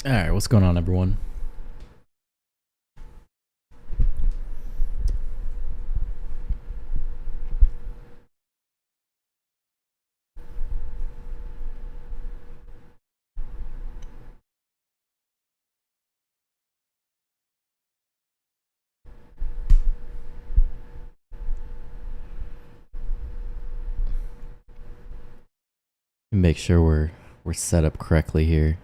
All right, what's going on, everyone? Make sure we're set up correctly here.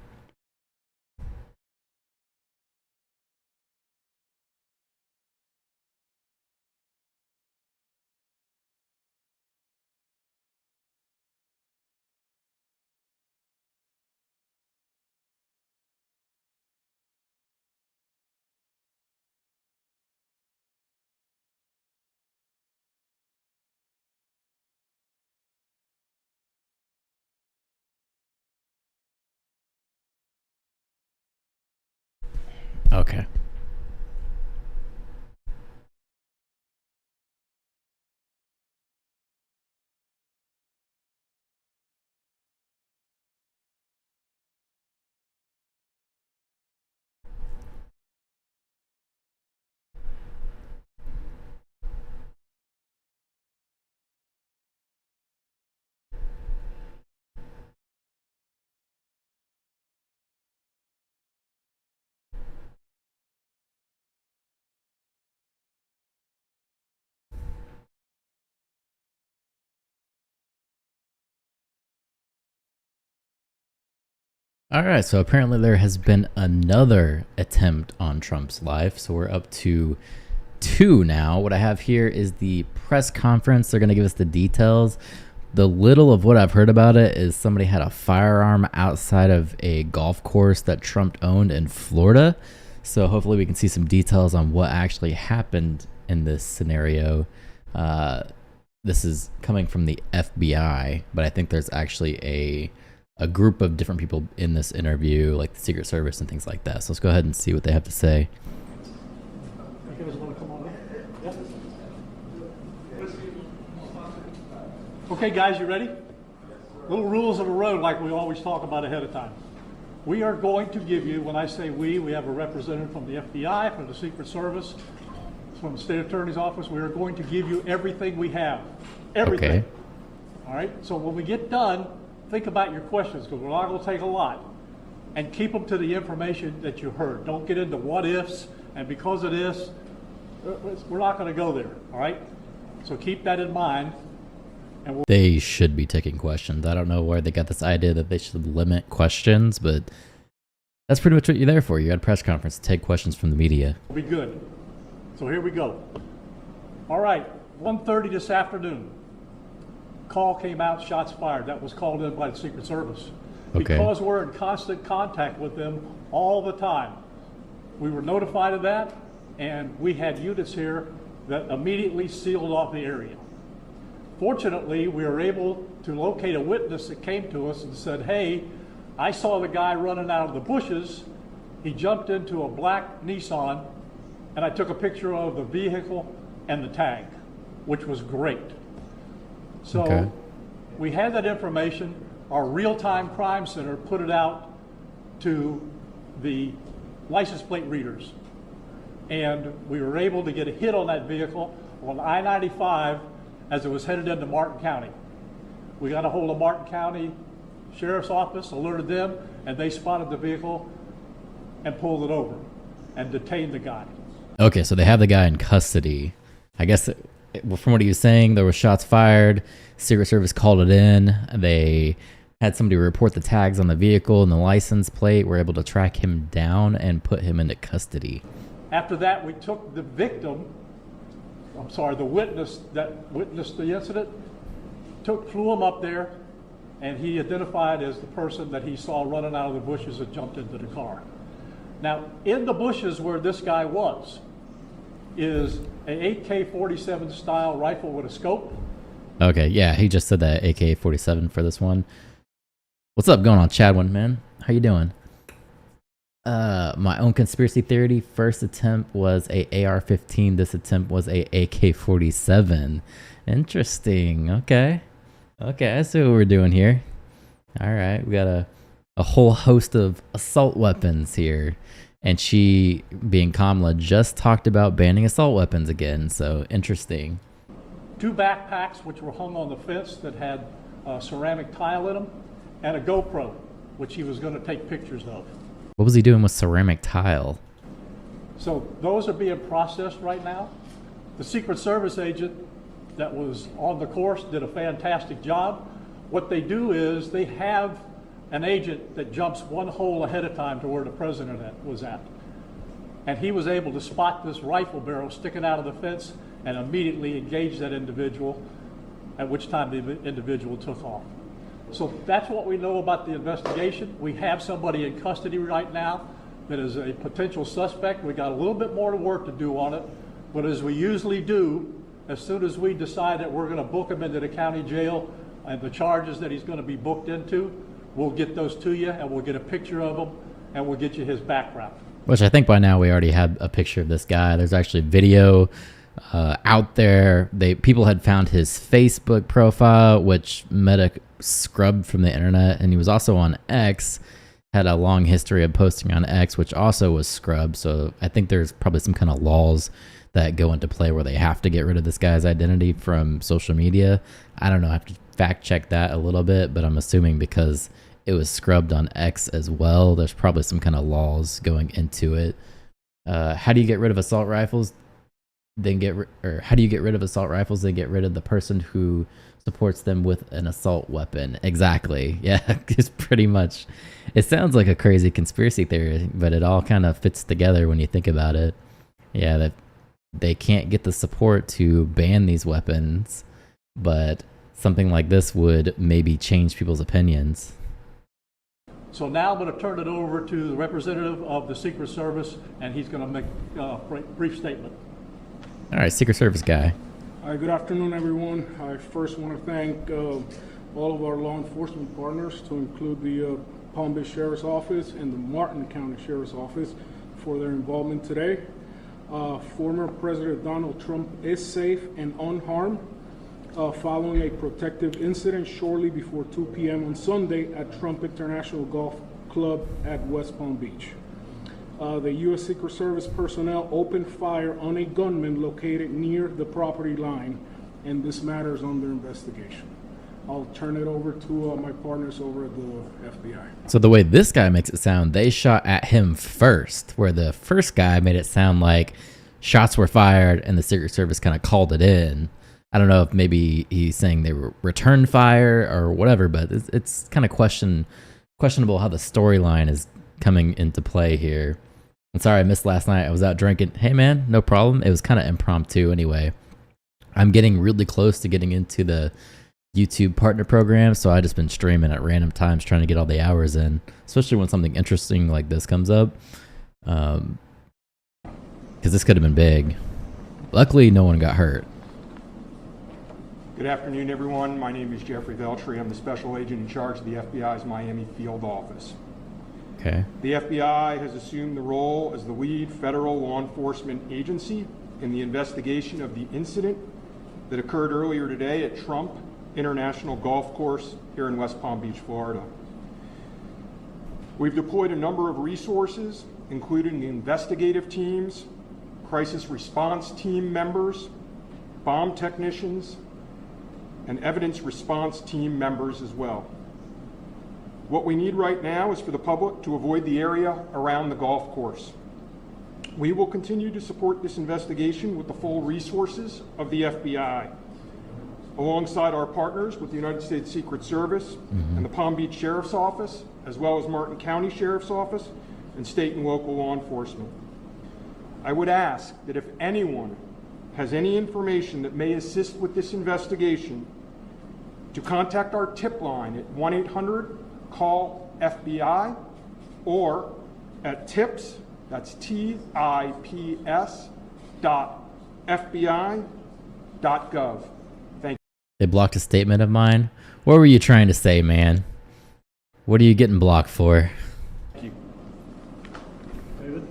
Okay. All right, so apparently there has been another attempt on Trump's life. So we're up to two now. What I have here is the press conference. They're going to give us the details. The little of what I've heard about it is somebody had a firearm outside of a golf course that Trump owned in Florida. So hopefully we can see some details on what actually happened in this scenario. This is coming from the FBI, but I think there's actually a group of different people in this interview, like the Secret Service and things like that. So let's go ahead and see what they have to say. You guys want to come on in? Yeah. Okay, guys, you ready? Little rules of the road like we always talk about ahead of time. We are going to give you, when I say we have a representative from the FBI, from the Secret Service, from the State Attorney's Office. We are going to give you everything we have. Everything. Okay. All right? So when we get done, think about your questions, because we're not going to take a lot. And keep them to the information that you heard. Don't get into what ifs, and because of this, we're not going to go there, all right? So keep that in mind. And They should be taking questions. I don't know where they got this idea that they should limit questions, but that's pretty much what you're there for. You're at a press conference to take questions from the media. we'll be good. So here we go. All right, 1:30 this afternoon. Call came out, shots fired. That was called in by the Secret Service. Okay. Because we're in constant contact with them all the time. We were notified of that, and we had units here that immediately sealed off the area. Fortunately, we were able to locate a witness that came to us and said, hey, I saw the guy running out of the bushes. He jumped into a black Nissan, and I took a picture of the vehicle and the tag, which was great. So Okay. we had that information. Our real-time crime center put it out to the license plate readers. And we were able to get a hit on that vehicle on I-95 as it was headed into Martin County. We got a hold of Martin County Sheriff's Office, alerted them, and they spotted the vehicle and pulled it over and detained the guy. Okay, so they have the guy in custody. I guess from what he was saying, there were shots fired. Secret Service called it in. They had somebody report the tags on the vehicle and the license plate. Were able to track him down and put him into custody. After that, we took the the witness that witnessed the incident, flew him up there, and he identified as the person that he saw running out of the bushes and jumped into the car. Now, in the bushes where this guy was is an AK-47 style rifle with a scope. Okay, yeah, he just said that AK-47 for this one. What's up going on, Chadwin, man? How you doing? My own conspiracy theory. First attempt was a AR-15. This attempt was a AK-47. Interesting. Okay, I see what we're doing here. All right, we got a a whole host of assault weapons here. And she, being Kamala, just talked about banning assault weapons again. So interesting. 2 backpacks which were hung on the fence that had ceramic tile in them, and a GoPro, which he was going to take pictures of. What was he doing with ceramic tile? So those are being processed right now. The Secret Service agent that was on the course did a fantastic job. What they do is they have an agent that jumps one hole ahead of time to where the president was at. And he was able to spot this rifle barrel sticking out of the fence and immediately engage that individual, at which time the individual took off. So that's what we know about the investigation. We have somebody in custody right now that is a potential suspect. We got a little bit more work to do on it, but as we usually do, as soon as we decide that we're going to book him into the county jail and the charges that he's going to be booked into, we'll get those to you and we'll get a picture of him and we'll get you his background. Which I think by now we already have a picture of this guy. There's actually video out there. People had found his Facebook profile, which Meta scrubbed from the internet, and he was also on X. Had a long history of posting on X, which also was scrubbed. So I think there's probably some kind of laws that go into play where they have to get rid of this guy's identity from social media. I don't know. I have to fact check that a little bit, but I'm assuming because it was scrubbed on X as well, there's probably some kind of laws going into it. How do you get rid of assault rifles? How do you get rid of assault rifles? They get rid of the person who supports them with an assault weapon. Exactly. Yeah, it's pretty much. It sounds like a crazy conspiracy theory, but it all kind of fits together when you think about it. Yeah, that they can't get the support to ban these weapons, but something like this would maybe change people's opinions. So now I'm going to turn it over to the representative of the Secret Service, and he's going to make a brief statement. All right, Secret Service guy. Hi, good afternoon, everyone. I first want to thank all of our law enforcement partners, to include the Palm Beach Sheriff's Office and the Martin County Sheriff's Office, for their involvement today. Former President Donald Trump is safe and unharmed following a protective incident shortly before 2 p.m. on Sunday at Trump International Golf Club at West Palm Beach. The U.S. Secret Service personnel opened fire on a gunman located near the property line, and this matter is under investigation. I'll turn it over to my partners over at the FBI. So the way this guy makes it sound, they shot at him first, where the first guy made it sound like shots were fired and the Secret Service kind of called it in. I don't know if maybe he's saying they were returned fire or whatever, but it's kind of questionable how the storyline is coming into play here. I'm sorry I missed last night. I was out drinking. Hey man, no problem. It was kind of impromptu anyway. I'm getting really close to getting into the YouTube partner program, so I just been streaming at random times trying to get all the hours in, especially when something interesting like this comes up. Because this could have been big. Luckily, no one got hurt. Good afternoon, everyone. My name is Jeffrey Veltri. I'm the special agent in charge of the FBI's Miami field office. Okay. The FBI has assumed the role as the lead federal law enforcement agency in the investigation of the incident that occurred earlier today at Trump International Golf Course here in West Palm Beach, Florida. We've deployed a number of resources, including the investigative teams, crisis response team members, bomb technicians, and evidence response team members as well. What we need right now is for the public to avoid the area around the golf course. We will continue to support this investigation with the full resources of the FBI, alongside our partners with the United States Secret Service and the Palm Beach Sheriff's Office, as well as Martin County Sheriff's Office and state and local law enforcement. I would ask that if anyone has any information that may assist with this investigation, to contact our tip line at 1-800-CALL-FBI or at tips, that's TIPS .fbi.gov. Thank you. They blocked a statement of mine. What were you trying to say, man? What are you getting blocked for? Thank you. David?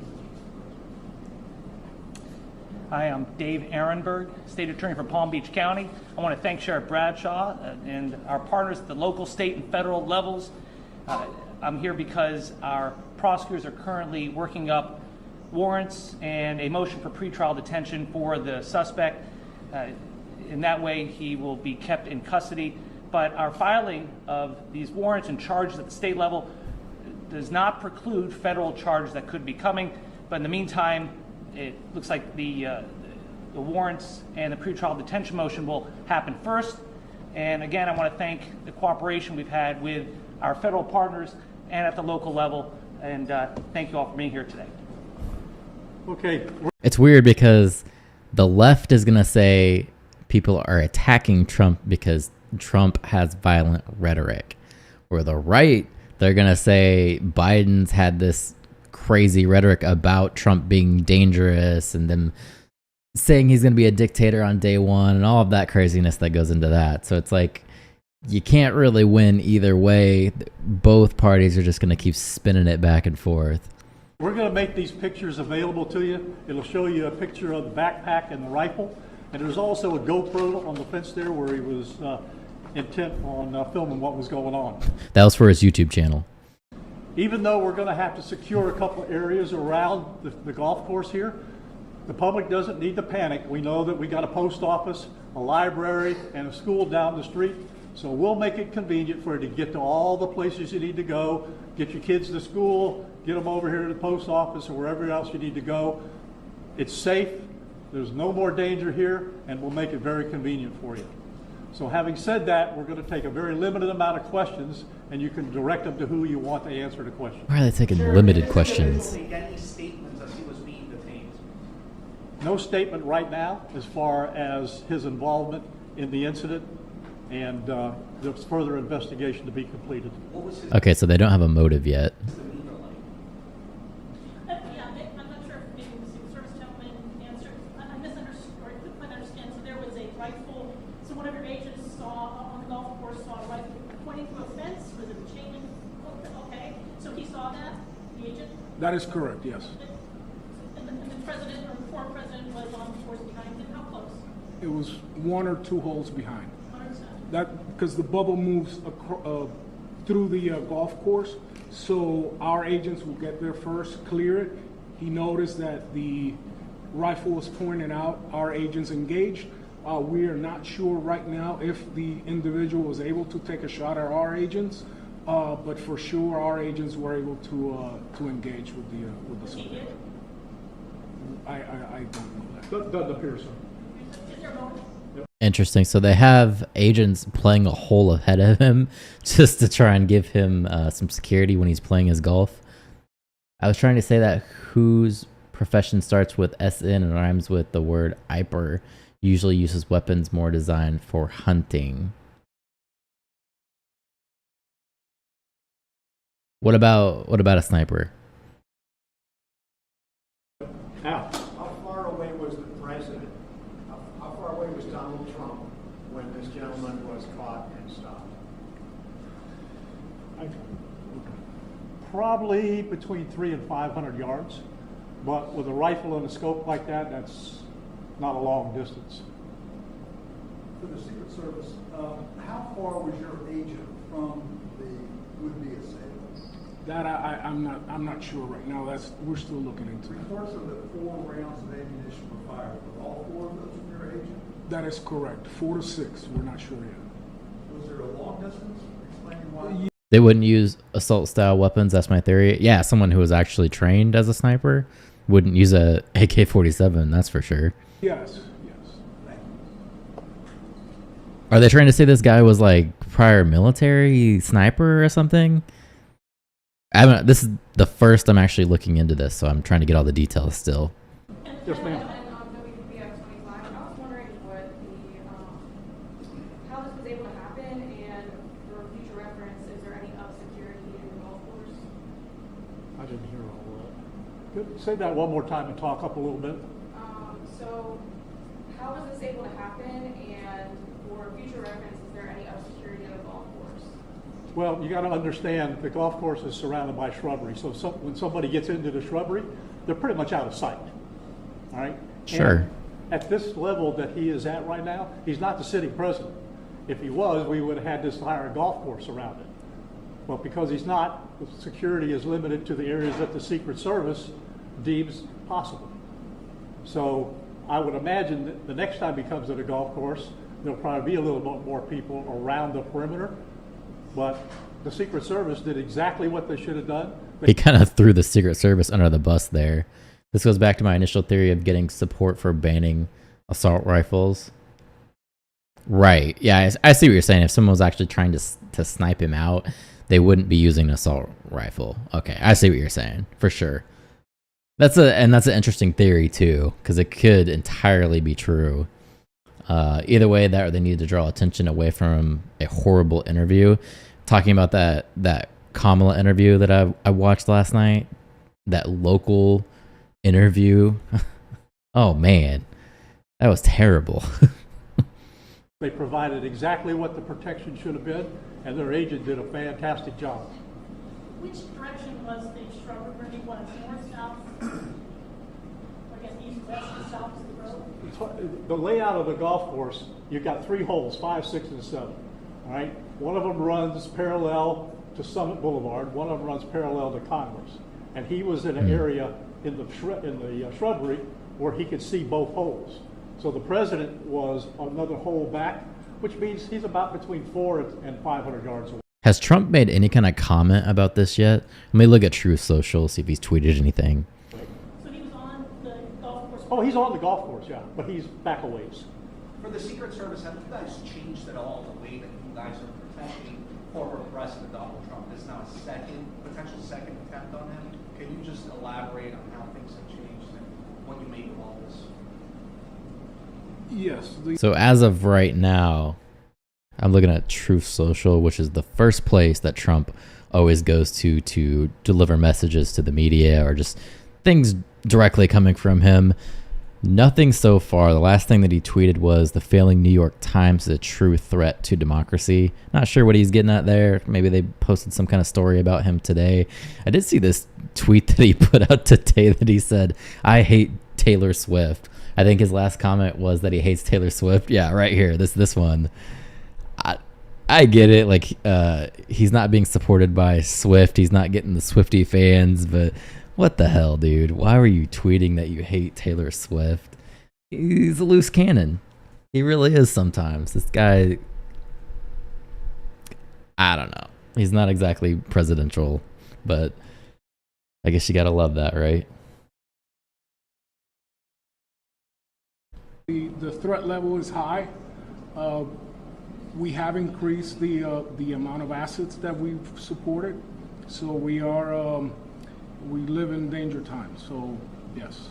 Hi, I'm Dave Ehrenberg, State Attorney for Palm Beach County. I want to thank Sheriff Bradshaw and our partners at the local, state, and federal levels I'm here because our prosecutors are currently working up warrants and a motion for pretrial detention for the suspect. In that way, he will be kept in custody. But our filing of these warrants and charges at the state level does not preclude federal charges that could be coming. But in the meantime, it looks like the warrants and the pretrial detention motion will happen first. And again, I want to thank the cooperation we've had with our federal partners and at the local level. And thank you all for being here today. Okay. It's weird because the left is going to say people are attacking Trump because Trump has violent rhetoric. Or the right, they're going to say Biden's had this crazy rhetoric about Trump being dangerous and them saying he's going to be a dictator on day one and all of that craziness that goes into that. So it's like you can't really win either way. Both parties are just going to keep spinning it back and forth. We're going to make these pictures available to you. It'll show you a picture of the backpack and the rifle. And there's also a GoPro on the fence there where he was intent on filming what was going on. That was for his YouTube channel. Even though we're going to have to secure a couple of areas around the golf course here, the public doesn't need to panic. We know that we got a post office, a library, and a school down the street. So we'll make it convenient for you to get to all the places you need to go, get your kids to school, get them over here to the post office or wherever else you need to go. It's safe. There's no more danger here, and we'll make it very convenient for you. So having said that, we're going to take a very limited amount of questions, and you can direct them to who you want to answer the question. Why are they taking limited questions? Made any statements as he was being detained? No statement right now as far as his involvement in the incident, and there's further investigation to be completed. What was his Okay, so they don't have a motive yet. demeanor like? Yeah, I'm not sure if maybe the Secret Service gentleman answered. I misunderstood, or I couldn't quite understand. So there was a rifle, so one of your agents saw on the golf course saw a rifle pointing to a fence with a chain link. Okay, so he saw that, the agent? That is correct, yes. And the president or the former president was on the course behind him. How close? It was 1 or 2 holes behind. 100%. That because the bubble moves through the golf course, so our agents will get there first, clear it. He noticed that the rifle was pointed out. Our agents engaged. We are not sure right now if the individual was able to take a shot at our agents, but for sure our agents were able to engage with the subject. I don't know that. Doesn't appear so. Is there a moment? Interesting. So they have agents playing a hole ahead of him just to try and give him some security when he's playing his golf. I was trying to say that whose profession starts with SN and rhymes with the word "iper" usually uses weapons more designed for hunting. What about a sniper? Al. How far away was the president? How far away was Donald Trump when this gentleman was caught and stopped? Probably between 300 and 500 yards, but with a rifle and a scope like that, that's not a long distance. For the Secret Service, how far was your agent from the would-be assailant? That I'm not sure right now. We're still looking into it. Reports of the 4 rounds of ammunition were fired. Were all 4 of those from your agent? That is correct. 4 to 6. We're not sure yet. Was there a long distance? Explain why. They wouldn't use assault-style weapons. That's my theory. Yeah, someone who was actually trained as a sniper wouldn't use a AK-47. That's for sure. Yes. Are they trying to say this guy was like prior military sniper or something? This is the first I'm actually looking into this, so I'm trying to get all the details still. Yes, ma'am. I was wondering what how this was able to happen, and for future reference, is there any up security in the golf course? I didn't hear all that. Say that one more time and talk up a little bit. So how was this able to happen, and for future reference, is there any up security in the golf course? Well, you got to understand the golf course is surrounded by shrubbery. So when somebody gets into the shrubbery, they're pretty much out of sight. All right? Sure. And at this level that he is at right now, he's not the sitting president. If he was, we would have had this entire golf course around it. Well, because he's not, the security is limited to the areas that the Secret Service deems possible. So I would imagine that the next time he comes to the golf course, there'll probably be a little bit more people around the perimeter. But the Secret Service did exactly what they should have done. He kind of threw the Secret Service under the bus there. This goes back to my initial theory of getting support for banning assault rifles. Right. Yeah, I see what you're saying. If someone was actually trying to snipe him out, they wouldn't be using an assault rifle. Okay, I see what you're saying, for sure. That's an interesting theory, too, because it could entirely be true. Either way, that or they needed to draw attention away from a horrible interview. Talking about that Kamala interview that I watched last night, that local interview. Oh, man, that was terrible. They provided exactly what the protection should have been, and their agent did a fantastic job. Which direction was the shrubbery? Was north, south? I guess east, west, and south is the road? The layout of the golf course, you've got 3 holes, 5, 6, and 7. All right, one of them runs parallel to Summit Boulevard. One of them runs parallel to Congress. And he was in an area in the shrubbery where he could see both holes. So the president was another hole back, which means he's about between 400 and 500 yards away. Has Trump made any kind of comment about this yet? Let me look at Truth Social, see if he's tweeted anything. So he was on the golf course? Oh, he's on the golf course, yeah, but he's back a ways. For the Secret Service, have you guys changed at all the way that you guys are protecting former President Donald Trump? This is now a potential second attempt on him. Can you just elaborate on how things have changed and what you make of all this? Yes. So as of right now, I'm looking at Truth Social, which is the first place that Trump always goes to deliver messages to the media or just things directly coming from him. Nothing so far. The last thing that he tweeted was the failing New York Times is a true threat to democracy. Not sure what he's getting at there. Maybe they posted some kind of story about him today. I did see this tweet that he put out today that he said, "I hate Taylor Swift." I think his last comment was that he hates Taylor Swift. Yeah, right here. This one. I get it. Like, he's not being supported by Swift. He's not getting the Swiftie fans, but what the hell, dude? Why were you tweeting that you hate Taylor Swift? He's a loose cannon. He really is sometimes. This guy, I don't know. He's not exactly presidential, but I guess you gotta love that, right? The threat level is high. We have increased the amount of assets that we've supported, so we live in danger times. So yes.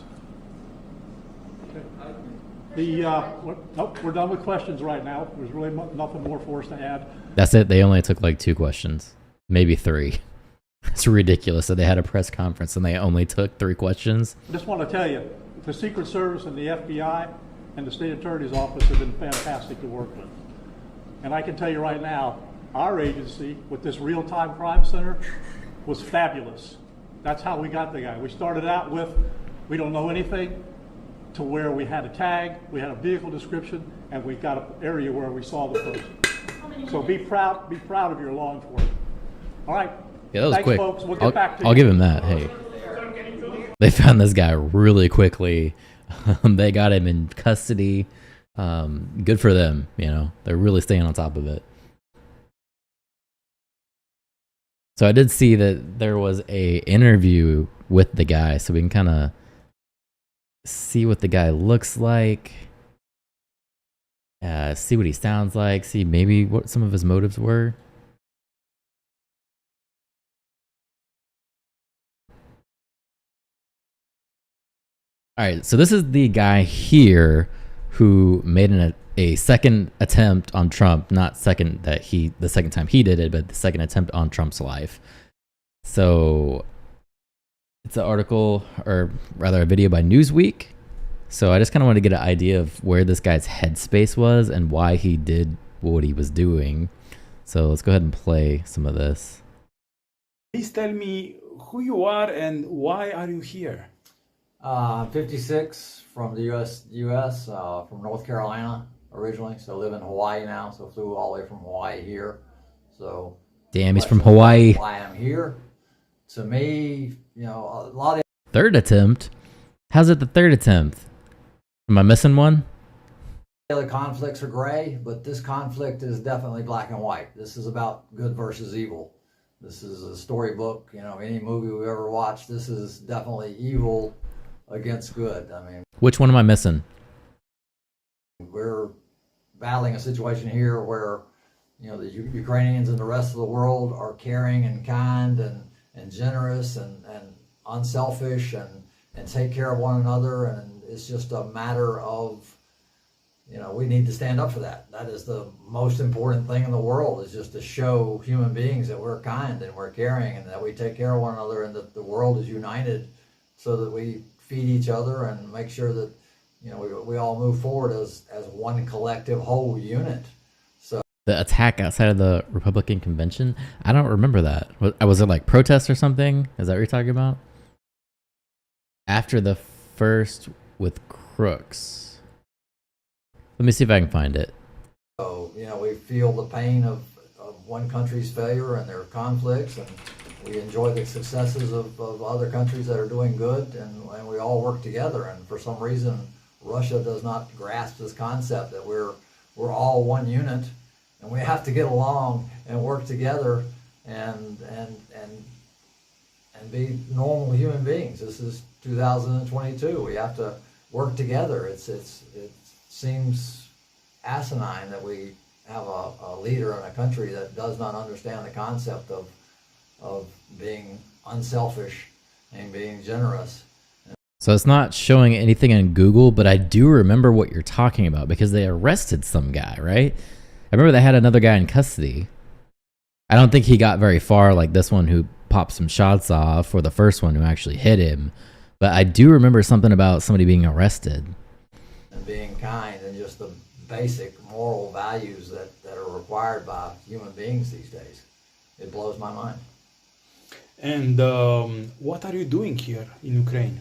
We're done with questions right now. There's really nothing more for us to add. That's it. They only took like 2 questions, maybe 3. It's ridiculous that they had a press conference and they only took 3 questions. I just want to tell you, the Secret Service and the FBI and the State Attorney's Office have been fantastic to work with. And I can tell you right now, our agency with this real-time crime center was fabulous. That's how we got the guy. We started out with, we don't know anything, to where we had a tag, we had a vehicle description, and we got an area where we saw the person. So be proud of your law enforcement. All right. Yeah, that was Thanks, quick. folks. We'll get back to I'll you. give him that. Hey, they found this guy really quickly. They got him in custody. Good for them. You know, they're really staying on top of it. So I did see that there was a interview with the guy, so we can kind of see what the guy looks like, see what he sounds like, see maybe what some of his motives were. All right, so this is the guy here who made a second attempt on Trump, not the second time he did it, but the second attempt on Trump's life. So it's an article, or rather a video by Newsweek. So I just kind of want to get an idea of where this guy's headspace was and why he did what he was doing. So let's go ahead and play some of this. Please tell me who you are and why are you here? I'm 56 from the U.S. From North Carolina originally, so I live in Hawaii now. So flew all the way from Hawaii here. So Damn, he's from Hawaii. Why I'm here. To me, a lot of Third attempt? How's it the third attempt? Am I missing one? the other conflicts are gray, but this conflict is definitely black and white. This is about good versus evil. This is a storybook, any movie we've ever watched. This is definitely evil against good. I mean, Which one am I missing? we're battling a situation here where, the Ukrainians and the rest of the world are caring and kind and generous and unselfish and take care of one another. And it's just a matter of, we need to stand up for that. That is the most important thing in the world, is just to show human beings that we're kind and we're caring and that we take care of one another and that the world is united so that we feed each other and make sure that, we all move forward as one collective whole unit. So The attack outside of the Republican convention? I don't remember that. Was it like protests or something? Is that what you're talking about? After the first with Crooks. Let me see if I can find it. So, we feel the pain of one country's failure and their conflicts, and we enjoy the successes of other countries that are doing good, and we all work together. And for some reason, Russia does not grasp this concept that we're all one unit, and we have to get along and work together and be normal human beings. This is 2022. We have to work together. It seems asinine that we have a leader in a country that does not understand the concept of being unselfish and being generous. So it's not showing anything on Google, but I do remember what you're talking about because they arrested some guy, right? I remember they had another guy in custody. I don't think he got very far, like this one who popped some shots off, or the first one who actually hit him. But I do remember something about somebody being arrested. And being kind and just the basic moral values that are required by human beings these days. It blows my mind. And what are you doing here in Ukraine?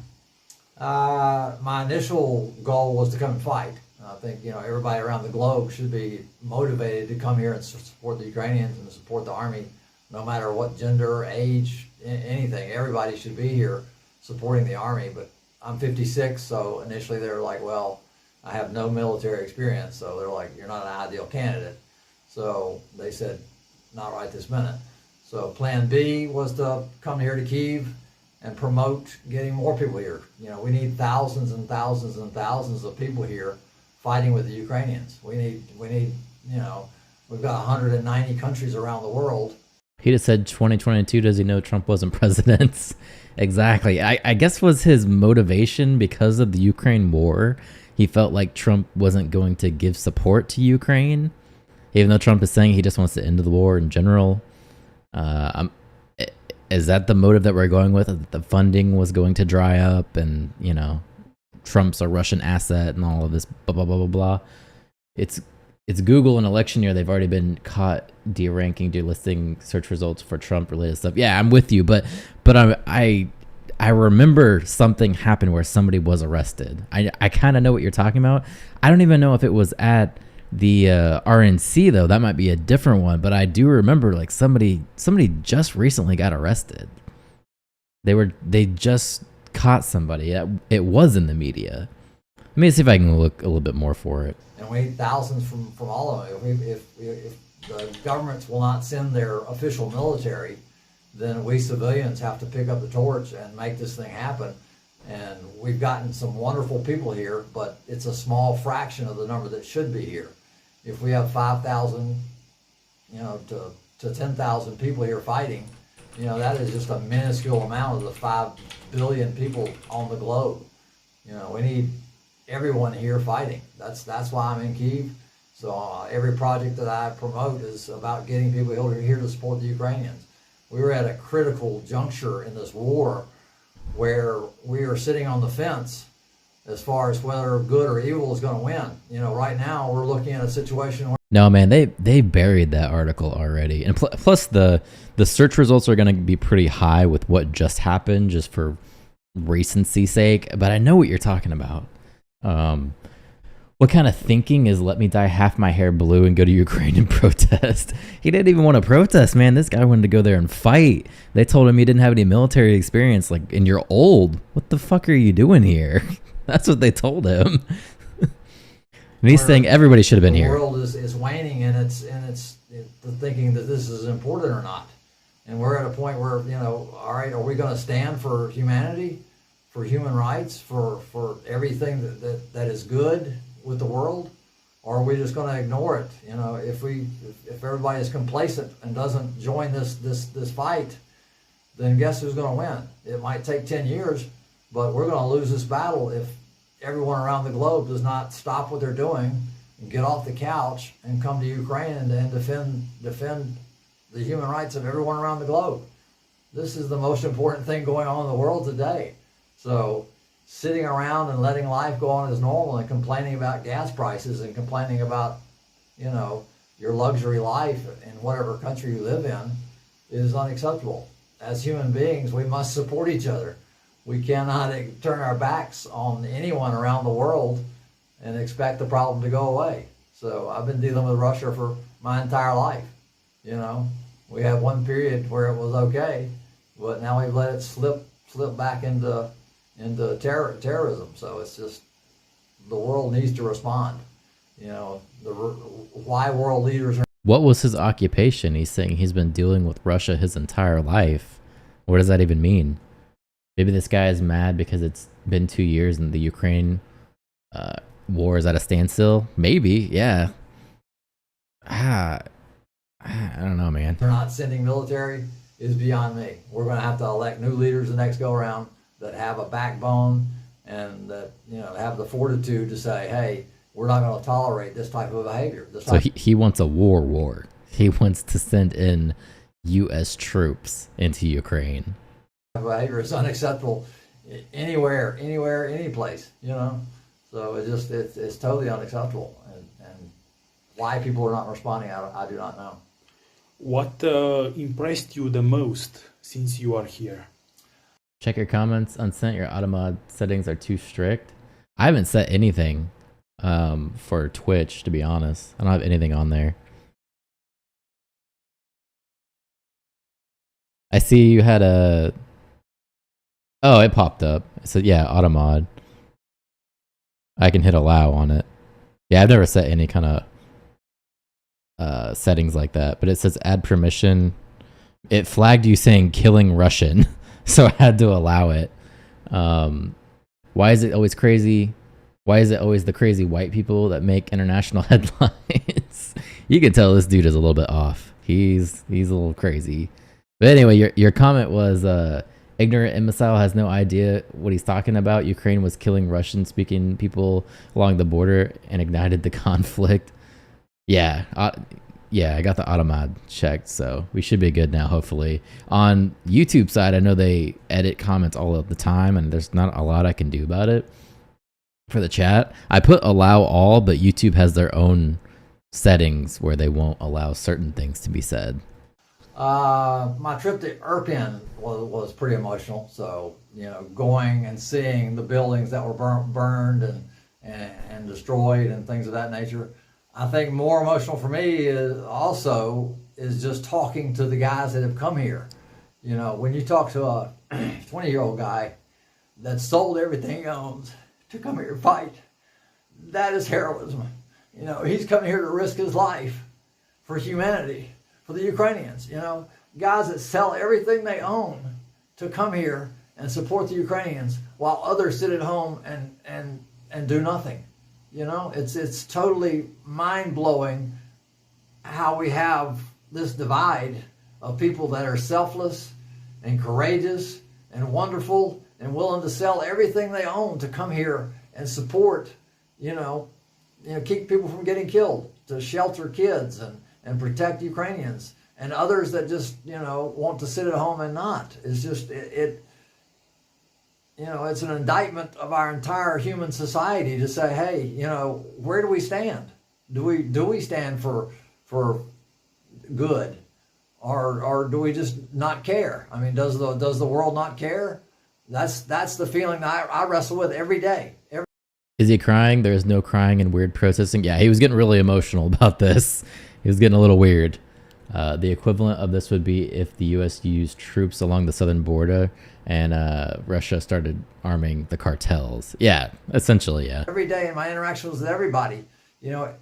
My initial goal was to come and fight. I think, everybody around the globe should be motivated to come here and support the Ukrainians and support the army, no matter what gender, age, anything. Everybody should be here supporting the army. But I'm 56, so initially they were like, well, I have no military experience, so they're like, you're not an ideal candidate. So they said, not right this minute. So plan B was to come here to Kyiv and promote getting more people here. We need thousands and thousands and thousands of people here fighting with the Ukrainians. We need, we've got 190 countries around the world. He just said 2022, does he know Trump wasn't president? Exactly. I guess was his motivation because of the Ukraine war. He felt like Trump wasn't going to give support to Ukraine, even though Trump is saying he just wants to end the war in general. Is that the motive that we're going with? That the funding was going to dry up and, Trump's a Russian asset and all of this blah, blah, blah, blah, blah. It's Google, an election year. They've already been caught deranking, delisting search results for Trump related stuff. Yeah, I'm with you. But I remember something happened where somebody was arrested. I kind of know what you're talking about. I don't even know if it was at the RNC though. That might be a different one, but I do remember like somebody just recently got arrested. They just caught somebody. It was in the media. Let me see if I can look a little bit more for it. And we need thousands from all of them. If the governments will not send their official military, then we civilians have to pick up the torch and make this thing happen. And we've gotten some wonderful people here, but it's a small fraction of the number that should be here. If we have 5,000, to 10,000 people here fighting, that is just a minuscule amount of the 5 billion people on the globe. We need everyone here fighting. That's why I'm in Kyiv. So every project that I promote is about getting people here to support the Ukrainians. We were at a critical juncture in this war where we are sitting on the fence as far as whether good or evil is going to win. Right now we're looking at a situation where... No, man, they buried that article already. And plus the search results are going to be pretty high with what just happened, just for recency's sake. But I know what you're talking about. What kind of thinking is let me dye half my hair blue and go to Ukraine and protest? He didn't even want to protest, man. This guy wanted to go there and fight. They told him he didn't have any military experience, like, and you're old. What the fuck are you doing here? That's what they told him. And he's saying everybody should have been here. The world is waning in its the thinking that this is important or not. And we're at a point where, you know, all right, are we going to stand for humanity, for human rights, for everything that is good with the world, or are we just going to ignore it? You know, if everybody is complacent and doesn't join this fight, then guess who's going to win? It might take 10 years, but we're going to lose this battle if everyone around the globe does not stop what they're doing and get off the couch and come to Ukraine and defend the human rights of everyone around the globe. This is the most important thing going on in the world today. So sitting around and letting life go on as normal and complaining about gas prices and complaining about, you know, your luxury life in whatever country you live in is unacceptable. As human beings, we must support each other. We cannot turn our backs on anyone around the world and expect the problem to go away. So I've been dealing with Russia for my entire life. You know, we had one period where it was okay, but now we've let it slip back into terrorism. So it's just, the world needs to respond. You know, why world leaders are... What was his occupation? He's saying he's been dealing with Russia his entire life. What does that even mean? Maybe this guy is mad because it's been 2 years and the Ukraine war is at a standstill. Maybe, yeah. I don't know, man. They're not sending military is beyond me. We're going to have to elect new leaders the next go around that have a backbone and that, you know, have the fortitude to say, hey, we're not going to tolerate this type of behavior. So he wants a war. He wants to send in U.S. troops into Ukraine. Behavior is unacceptable anywhere, any place, you know. So it's totally unacceptable, and why people are not responding, I do not know. What impressed you the most since you are here? Check your comments. Unsent, your automod settings are too strict. I haven't set anything for Twitch, to be honest. I don't have anything on there. I see you had a... Oh, it popped up. It said, yeah, automod. I can hit allow on it. Yeah, I've never set any kind of settings like that, but it says add permission. It flagged you saying killing Russian, so I had to allow it. Why is it always crazy? Why is it always the crazy white people that make international headlines? You can tell this dude is a little bit off. He's a little crazy. But anyway, your comment was ignorant imbecile has no idea what he's talking about. Ukraine was killing Russian-speaking people along the border and ignited the conflict. Yeah, I got the automod checked, so we should be good now, hopefully. On YouTube side, I know they edit comments all of the time, and there's not a lot I can do about it. For the chat, I put allow all, but YouTube has their own settings where they won't allow certain things to be said. My trip to Irpin was pretty emotional. So, you know, going and seeing the buildings that were burned and destroyed and things of that nature. I think more emotional for me is just talking to the guys that have come here. You know, when you talk to a 20-year-old guy that sold everything he owns to come here to fight, that is heroism. You know, he's coming here to risk his life for humanity, for the Ukrainians. You know, guys that sell everything they own to come here and support the Ukrainians while others sit at home and do nothing. You know, it's totally mind-blowing how we have this divide of people that are selfless and courageous and wonderful and willing to sell everything they own to come here and support, you know, keep people from getting killed, to shelter kids and protect Ukrainians, and others that just, you know, want to sit at home and not. It's just, you know, it's an indictment of our entire human society to say, hey, you know, where do we stand? Do we stand for good, or do we just not care? I mean, does the world not care? That's the feeling that I wrestle with every day. Is he crying? There's no crying and weird processing. Yeah, he was getting really emotional about this. He was getting a little weird. The equivalent of this would be if the U.S. used troops along the southern border and Russia started arming the cartels. Yeah, essentially, yeah. Every day in my interactions with everybody,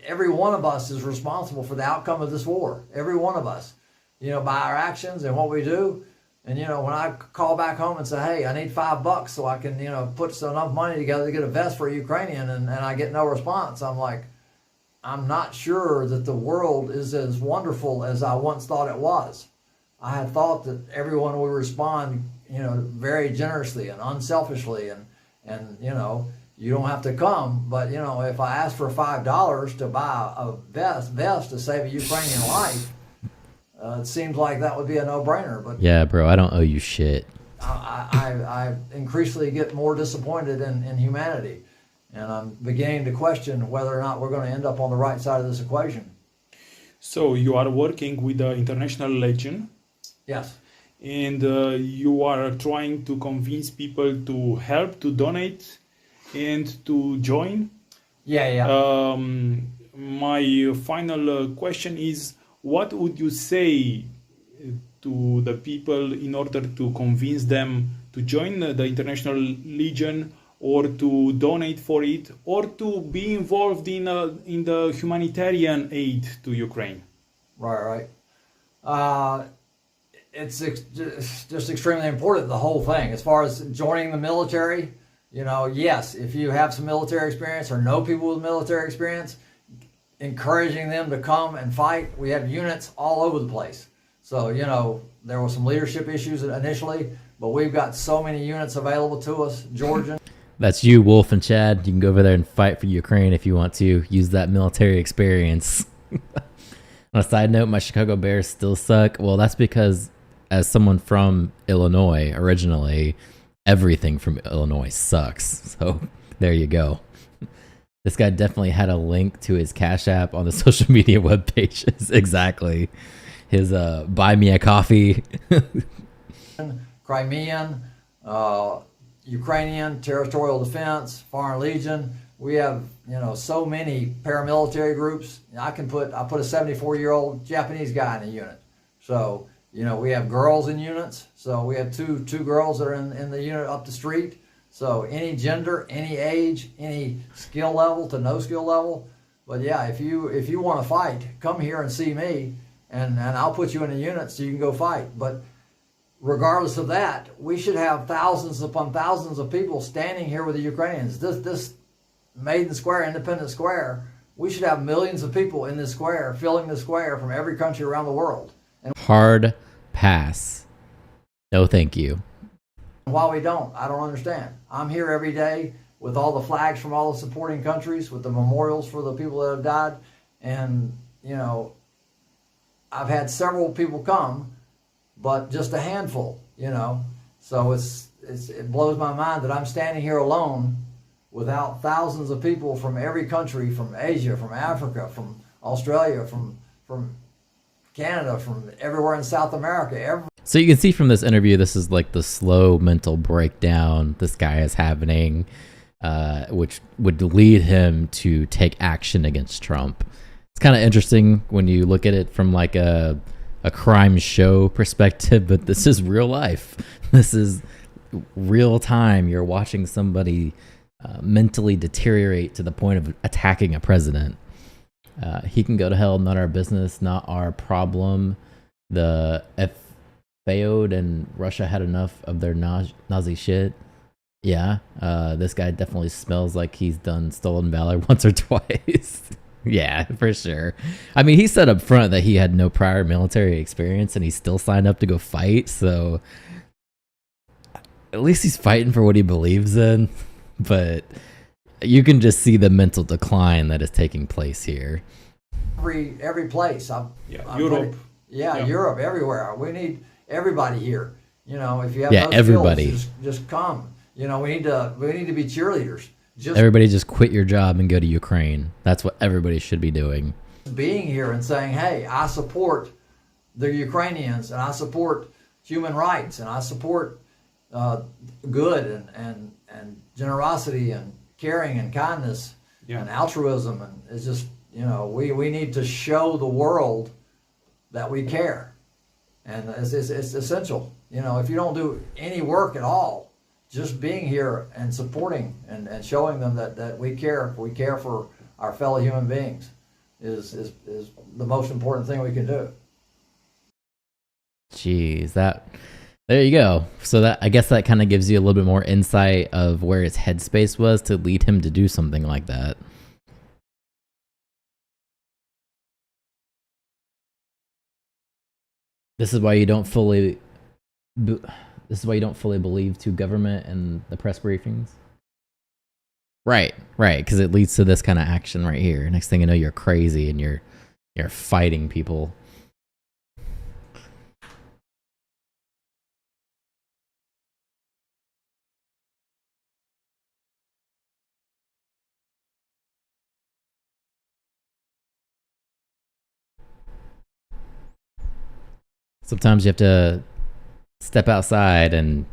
every one of us is responsible for the outcome of this war. Every one of us, by our actions and what we do. And, when I call back home and say, hey, I need $5 so I can, put enough money together to get a vest for a Ukrainian, and I get no response, I'm like, I'm not sure that the world is as wonderful as I once thought it was. I had thought that everyone would respond, very generously and unselfishly, and you don't have to come, but, if I ask for $5 to buy a vest to save a Ukrainian life, it seems like that would be a no-brainer, but yeah, bro, I don't owe you shit. I increasingly get more disappointed in humanity, and I'm beginning to question whether or not we're going to end up on the right side of this equation. So you are working with the International Legion. Yes. And you are trying to convince people to help, to donate, and to join. Yeah. My final question is, what would you say to the people in order to convince them to join the International Legion, or to donate for it, or to be involved in the humanitarian aid to Ukraine? Right. It's just extremely important, the whole thing. As far as joining the military, yes, if you have some military experience or know people with military experience, encouraging them to come and fight. We have units all over the place. So, there were some leadership issues initially, but we've got so many units available to us. Georgian. That's you, Wolf and Chad. You can go over there and fight for Ukraine if you want to. Use that military experience. On a side note, my Chicago Bears still suck. Well, that's because as someone from Illinois originally, everything from Illinois sucks. So there you go. This guy definitely had a link to his Cash App on the social media web pages. Exactly. His buy me a coffee. Crimean, Ukrainian, Territorial Defense, Foreign Legion. We have, so many paramilitary groups. I put a 74-year-old Japanese guy in a unit. So, we have girls in units. So we have two girls that are in the unit up the street. So any gender, any age, any skill level to no skill level. But yeah, if you want to fight, come here and see me, and I'll put you in a unit so you can go fight. But regardless of that, we should have thousands upon thousands of people standing here with the Ukrainians. This Maiden Square, Independence Square, we should have millions of people in this square, filling the square from every country around the world. And hard pass. No, thank you. Why we don't, I don't understand. I'm here every day with all the flags from all the supporting countries, with the memorials for the people that have died. And, I've had several people come, but just a handful, So it blows my mind that I'm standing here alone without thousands of people from every country, from Asia, from Africa, from Australia, from Canada, from everywhere in South America. So you can see from this interview, this is like the slow mental breakdown this guy is having, which would lead him to take action against Trump. It's kind of interesting when you look at it from like a crime show perspective, but this is real life. This is real time. You're watching somebody mentally deteriorate to the point of attacking a president. He can go to hell, not our business, not our problem. The FAO'd and Russia had enough of their Nazi shit. Yeah, this guy definitely smells like he's done stolen valor once or twice. Yeah, for sure. I mean, he said up front that he had no prior military experience and he still signed up to go fight. So at least he's fighting for what he believes in. But you can just see the mental decline that is taking place here. Every place. Europe. Europe, everywhere. We need everybody here. If you have no everybody. skills, just come. We need to be cheerleaders. Everybody just quit your job and go to Ukraine. That's what everybody should be doing. Being here and saying, hey, I support the Ukrainians, and I support human rights, and I support good and generosity and caring and kindness Yeah. and altruism, and it's just, we need to show the world that we care, and it's essential. If you don't do any work at all, just being here and supporting and showing them that we care for our fellow human beings is the most important thing we can do. Jeez, there you go. So that, I guess that kind of gives you a little bit more insight of where his headspace was to lead him to do something like that. This is why you don't fully believe to government and the press briefings. Right, because it leads to this kind of action right here. Next thing you know, you're crazy and you're fighting people. Sometimes you have to step outside and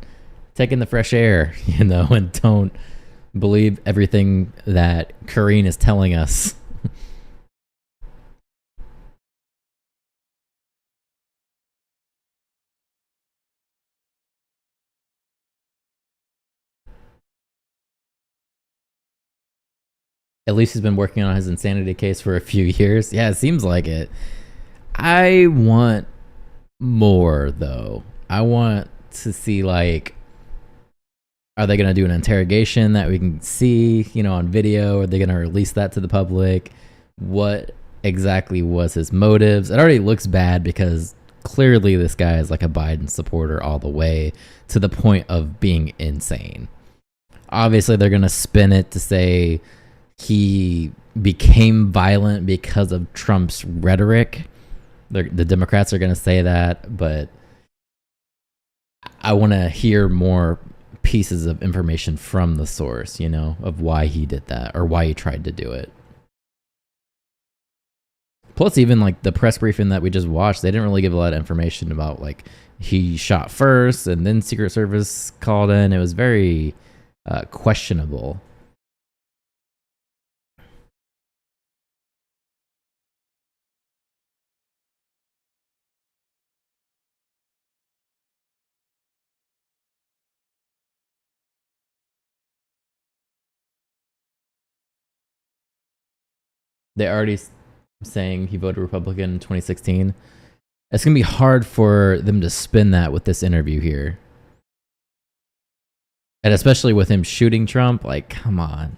take in the fresh air, and don't believe everything that Karine is telling us. At least he's been working on his insanity case for a few years. Yeah, it seems like it. I want more, though. I want to see, like, are they going to do an interrogation that we can see, on video? Are they going to release that to the public? What exactly was his motives? It already looks bad because clearly this guy is like a Biden supporter all the way, to the point of being insane. Obviously, they're going to spin it to say he became violent because of Trump's rhetoric. The Democrats are going to say that, but I want to hear more pieces of information from the source, of why he did that or why he tried to do it. Plus, even like the press briefing that we just watched, they didn't really give a lot of information about, like, he shot first and then Secret Service called in. It was very questionable. They already saying he voted Republican in 2016. It's going to be hard for them to spin that with this interview here. And especially with him shooting Trump, like, come on.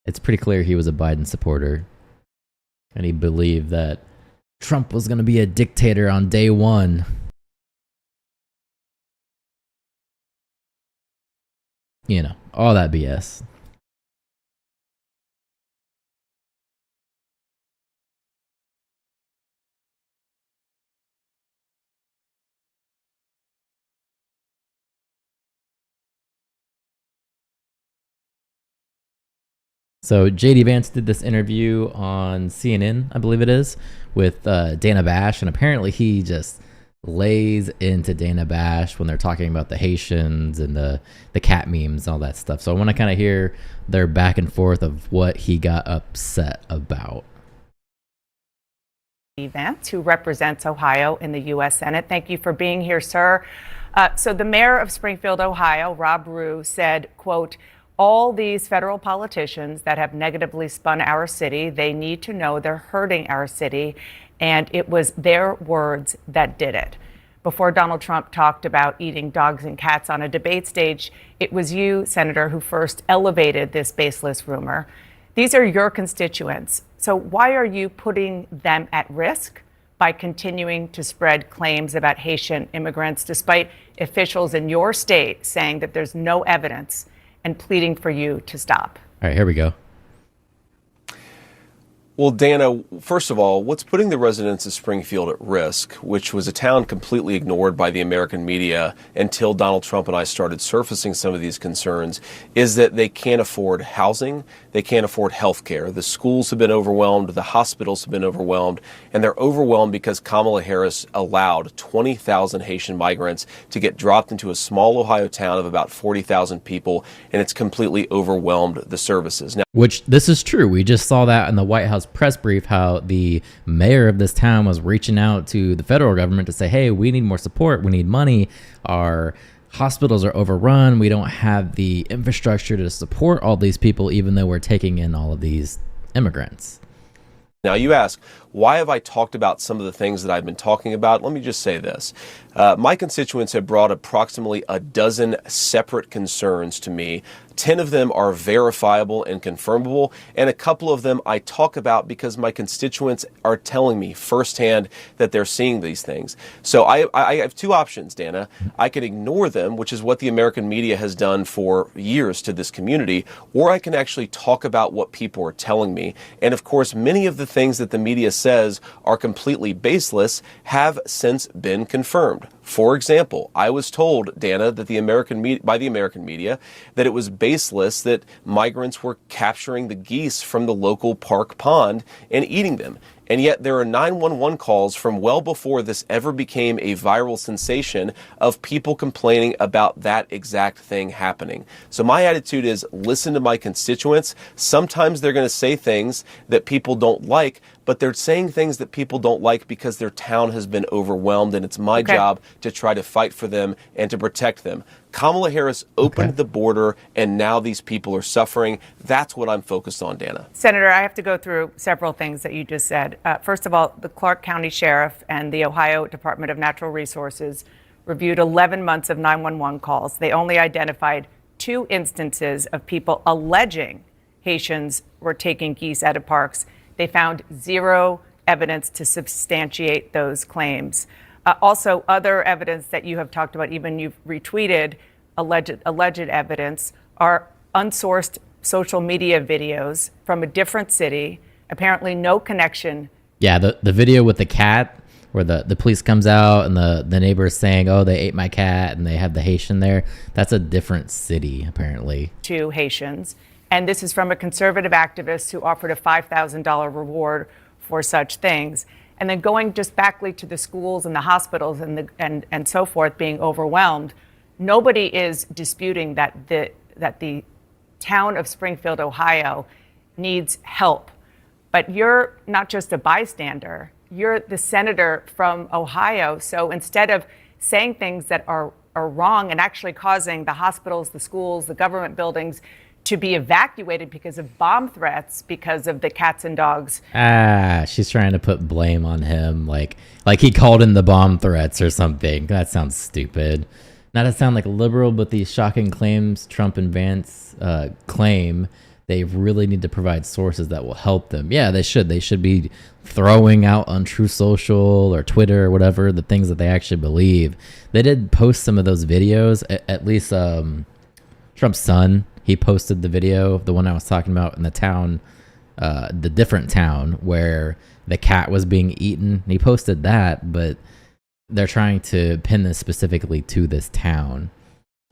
It's pretty clear he was a Biden supporter. And he believed that Trump was going to be a dictator on day one. All that BS. So JD Vance did this interview on CNN, I believe it is, with Dana Bash, and apparently he just lays into Dana Bash when they're talking about the Haitians and the cat memes and all that stuff. So I want to kind of hear their back and forth of what he got upset about. Vance, who represents Ohio in the U.S. Senate. Thank you for being here, sir. So the mayor of Springfield, Ohio, Rob Rue, said, quote, all these federal politicians that have negatively spun our city, they need to know they're hurting our city, and it was their words that did it. Before Donald Trump talked about eating dogs and cats on a debate stage, it was you, Senator, who first elevated this baseless rumor. These are your constituents. So why are you putting them at risk by continuing to spread claims about Haitian immigrants, despite officials in your state saying that there's no evidence and pleading for you to stop? All right, here we go. Well, Dana, first of all, what's putting the residents of Springfield at risk, which was a town completely ignored by the American media until Donald Trump and I started surfacing some of these concerns, is that they can't afford housing, they can't afford health care. The schools have been overwhelmed, the hospitals have been overwhelmed, and they're overwhelmed because Kamala Harris allowed 20,000 Haitian migrants to get dropped into a small Ohio town of about 40,000 people, and it's completely overwhelmed the services. Now, Which, this is true. We just saw that in the White House press brief, how the mayor of this town was reaching out to the federal government to say, hey, we need more support. We need money. Our hospitals are overrun. We don't have the infrastructure to support all these people, even though we're taking in all of these immigrants. Now you ask, why have I talked about some of the things that I've been talking about? Let me just say this. My constituents have brought approximately a dozen separate concerns to me. 10 of them are verifiable and confirmable, and a couple of them I talk about because my constituents are telling me firsthand that they're seeing these things. So I have two options, Dana. I can ignore them, which is what the American media has done for years to this community, or I can actually talk about what people are telling me. And of course, many of the things that the media says are completely baseless have since been confirmed. For example, I was told, Dana, that by the American media that it was baseless that migrants were capturing the geese from the local park pond and eating them. And yet there are 911 calls from well before this ever became a viral sensation of people complaining about that exact thing happening. So my attitude is listen to my constituents. Sometimes they're going to say things that people don't like, but they're saying things that people don't like because their town has been overwhelmed, and it's my job to try to fight for them and to protect them. Kamala Harris opened the border, and now these people are suffering. That's what I'm focused on, Dana. Senator, I have to go through several things that you just said. First of all, the Clark County Sheriff and the Ohio Department of Natural Resources reviewed 11 months of 911 calls. They only identified 2 instances of people alleging Haitians were taking geese out of parks. They found 0 evidence to substantiate those claims. Also, other evidence that you have talked about, even you've retweeted alleged evidence, are unsourced social media videos from a different city, apparently no connection. Yeah, the video with the cat where the police comes out and the neighbor is saying, oh, they ate my cat, and they have the Haitian there. That's a different city, apparently. To Haitians. And this is from a conservative activist who offered a $5,000 reward for such things. And then going just backly to the schools and the hospitals and so forth being overwhelmed, nobody is disputing that the town of Springfield, Ohio needs help. But you're not just a bystander, you're the senator from Ohio. So instead of saying things that are wrong and actually causing the hospitals, the schools, the government buildings to be evacuated because of bomb threats, because of the cats and dogs. She's trying to put blame on him, like he called in the bomb threats or something. That sounds stupid. Not to sound like a liberal, but these shocking claims Trump and Vance claim, they really need to provide sources that will help them. Yeah, they should. They should be throwing out on True Social or Twitter or whatever the things that they actually believe. They did post some of those videos. At least Trump's son, he posted the video, the one I was talking about in the town, the different town where the cat was being eaten. He posted that, but they're trying to pin this specifically to this town.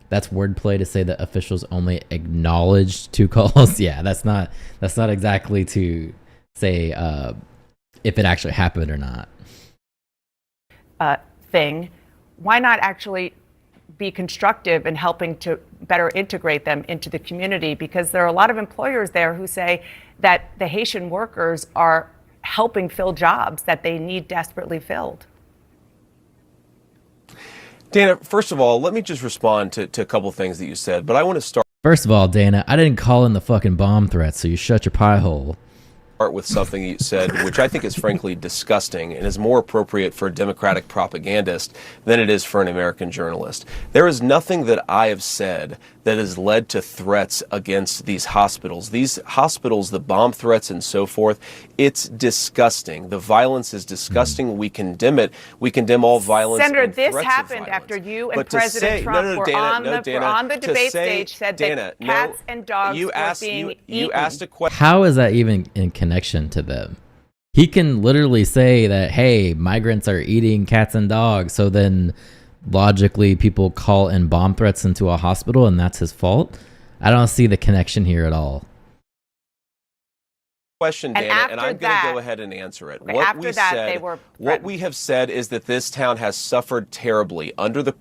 That's wordplay to say that officials only acknowledged 2 calls. Yeah, that's not exactly to say if it actually happened or not. Thing. Why not actually be constructive in helping to better integrate them into the community? Because there are a lot of employers there who say that the Haitian workers are helping fill jobs that they need desperately filled. Dana, first of all, let me just respond to a couple things that you said, but I want to start. First of all, Dana, I didn't call in the fucking bomb threats, so you shut your pie hole. With something you said, which I think is frankly disgusting and is more appropriate for a Democratic propagandist than it is for an American journalist. There is nothing that I have said that has led to threats against these hospitals. These hospitals, the bomb threats and so forth, it's disgusting. The violence is disgusting. We condemn it. We condemn all violence. Senator, and this threats happened of violence. after you and But to President say, Trump were on the debate say, stage, said Dana, that cats and dogs were being eaten. You asked a question. How is that even connection to them. He can literally say that, hey, migrants are eating cats and dogs. So then logically people call in bomb threats into a hospital and that's his fault. I don't see the connection here at all. Question, Dana, and I'm going to go ahead and answer it. Okay, What we have said is that this town has suffered terribly under the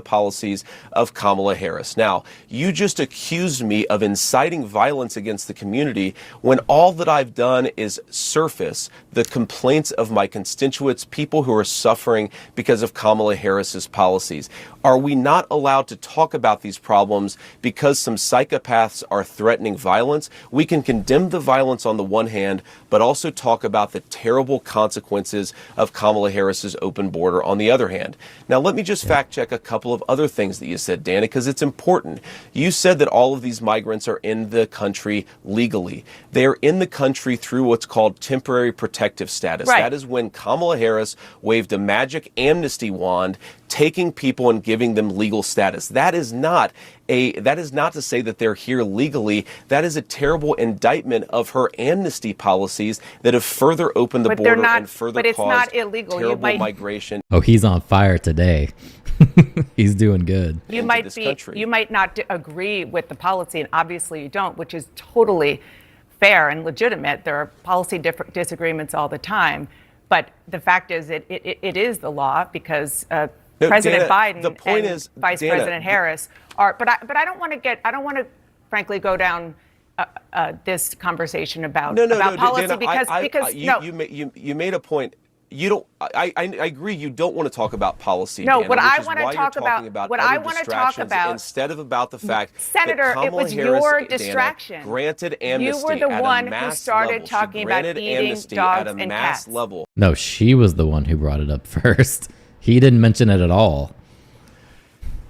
policies of Kamala Harris. Now, you just accused me of inciting violence against the community when all that I've done is surface the complaints of my constituents, people who are suffering because of Kamala Harris's policies. Are we not allowed to talk about these problems because some psychopaths are threatening violence? We can condemn the violence on the one hand, but also talk about the terrible consequences of Kamala Harris's open border on the other hand. Now, let me just fact check a couple of other things that you said, Dana, because it's important. You said that all of these migrants are in the country legally. They are in the country through what's called temporary protective status. Right. That is when Kamala Harris waved a magic amnesty wand, taking people and giving them legal status. That is not to say that they're here legally. That is a terrible indictment of her amnesty policies that have further opened the border and further caused terrible migration. Oh, he's on fire today. He's doing good. You might not agree with the policy, and obviously you don't, which is totally fair and legitimate. There are policy disagreements all the time, but the fact is it is the law because President Biden and Vice President Harris are. But I don't want to frankly go down this conversation about policy Dana, because you made a point. You don't. I agree. You don't want to talk about policy. No, Dana, what I want to talk about. Instead of about the fact, Senator, that Kamala it was Harris, your distraction. Dana, granted amnesty. You were the one who started level. talking about eating dogs and cats. Level. No, she was the one who brought it up first. He didn't mention it at all.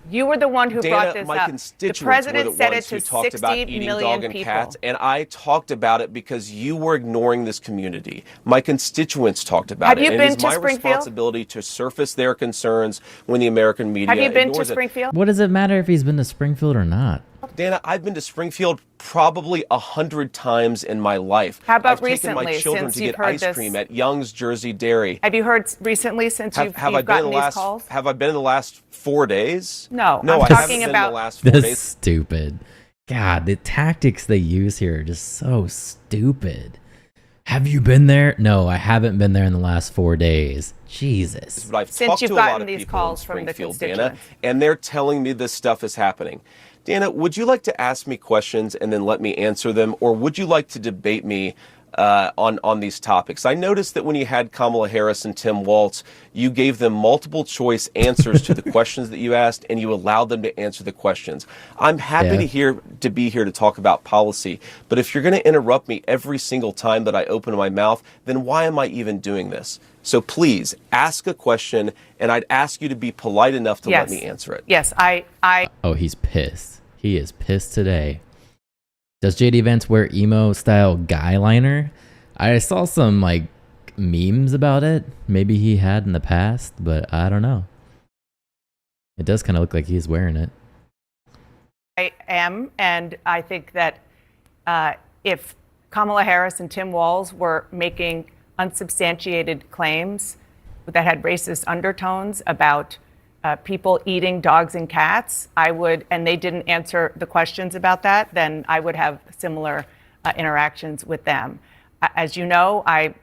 You were the one who brought this my up. Constituents the president were the said ones it to who talked about 60 eating million dog and people. cats, and I talked about it because you were ignoring this community. My constituents talked about it. Have you been it is to my Springfield? Responsibility to surface their concerns when the American media Have you been to ignores it. Springfield? What does it matter if he's been to Springfield or not? Dana, I've been to Springfield probably 100 times in my life. How about I've taken my recently, children since to you've get heard ice this? cream at Young's Jersey Dairy. Have you heard recently since you've gotten these calls? Have I been in the last 4 days? No, no, I'm I talking haven't been about in the last 4 This days. stupid. God, the tactics they use here are just so stupid. Have you been there? No, I haven't been there in the last 4 days. Jesus. But I've Since talked you've to a lot gotten of these people calls in from the Springfield, Dana, constituents. and they're telling me this stuff is happening. Dana, would you like to ask me questions and then let me answer them, or would you like to debate me on these topics? I noticed that when you had Kamala Harris and Tim Walz, you gave them multiple choice answers to the questions that you asked, and you allowed them to answer the questions. I'm happy to be here to talk about policy, but if you're going to interrupt me every single time that I open my mouth, then why am I even doing this? So please ask a question, and I'd ask you to be polite enough to let me answer it. Yes, Oh, he's pissed. He is pissed today. Does JD Vance wear emo style guy liner? I saw some like memes about it. Maybe he had in the past, but I don't know. It does kind of look like he's wearing it. I am, and I think that if Kamala Harris and Tim Walz were making unsubstantiated claims that had racist undertones about people eating dogs and cats, and they didn't answer the questions about that, then I would have similar interactions with them. As you know, I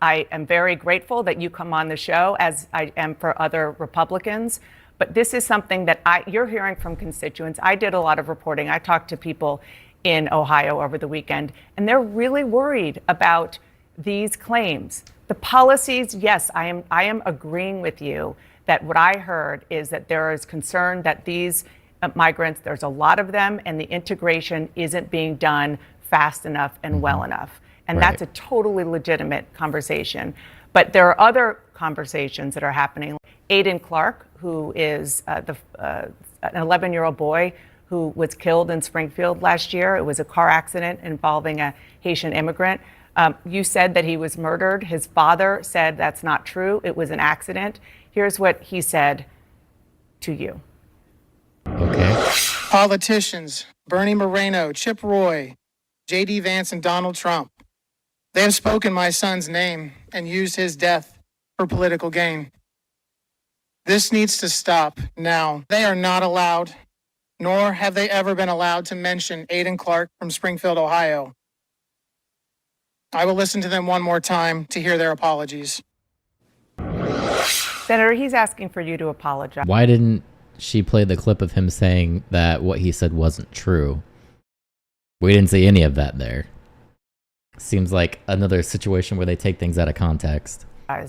am very grateful that you come on the show, as I am for other Republicans. But this is something that you're hearing from constituents. I did a lot of reporting. I talked to people in Ohio over the weekend, and they're really worried about these claims. The policies, yes, I am agreeing with you that what I heard is that there is concern that these migrants, there's a lot of them, and the integration isn't being done fast enough and well enough. And that's a totally legitimate conversation. But there are other conversations that are happening. Aiden Clark, who is an 11-year-old boy who was killed in Springfield last year. It was a car accident involving a Haitian immigrant. You said that he was murdered. His father said that's not true. It was an accident. Here's what he said to you. Okay. Politicians, Bernie Moreno, Chip Roy, J.D. Vance, and Donald Trump. They have spoken my son's name and used his death for political gain. This needs to stop now. They are not allowed, nor have they ever been allowed to mention Aiden Clark from Springfield, Ohio. I will listen to them one more time to hear their apologies. Senator, he's asking for you to apologize. Why didn't she play the clip of him saying that what he said wasn't true? We didn't see any of that there. Seems like another situation where they take things out of context.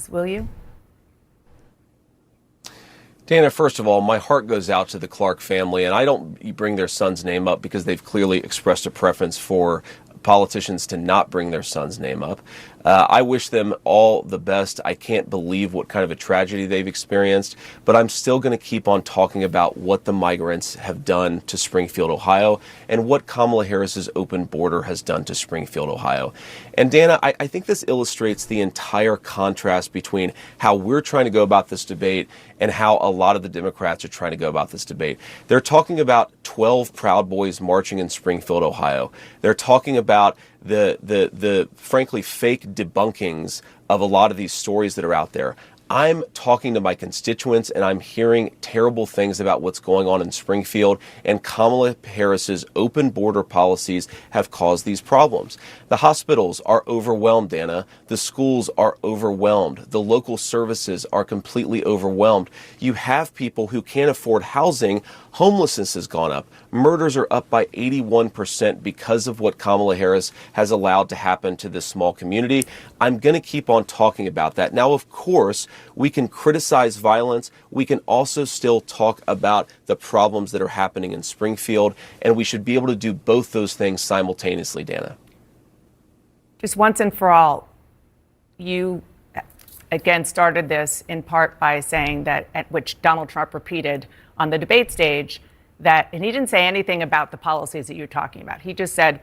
Will you? Dana, first of all, my heart goes out to the Clark family, and I don't bring their son's name up because they've clearly expressed a preference for politicians to not bring their son's name up. I wish them all the best. I can't believe what kind of a tragedy they've experienced, but I'm still going to keep on talking about what the migrants have done to Springfield, Ohio, and what Kamala Harris's open border has done to Springfield, Ohio. And Dana, I think this illustrates the entire contrast between how we're trying to go about this debate and how a lot of the Democrats are trying to go about this debate. They're talking about 12 Proud Boys marching in Springfield, Ohio. They're talking about the frankly fake debunkings of a lot of these stories that are out there. I'm talking to my constituents and I'm hearing terrible things about what's going on in Springfield, and Kamala Harris's open border policies have caused these problems. The hospitals are overwhelmed, Dana. The schools are overwhelmed. The local services are completely overwhelmed. You have people who can't afford housing. Homelessness has gone up. Murders are up by 81% because of what Kamala Harris has allowed to happen to this small community. I'm going to keep on talking about that. Now, of course, we can criticize violence. We can also still talk about the problems that are happening in Springfield, and we should be able to do both those things simultaneously, Dana. Just once and for all, you again started this in part by saying that, at which Donald Trump repeated on the debate stage, that, and he didn't say anything about the policies that you're talking about. He just said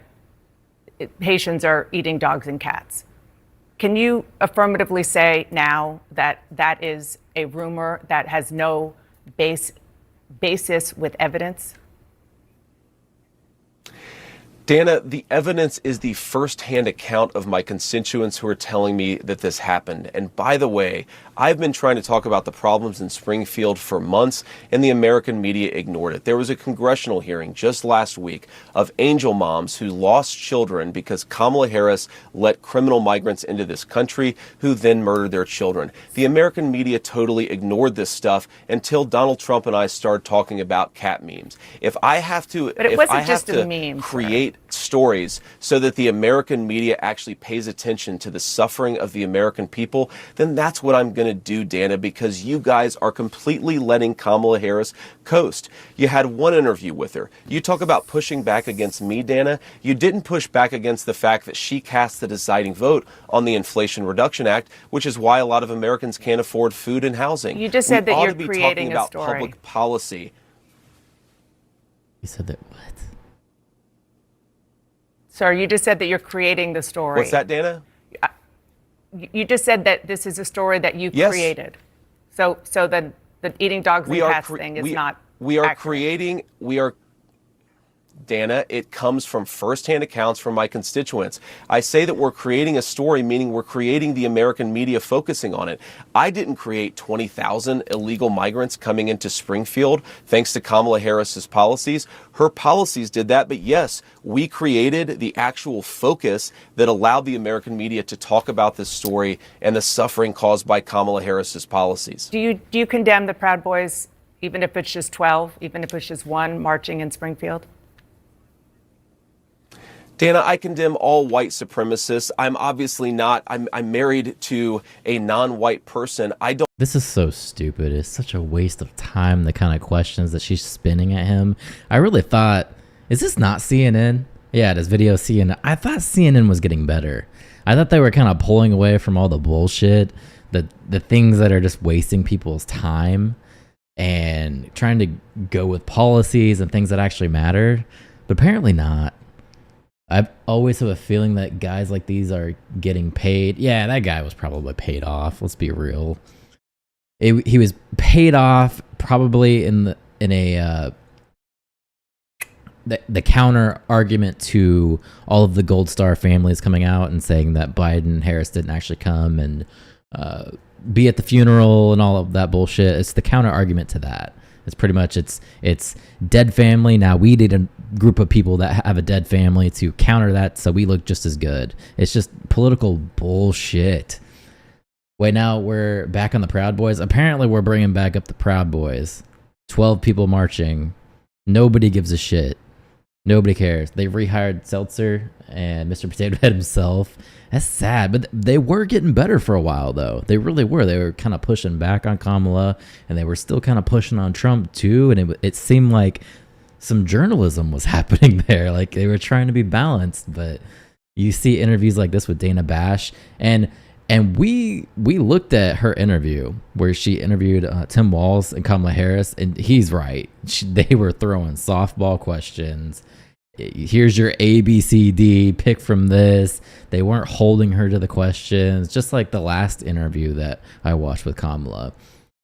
Haitians are eating dogs and cats. Can you affirmatively say now that that is a rumor that has no basis with evidence? Dana, the evidence is the first-hand account of my constituents who are telling me that this happened. And by the way, I've been trying to talk about the problems in Springfield for months, and the American media ignored it. There was a congressional hearing just last week of angel moms who lost children because Kamala Harris let criminal migrants into this country who then murdered their children. The American media totally ignored this stuff until Donald Trump and I started talking about cat memes. If I have to, but it wasn't just a meme, create stories so that the American media actually pays attention to the suffering of the American people, then that's what I'm going to do, Dana, because you guys are completely letting Kamala Harris coast. You had one interview with her. You talk about pushing back against me, Dana. You didn't push back against the fact that she cast the deciding vote on the Inflation Reduction Act, which is why a lot of Americans can't afford food and housing. You just said that you're creating creating a about story. Public policy. You said that what? Sir, you just said that you're creating the story. What's that, Dana? You just said that this is a story that you created. So the eating dogs and cats thing is not accurate. Dana, it comes from firsthand accounts from my constituents. I say that we're creating a story, meaning we're creating the American media focusing on it. I didn't create 20,000 illegal migrants coming into Springfield thanks to Kamala Harris's policies. Her policies did that, but yes, we created the actual focus that allowed the American media to talk about this story and the suffering caused by Kamala Harris's policies. Do you condemn the Proud Boys, even if it's just 12, even if it's just one marching in Springfield? Dana, I condemn all white supremacists. I'm obviously not. I'm married to a non-white person. I don't. This is so stupid. It's such a waste of time, the kind of questions that she's spinning at him. I really thought, is this not CNN? Yeah, this video CNN. I thought CNN was getting better. I thought they were kind of pulling away from all the bullshit, the things that are just wasting people's time and trying to go with policies and things that actually matter. But apparently not. I always have a feeling that guys like these are getting paid. Yeah, that guy was probably paid off. Let's be real. He was paid off probably in a the counter argument to all of the Gold Star families coming out and saying that Biden and Harris didn't actually come and be at the funeral and all of that bullshit. It's the counter argument to that. It's pretty much it's dead family. Now we need a group of people that have a dead family to counter that, so we look just as good. It's just political bullshit. Wait, now we're back on the Proud Boys. Apparently, we're bringing back up the Proud Boys. 12 people marching. Nobody gives a shit. Nobody cares. They rehired Seltzer and Mr. Potato Head himself. That's sad, but they were getting better for a while, though. They really were. They were kind of pushing back on Kamala, and they were still kind of pushing on Trump, too. And it seemed like some journalism was happening there. Like, they were trying to be balanced, but you see interviews like this with Dana Bash, and we looked at her interview where she interviewed Tim Walz and Kamala Harris, and he's right. They were throwing softball questions. Here's your A, B, C, D, pick from this. They weren't holding her to the questions, just like the last interview that I watched with Kamala.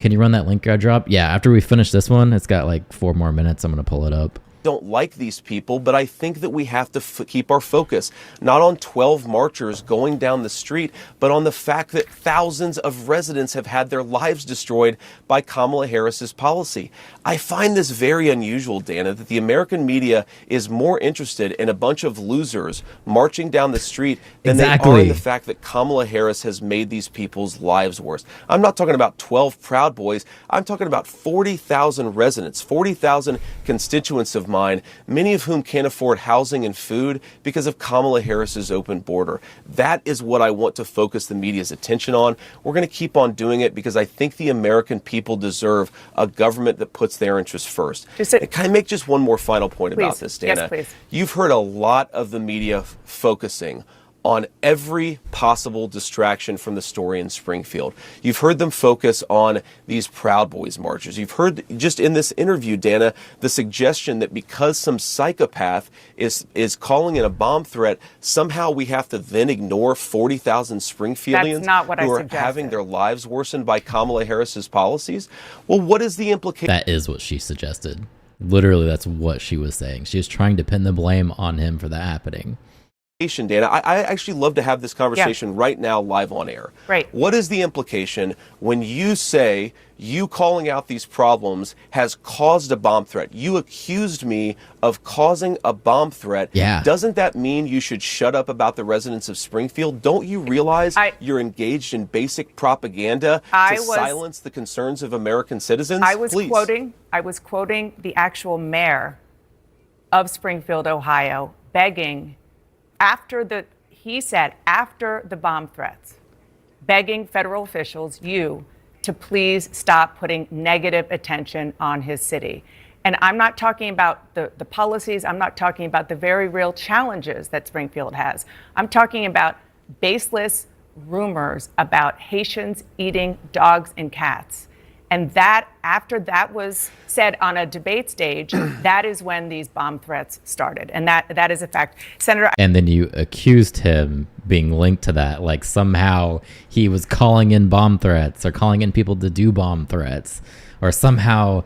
Can you run that link I dropped? Yeah, after we finish this one, it's got like 4 more minutes. I'm going to pull it up. Don't like these people, but I think that we have to keep our focus not on 12 marchers going down the street, but on the fact that thousands of residents have had their lives destroyed by Kamala Harris's policy. I find this very unusual, Dana, that the American media is more interested in a bunch of losers marching down the street than they are in the fact that Kamala Harris has made these people's lives worse. I'm not talking about 12 Proud Boys. I'm talking about 40,000 residents, 40,000 constituents of mine, many of whom can't afford housing and food because of Kamala Harris's open border. That is what I want to focus the media's attention on. We're going to keep on doing it because I think the American people deserve a government that puts their interests first. Can I make just one more final point about this, Dana? Yes, please. You've heard a lot of the media focusing on every possible distraction from the story in Springfield. You've heard them focus on these Proud Boys marchers. You've heard just in this interview, Dana, the suggestion that because some psychopath is calling it a bomb threat, somehow we have to then ignore 40,000 Springfieldians who are having their lives worsened by Kamala Harris's policies. Well, what is the implication? That is what she suggested. Literally, that's what she was saying. She was trying to pin the blame on him for that happening. Dana, I actually love to have this conversation right now live on air. Right. What is the implication when you say you calling out these problems has caused a bomb threat? You accused me of causing a bomb threat. Yeah. Doesn't that mean you should shut up about the residents of Springfield? Don't you realize you're engaged in basic propaganda to silence the concerns of American citizens? I was quoting the actual mayor of Springfield, Ohio, begging after the bomb threats, begging federal officials, to please stop putting negative attention on his city. And I'm not talking about the policies. I'm not talking about the very real challenges that Springfield has. I'm talking about baseless rumors about Haitians eating dogs and cats. And that, after that was said on a debate stage, that is when these bomb threats started. And that is a fact. Senator. And then you accused him being linked to that, like somehow he was calling in bomb threats or calling in people to do bomb threats, or somehow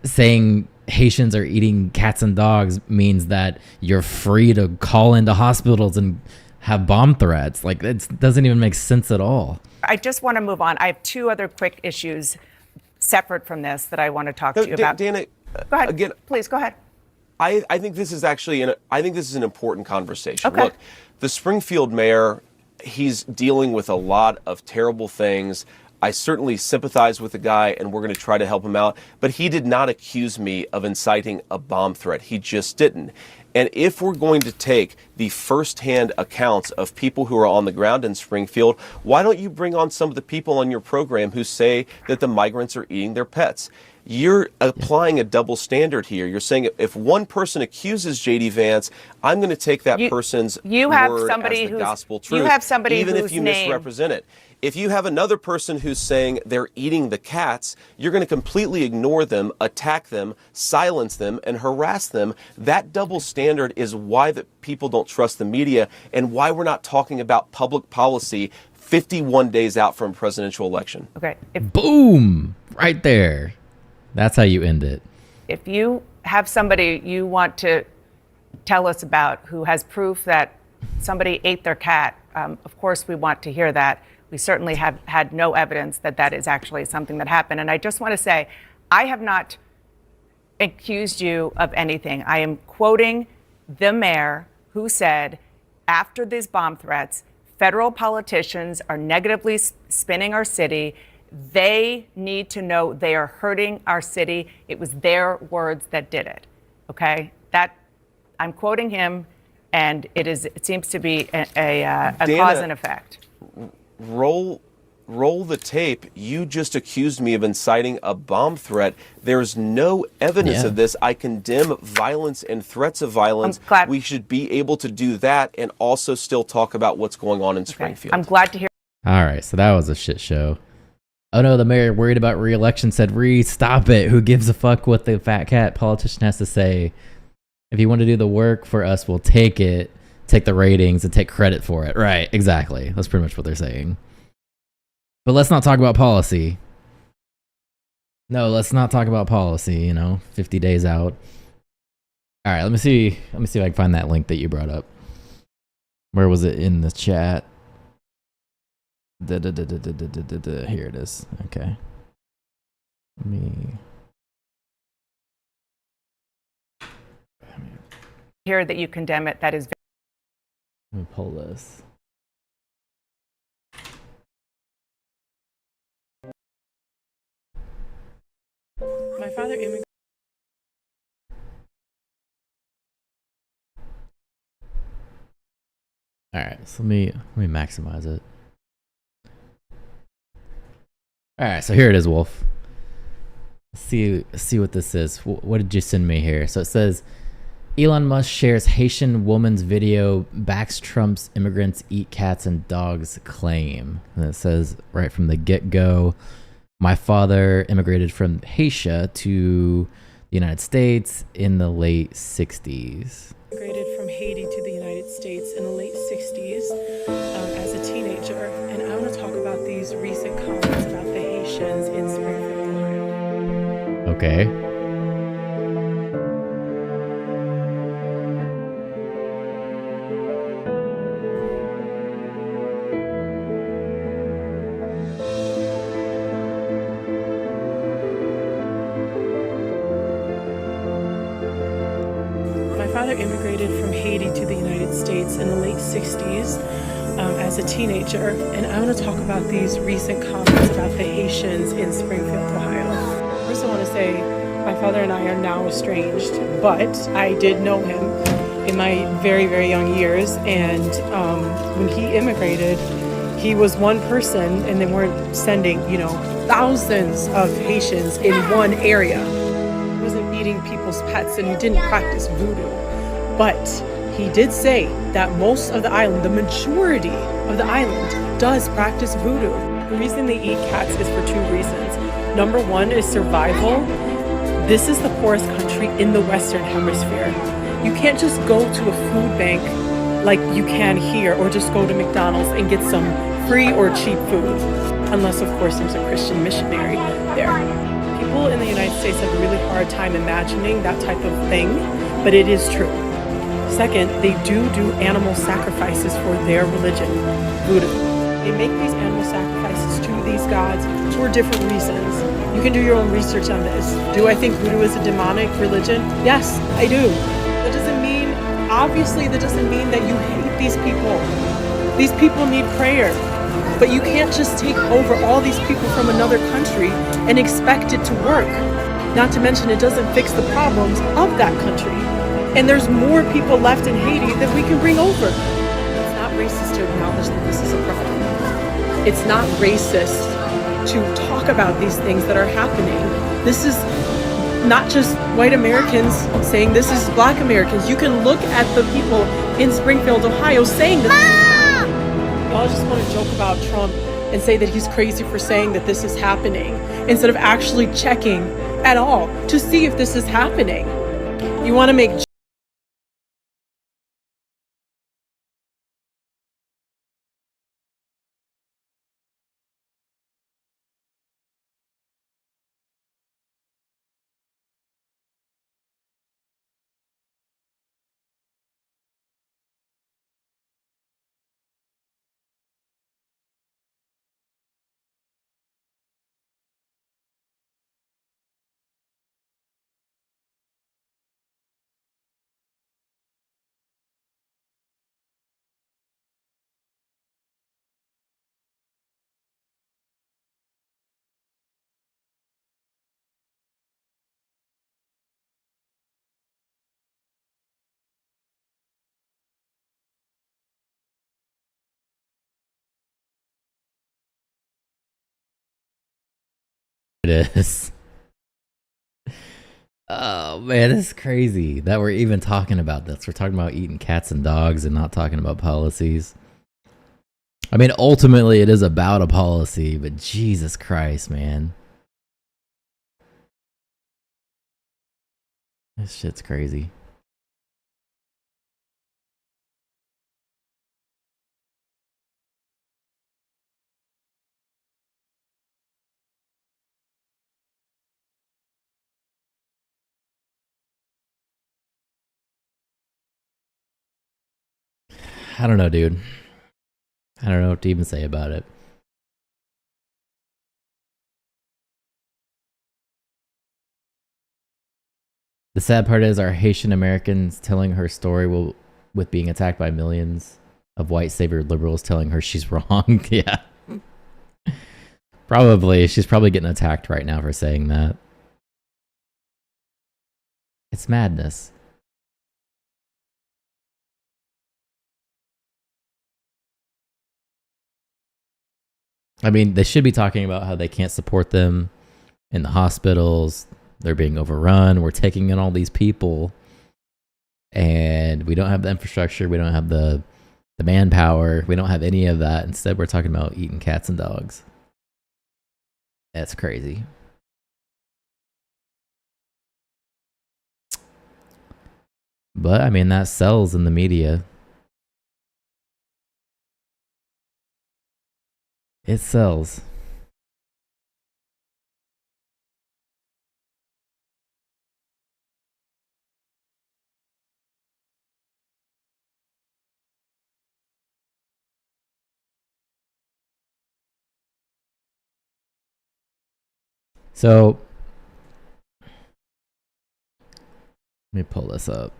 saying Haitians are eating cats and dogs means that you're free to call into hospitals and have bomb threats. Like, it doesn't even make sense at all. I just want to move on. I have 2 other quick issues separate from this that I want to talk to you about. Dana, go ahead. Again, please go ahead. I think this is actually an important conversation. Okay. Look, the Springfield mayor, he's dealing with a lot of terrible things. I certainly sympathize with the guy, and we're going to try to help him out. But he did not accuse me of inciting a bomb threat. He just didn't. And if we're going to take the firsthand accounts of people who are on the ground in Springfield, why don't you bring on some of the people on your program who say that the migrants are eating their pets? You're applying a double standard here. You're saying if one person accuses J.D. Vance, I'm going to take that person's word as the gospel truth, you have somebody even whose if you name misrepresent it. If you have another person who's saying they're eating the cats, you're going to completely ignore them, attack them, silence them, and harass them. That double standard is why that people don't trust the media and why we're not talking about public policy 51 days out from a presidential election. Okay. Boom! Right there. That's how you end it. If you have somebody you want to tell us about, who has proof that somebody ate their cat, of course we want to hear that. We certainly have had no evidence that that is actually something that happened. And I just want to say, I have not accused you of anything. I am quoting the mayor who said, after these bomb threats, federal politicians are negatively spinning our city. They need to know they are hurting our city. It was their words that did it. Okay? That, I'm quoting him, and it seems to be a Dana, cause and effect. Roll the tape. You just accused me of inciting a bomb threat. There's no evidence of this. I condemn violence and threats of violence. We should be able to do that and also still talk about what's going on in Springfield. I'm glad to hear. All right, so that was a shit show. Oh no, the mayor worried about re-election said, stop it. Who gives a fuck what the fat cat politician has to say? If you want to do the work for us, we'll take it, take the ratings, and take credit for it. Right, exactly. That's pretty much what they're saying. But let's not talk about policy. No, let's not talk about policy, 50 days out. All right, let me see if I can find that link that you brought up. Where was it in the chat? Here it is. Okay. Let me hear that you condemn it. That is. Let me pull this. My father immigrated. All right, so let me maximize it. All right, so here it is, Wolf. Let's see what this is. What did you send me here? So it says, Elon Musk shares Haitian woman's video, backs Trump's immigrants eat cats and dogs claim. And it says right from the get-go, my father immigrated from Haiti to the United States in the late 60s. Immigrated from Haiti to the United States in the late 60s as a teenager. And I want to talk about these recent comments about the Haitians in Springfield, Ohio. Okay. My father immigrated from Haiti to the United States in the late 60s as a teenager, and I want to talk about these recent comments about the Haitians in Springfield, Ohio. First, I want to say my father and I are now estranged, but I did know him in my very, very young years, and when he immigrated, he was one person, and they weren't sending, thousands of Haitians in one area. He wasn't eating people's pets, and he didn't practice voodoo. But he did say that most of the island, the majority of the island, does practice voodoo. The reason they eat cats is for two reasons. Number one is survival. This is the poorest country in the Western Hemisphere. You can't just go to a food bank like you can here, or just go to McDonald's and get some free or cheap food. Unless, of course, there's a Christian missionary there. People in the United States have a really hard time imagining that type of thing, but it is true. Second, they do animal sacrifices for their religion, voodoo. They make these animal sacrifices to these gods for different reasons. You can do your own research on this. Do I think voodoo is a demonic religion? Yes, I do. That doesn't mean, obviously, that doesn't mean that you hate these people. These people need prayer. But you can't just take over all these people from another country and expect it to work. Not to mention, it doesn't fix the problems of that country. And there's more people left in Haiti that we can bring over. It's not racist to acknowledge that this is a problem. It's not racist to talk about these things that are happening. This is not just white Americans saying this is black Americans. You can look at the people in Springfield, Ohio saying that. Y'all just want to joke about Trump and say that he's crazy for saying that this is happening instead of actually checking at all to see if this is happening. You want to make It is. Oh man, this is crazy that we're even talking about this. We're talking about eating cats and dogs and not talking about policies. I mean, ultimately it is about a policy, but Jesus Christ, man. This shit's crazy. I don't know, dude. I don't know what to even say about it. The sad part is our Haitian Americans telling her story with being attacked by millions of white savior liberals telling her she's wrong. Yeah. Probably. She's probably getting attacked right now for saying that. It's madness. I mean, they should be talking about how they can't support them in the hospitals. They're being overrun. We're taking in all these people. And we don't have the infrastructure. We don't have the manpower. We don't have any of that. Instead, we're talking about eating cats and dogs. That's crazy. But, I mean, that sells in the media. It sells. So, let me pull this up.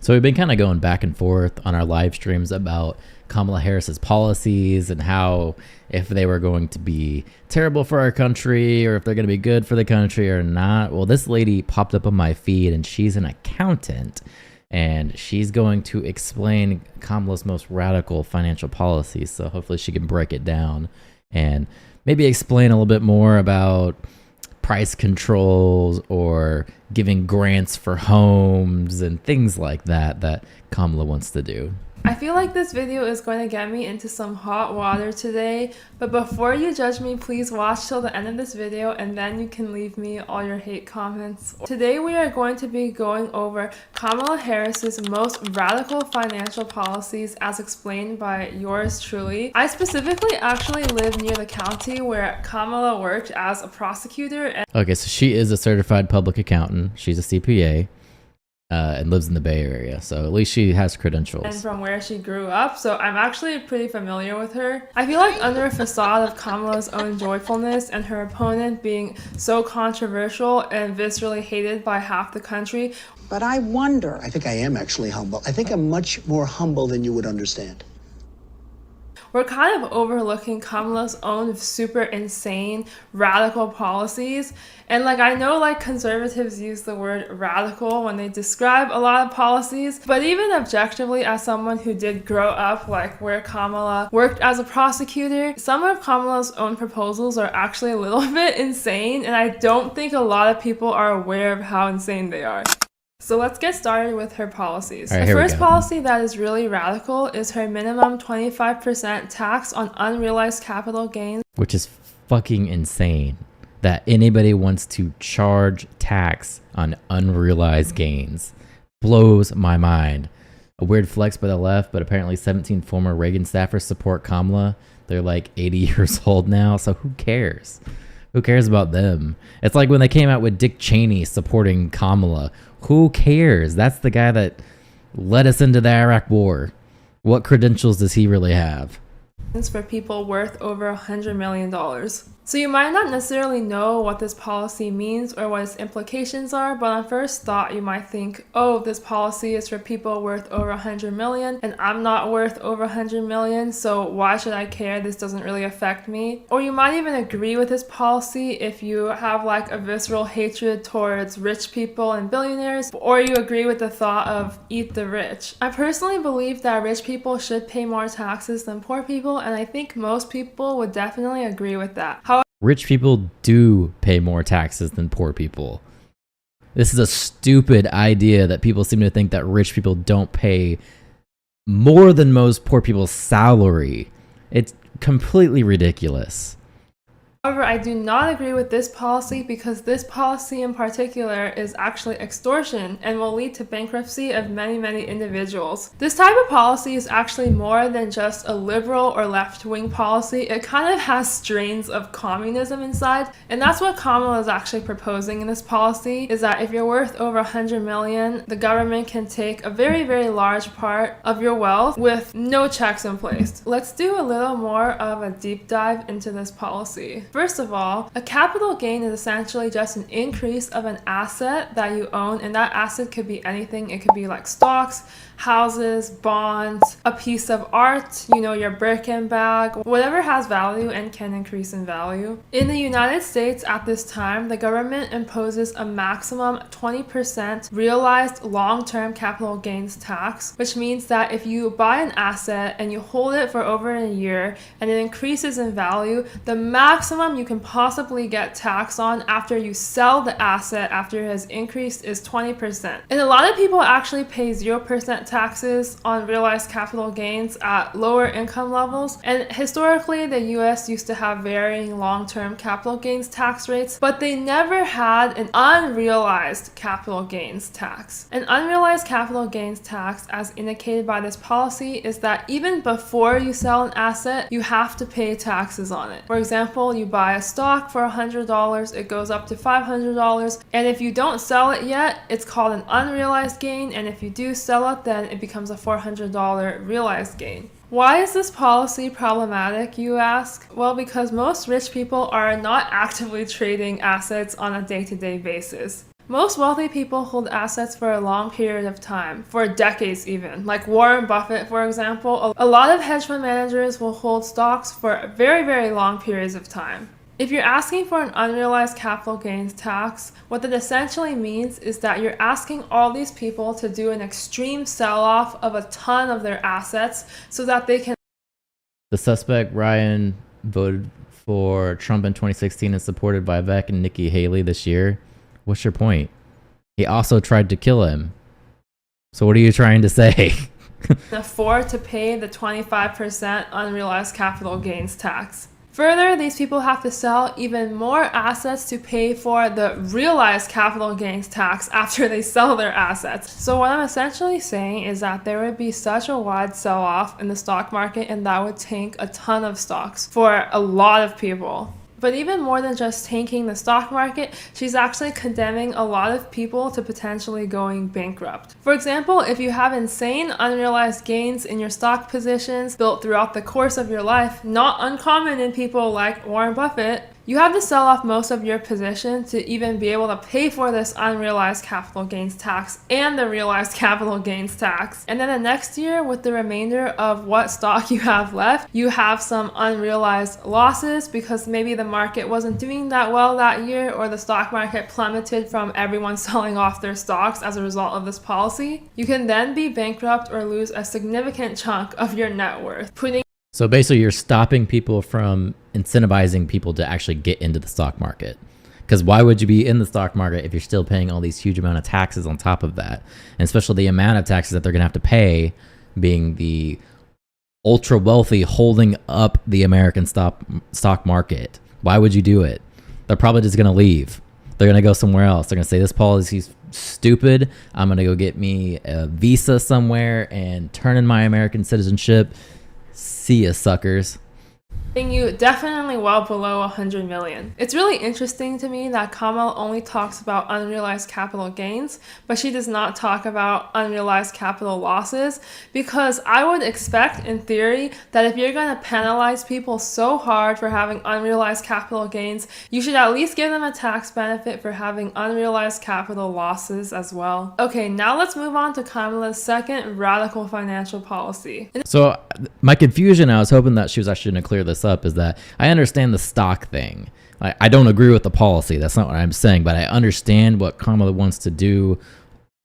So we've been kind of going back and forth on our live streams about Kamala Harris's policies and how if they were going to be terrible for our country or if they're going to be good for the country or not. Well, this lady popped up on my feed and she's an accountant and she's going to explain Kamala's most radical financial policies. So hopefully she can break it down and maybe explain a little bit more about price controls or giving grants for homes and things like that Kamala wants to do. I feel like this video is going to get me into some hot water today, but before you judge me, please watch till the end of this video and then you can leave me all your hate comments. Today we are going to be going over Kamala Harris's most radical financial policies as explained by yours truly. I specifically actually live near the county where Kamala worked as a prosecutor. And okay, so she is a certified public accountant. She's a CPA. And lives in the Bay Area, so at least she has credentials. And from where she grew up, so I'm actually pretty familiar with her. I feel like under a facade of Kamala's own joyfulness and her opponent being so controversial and viscerally hated by half the country. But I wonder. I think I am actually humble. I think I'm much more humble than you would understand. We're kind of overlooking Kamala's own super insane radical policies. And like, I know like conservatives use the word radical when they describe a lot of policies, but even objectively as someone who did grow up like where Kamala worked as a prosecutor, some of Kamala's own proposals are actually a little bit insane, and I don't think a lot of people are aware of how insane they are. So let's get started with her policies. Right, the first policy that is really radical is her minimum 25% tax on unrealized capital gains. Which is fucking insane that anybody wants to charge tax on unrealized gains. Blows my mind. A weird flex by the left, but apparently 17 former Reagan staffers support Kamala. They're like 80 years old now, so who cares? Who cares about them? It's like when they came out with Dick Cheney supporting Kamala. Who cares? That's the guy that led us into the Iraq War. What credentials does he really have? for people worth over $100 million. So you might not necessarily know what this policy means or what its implications are, but on first thought you might think, oh, this policy is for people worth over 100 million and I'm not worth over 100 million, so why should I care? This doesn't really affect me. Or you might even agree with this policy if you have like a visceral hatred towards rich people and billionaires, or you agree with the thought of eat the rich. I personally believe that rich people should pay more taxes than poor people, and I think most people would definitely agree with that. Rich people do pay more taxes than poor people. This is a stupid idea that people seem to think that rich people don't pay more than most poor people's salary. It's completely ridiculous. However, I do not agree with this policy because this policy in particular is actually extortion and will lead to bankruptcy of many, many individuals. This type of policy is actually more than just a liberal or left-wing policy. It kind of has strains of communism inside, and that's what Kamala is actually proposing in this policy, is that if you're worth over 100 million, the government can take a very, very large part of your wealth with no checks in place. Let's do a little more of a deep dive into this policy. First of all, a capital gain is essentially just an increase of an asset that you own, and that asset could be anything. It could be like stocks, houses, bonds, a piece of art, your Birkin bag, whatever has value and can increase in value. In the United States at this time, the government imposes a maximum 20% realized long-term capital gains tax, which means that if you buy an asset and you hold it for over a year and it increases in value, the maximum you can possibly get tax on after you sell the asset after it has increased is 20%. And a lot of people actually pay 0% taxes on realized capital gains at lower income levels. And historically, the US used to have varying long-term capital gains tax rates, but they never had an unrealized capital gains tax. An unrealized capital gains tax, as indicated by this policy, is that even before you sell an asset, you have to pay taxes on it. For example, you buy a stock for $100, it goes up to $500, and if you don't sell it yet, it's called an unrealized gain, and if you do sell it, then it becomes a $400 realized gain. Why is this policy problematic, you ask? Well, because most rich people are not actively trading assets on a day-to-day basis. Most wealthy people hold assets for a long period of time, for decades even. Like Warren Buffett, for example, a lot of hedge fund managers will hold stocks for very, very long periods of time. If you're asking for an unrealized capital gains tax, what that essentially means is that you're asking all these people to do an extreme sell-off of a ton of their assets so that they can... The suspect, Ryan, voted for Trump in 2016 and supported by Vivek and Nikki Haley this year. What's your point? He also tried to kill him. So what are you trying to say? afford to pay the 25% unrealized capital gains tax. Further, these people have to sell even more assets to pay for the realized capital gains tax after they sell their assets. So what I'm essentially saying is that there would be such a wide sell-off in the stock market, and that would tank a ton of stocks for a lot of people. But even more than just tanking the stock market, she's actually condemning a lot of people to potentially going bankrupt. For example, if you have insane unrealized gains in your stock positions built throughout the course of your life, not uncommon in people like Warren Buffett, you have to sell off most of your position to even be able to pay for this unrealized capital gains tax and the realized capital gains tax. And then the next year, with the remainder of what stock you have left, you have some unrealized losses because maybe the market wasn't doing that well that year, or the stock market plummeted from everyone selling off their stocks as a result of this policy. You can then be bankrupt or lose a significant chunk of your net worth, So basically you're stopping people from incentivizing people to actually get into the stock market. Because why would you be in the stock market if you're still paying all these huge amount of taxes on top of that? And especially the amount of taxes that they're going to have to pay, being the ultra wealthy holding up the American stock market. Why would you do it? They're probably just going to leave. They're going to go somewhere else. They're going to say this policy's stupid. I'm going to go get me a visa somewhere and turn in my American citizenship. See ya, suckers. You definitely well below 100 million. It's really interesting to me that Kamala only talks about unrealized capital gains, but she does not talk about unrealized capital losses, because I would expect in theory that if you're going to penalize people so hard for having unrealized capital gains, you should at least give them a tax benefit for having unrealized capital losses as well. Okay, now let's move on to Kamala's second radical financial policy. So my confusion, I was hoping that she was actually going to clear this up, is that I understand the stock thing. I don't agree with the policy. That's not what I'm saying, but I understand what Kamala wants to do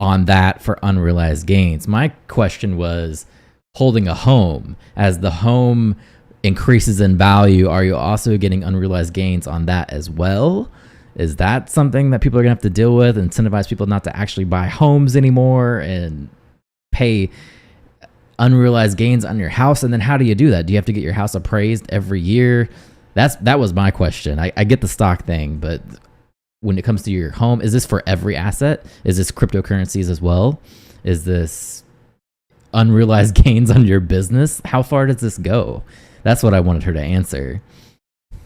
on that for unrealized gains. My question was holding a home. As the home increases in value, are you also getting unrealized gains on that as well? Is that something that people are going to have to deal with, incentivize people not to actually buy homes anymore and pay unrealized gains on your house? And then how do you do that? Do you have to get your house appraised every year? That was my question. I get the stock thing, but when it comes to your home, is this for every asset? Is this cryptocurrencies as well? Is this unrealized gains on your business? How far does this go? That's what I wanted her to answer.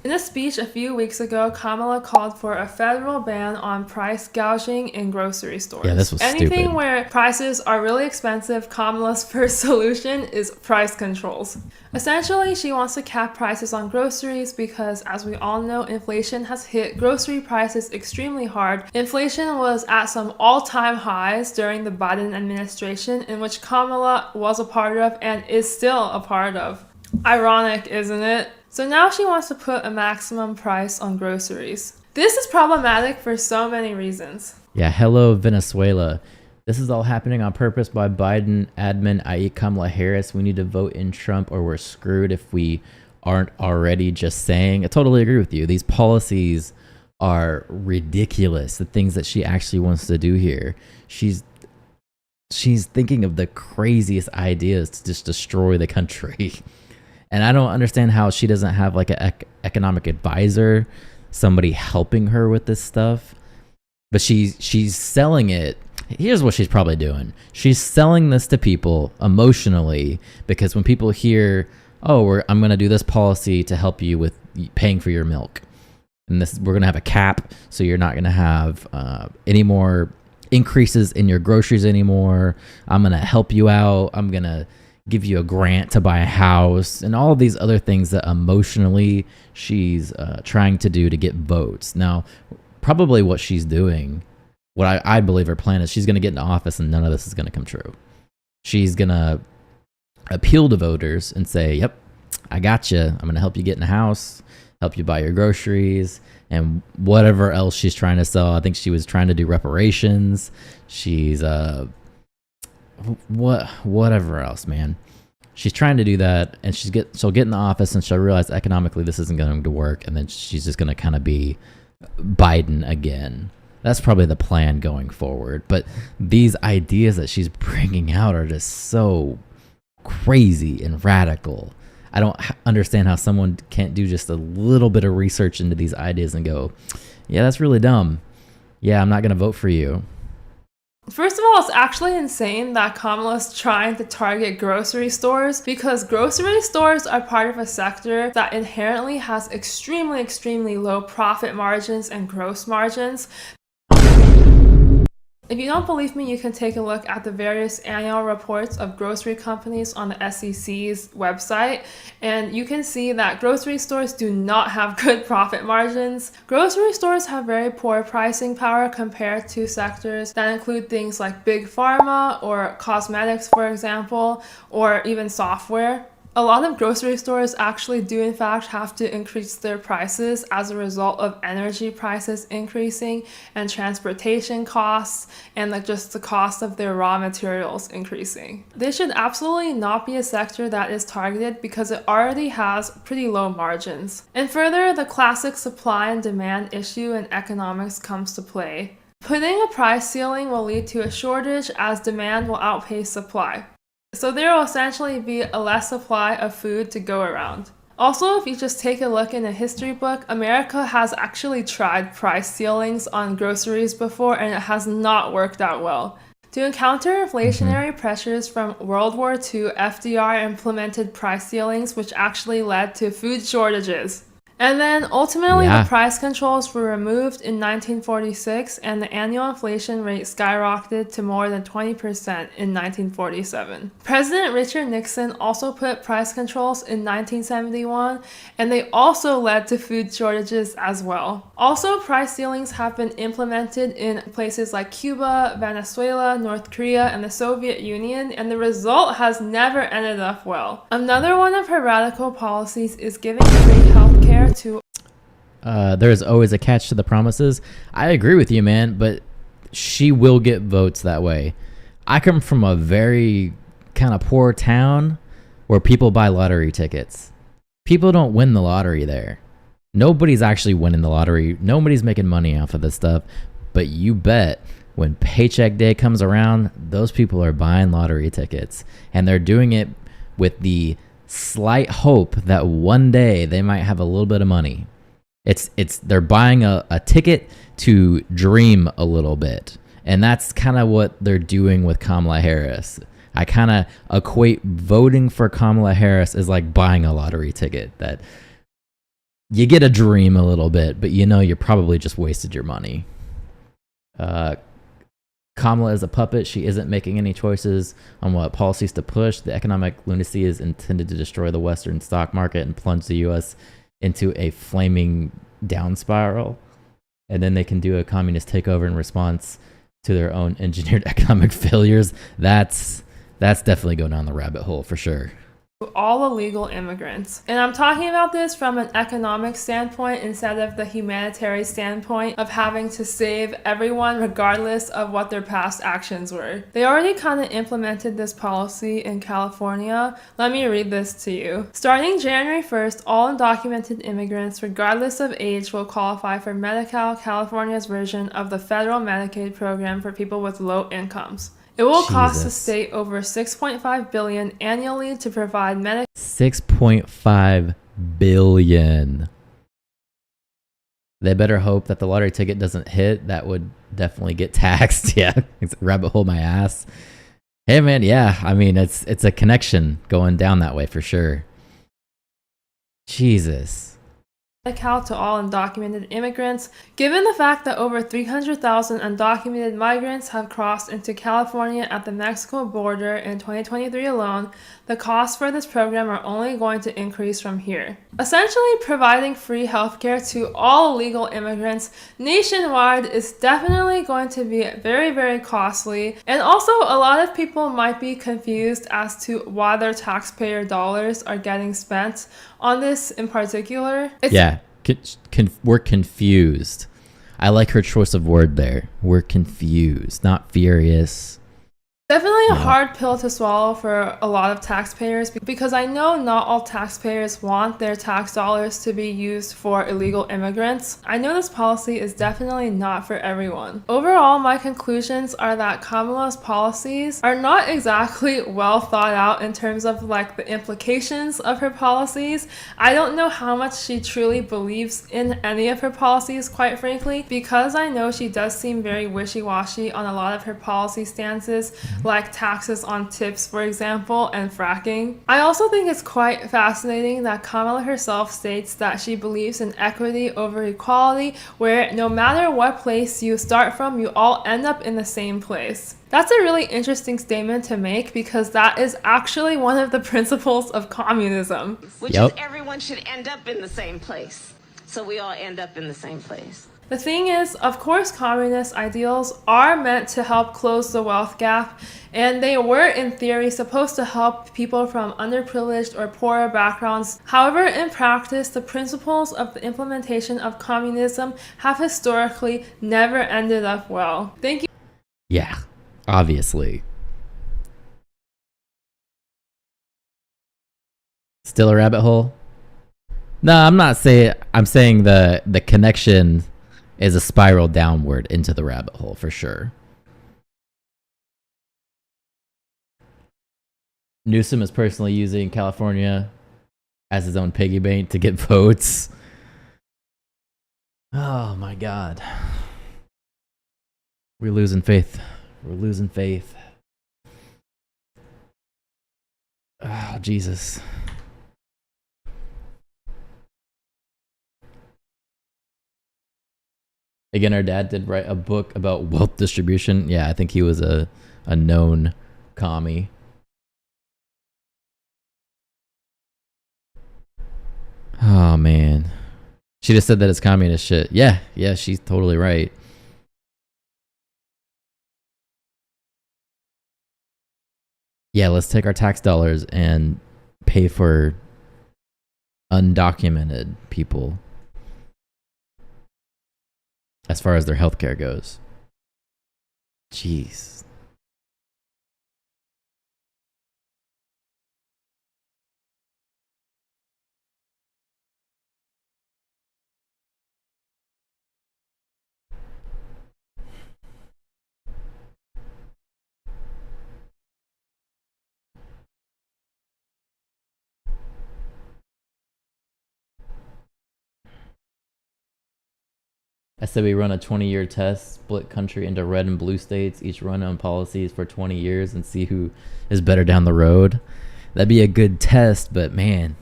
In a speech a few weeks ago, Kamala called for a federal ban on price gouging in grocery stores. Yeah, this was Anything stupid. where prices are really expensive, Kamala's first solution is price controls. Essentially, she wants to cap prices on groceries because, as we all know, inflation has hit grocery prices extremely hard. Inflation was at some all-time highs during the Biden administration, in which Kamala was a part of and is still a part of. Ironic, isn't it? So now she wants to put a maximum price on groceries. This is problematic for so many reasons. Yeah, hello Venezuela. This is all happening on purpose by Biden admin, i.e. Kamala Harris. We need to vote in Trump or we're screwed if we aren't already just saying. I totally agree with you. These policies are ridiculous. The things that she actually wants to do here. She's thinking of the craziest ideas to just destroy the country. And I don't understand how she doesn't have like an economic advisor, somebody helping her with this stuff. But she's selling it. Here's what she's probably doing. She's selling this to people emotionally, because when people hear, oh, I'm going to do this policy to help you with paying for your milk, and we're going to have a cap, so you're not going to have any more increases in your groceries anymore. I'm going to help you out. I'm going to give you a grant to buy a house, and all of these other things that emotionally she's trying to do to get votes. Now, probably what she's doing, what I believe her plan is, she's going to get into office and none of this is going to come true. She's going to appeal to voters and say, yep, I got you. I'm going to help you get in a house, help you buy your groceries, and whatever else she's trying to sell. I think she was trying to do reparations. She's whatever else, man. She's trying to do that, and she'll get in the office and she'll realize economically this isn't going to work, and then she's just going to kind of be Biden again. That's probably the plan going forward. But these ideas that she's bringing out are just so crazy and radical. I don't understand how someone can't do just a little bit of research into these ideas and go, yeah, that's really dumb. Yeah, I'm not going to vote for you. First of all, it's actually insane that Kamala's trying to target grocery stores, because grocery stores are part of a sector that inherently has extremely, extremely low profit margins and gross margins. If you don't believe me, you can take a look at the various annual reports of grocery companies on the SEC's website, and you can see that grocery stores do not have good profit margins. Grocery stores have very poor pricing power compared to sectors that include things like big pharma or cosmetics, for example, or even software. A lot of grocery stores actually do in fact have to increase their prices as a result of energy prices increasing and transportation costs and just the cost of their raw materials increasing. This should absolutely not be a sector that is targeted because it already has pretty low margins. And further, the classic supply and demand issue in economics comes to play. Putting a price ceiling will lead to a shortage as demand will outpace supply. So there will essentially be a less supply of food to go around. Also, if you just take a look in a history book, America has actually tried price ceilings on groceries before and it has not worked out well. To counter inflationary pressures from World War II, FDR implemented price ceilings, which actually led to food shortages. And then ultimately the price controls were removed in 1946 and the annual inflation rate skyrocketed to more than 20% in 1947. President Richard Nixon also put price controls in 1971 and they also led to food shortages as well. Also, price ceilings have been implemented in places like Cuba, Venezuela, North Korea, and the Soviet Union, and the result has never ended up well. Another one of her radical policies is giving free healthcare to there's always a catch to the promises. I agree with you, man, but she will get votes that way. I come from a very kind of poor town where people buy lottery tickets. People don't win the lottery there. Nobody's actually winning the lottery. Nobody's making money off of this stuff. But you bet when paycheck day comes around, those people are buying lottery tickets. And they're doing it with the slight hope that one day they might have a little bit of money. They're buying a ticket to dream a little bit. And that's kind of what they're doing with Kamala Harris. I kind of equate voting for Kamala Harris as like buying a lottery ticket, that you get a dream a little bit, but you know you probably just wasted your money. Kamala is a puppet. She isn't making any choices on what policies to push. The economic lunacy is intended to destroy the Western stock market and plunge the U.S. into a flaming down spiral. And then they can do a communist takeover in response to their own engineered economic failures. That's definitely going down the rabbit hole for sure. All illegal immigrants. And I'm talking about this from an economic standpoint instead of the humanitarian standpoint of having to save everyone regardless of what their past actions were. They already kind of implemented this policy in California. Let me read this to you. Starting January 1st, all undocumented immigrants, regardless of age, will qualify for Medi-Cal, California's version of the federal Medicaid program for people with low incomes. It will cost the state over $6.5 billion annually to provide Medicaid. $6.5 billion. They better hope that the lottery ticket doesn't hit. That would definitely get taxed. Yeah, it's a rabbit hole my ass. Hey man, yeah. I mean, it's a connection going down that way for sure. Jesus. Medi-Cal to all undocumented immigrants. Given the fact that over 300,000 undocumented migrants have crossed into California at the Mexico border in 2023 alone, the costs for this program are only going to increase from here. Essentially, providing free healthcare to all illegal immigrants nationwide is definitely going to be very, very costly. And also, a lot of people might be confused as to why their taxpayer dollars are getting spent on this in particular. We're confused. I like her choice of word there. We're confused, not furious. Definitely a hard pill to swallow for a lot of taxpayers because I know not all taxpayers want their tax dollars to be used for illegal immigrants. I know this policy is definitely not for everyone. Overall, my conclusions are that Kamala's policies are not exactly well thought out in terms of like the implications of her policies. I don't know how much she truly believes in any of her policies, quite frankly, because I know she does seem very wishy-washy on a lot of her policy stances, like taxes on tips, for example, and fracking. I also think it's quite fascinating that Kamala herself states that she believes in equity over equality, where no matter what place you start from, you all end up in the same place. That's a really interesting statement to make because that is actually one of the principles of communism. Which is everyone should end up in the same place. So we all end up in the same place. The thing is, of course, communist ideals are meant to help close the wealth gap, and they were, in theory, supposed to help people from underprivileged or poorer backgrounds. However, in practice, the principles of the implementation of communism have historically never ended up well. Thank you. Yeah, obviously. Still a rabbit hole? No, I'm not saying. I'm saying the connection is a spiral downward into the rabbit hole for sure. Newsom is personally using California as his own piggy bank to get votes. Oh my God. We're losing faith We're losing faith. Oh, Jesus. Again, our dad did write a book about wealth distribution. Yeah, I think he was a known commie. Oh, man. She just said that it's communist shit. Yeah, she's totally right. Yeah, let's take our tax dollars and pay for undocumented people as far as their healthcare goes. Jeez. I said we run a 20-year test, split country into red and blue states, each run on policies for 20 years and see who is better down the road. That'd be a good test, but man,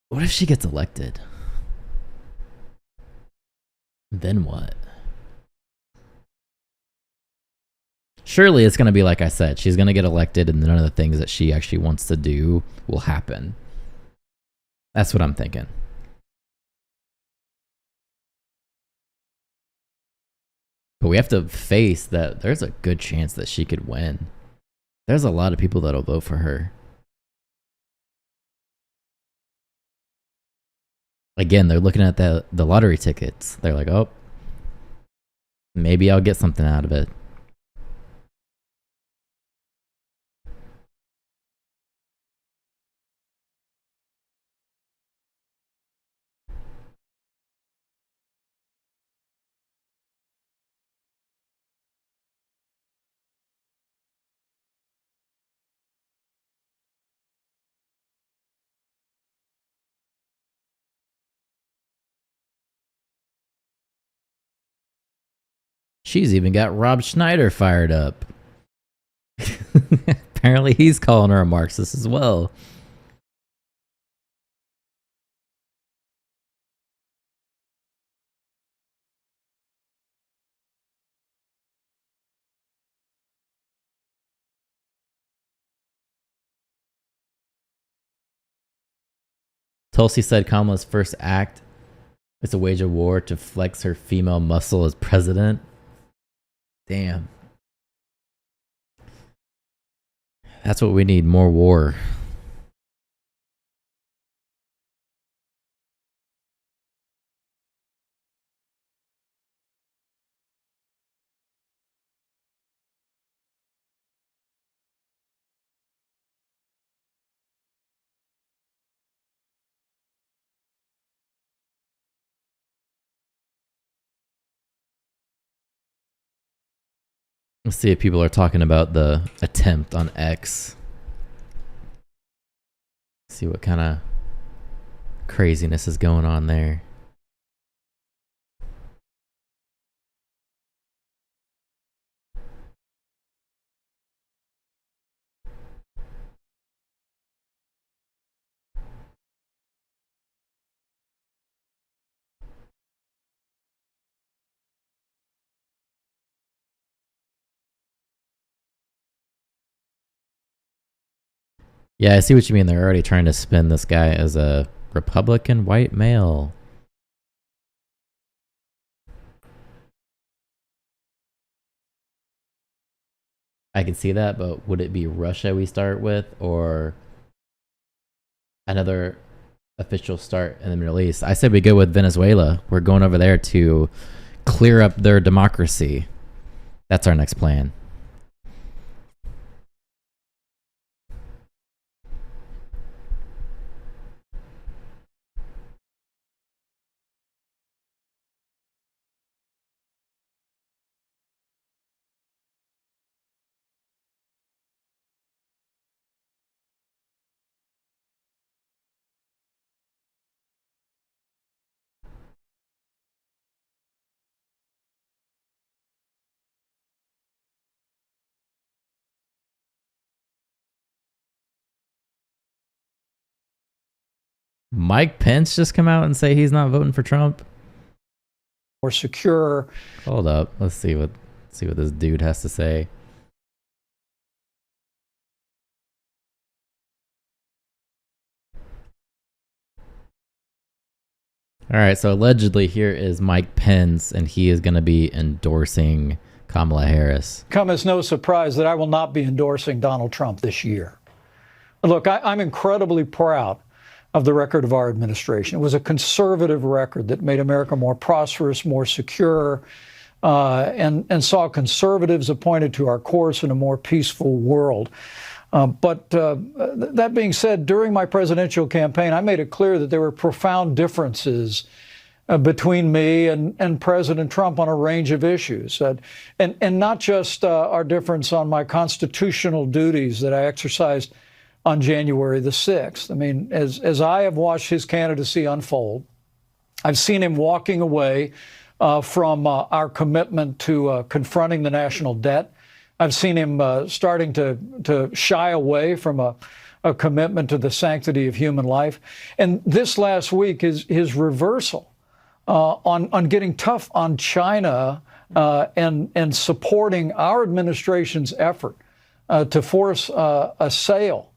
what if she gets elected? Then what? Surely it's going to be like I said. She's going to get elected and none of the things that she actually wants to do will happen. That's what I'm thinking. But we have to face that there's a good chance that she could win. There's a lot of people that'll vote for her. Again, they're looking at the lottery tickets. They're like, oh, maybe I'll get something out of it. She's even got Rob Schneider fired up. Apparently he's calling her a Marxist as well. Tulsi said Kamala's first act is to wage a war to flex her female muscle as president. Damn. That's what we need, more war. Let's see if people are talking about the attempt on X. See what kind of craziness is going on there. Yeah, I see what you mean. They're already trying to spin this guy as a Republican white male. I can see that, but would it be Russia we start with or another official start in the Middle East? I said we go with Venezuela. We're going over there to clear up their democracy. That's our next plan. Mike Pence just come out and say he's not voting for Trump? More secure. Hold up. Let's see what this dude has to say. All right, so allegedly here is Mike Pence, and he is going to be endorsing Kamala Harris. Come as no surprise that I will not be endorsing Donald Trump this year. Look, I'm incredibly proud of the record of our administration. It was a conservative record that made America more prosperous, more secure, and saw conservatives appointed to our course in a more peaceful world. But that being said, during my presidential campaign, I made it clear that there were profound differences between me and President Trump on a range of issues. And not just our difference on my constitutional duties that I exercised on January the 6th. I mean, as I have watched his candidacy unfold, I've seen him walking away from our commitment to confronting the national debt. I've seen him starting to shy away from a commitment to the sanctity of human life. And this last week, his reversal on getting tough on China and supporting our administration's effort to force a sale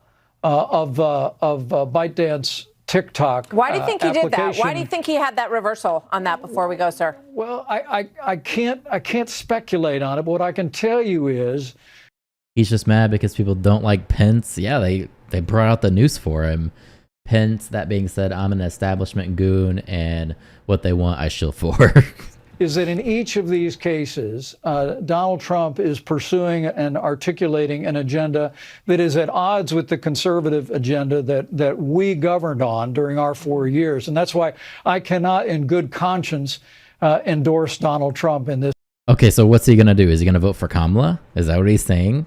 of ByteDance TikTok. Why do you think he did that? Why do you application. think he had that reversal on that before we go, sir? Well, I can't speculate on it, but what I can tell you is He's just mad because people don't like Pence. Yeah, they brought out the news for him. Pence, that being said, I'm an establishment goon, and what they want, I shill for. is that in each of these cases, Donald Trump is pursuing and articulating an agenda that is at odds with the conservative agenda that we governed on during our 4 years. And that's why I cannot, in good conscience, endorse Donald Trump in this. Okay, so what's he going to do? Is he going to vote for Kamala? Is that what he's saying?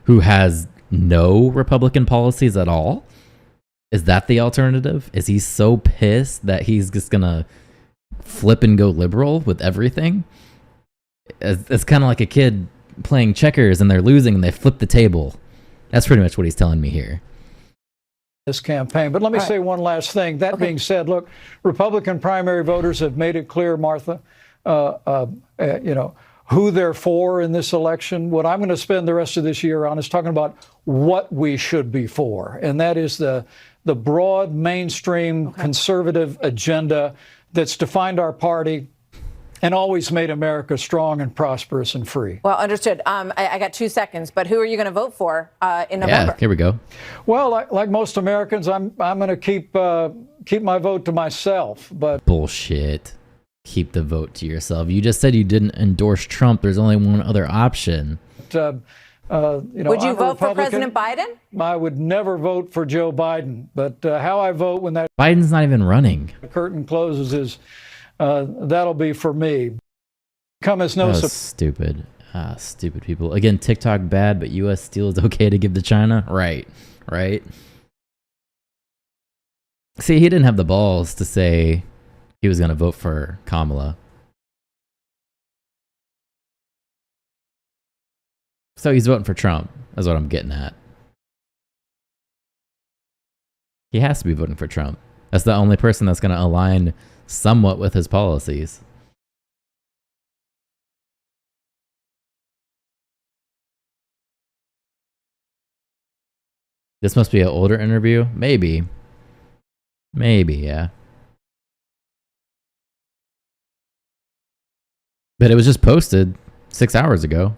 Who has no Republican policies at all? Is that the alternative? Is he so pissed that he's just going to flip and go liberal with everything? It's kind of like a kid playing checkers and they're losing and they flip the table. That's pretty much what he's telling me here. This campaign. But let me say one last thing. That being said, look, Republican primary voters have made it clear, Martha, who they're for in this election. What I'm going to spend the rest of this year on is talking about what we should be for, and that is the broad mainstream conservative agenda that's defined our party and always made America strong and prosperous and free. Well, understood. I got 2 seconds, but who are you going to vote for in November? Yeah, here we go. Well, like most Americans, I'm going to keep my vote to myself. But bullshit. Keep the vote to yourself. You just said you didn't endorse Trump. There's only one other option. Would you vote for President Biden? I would never vote for Joe Biden. But how I vote when that Biden's not even running. curtain closes is that'll be for me. Come as no surprise. Stupid. Stupid people. Again, TikTok bad, but U.S. steel is okay to give to China? Right. See, he didn't have the balls to say he was going to vote for Kamala. So he's voting for Trump. That's what I'm getting at. He has to be voting for Trump. That's the only person that's going to align somewhat with his policies. This must be an older interview. Maybe, yeah. But it was just posted 6 hours ago.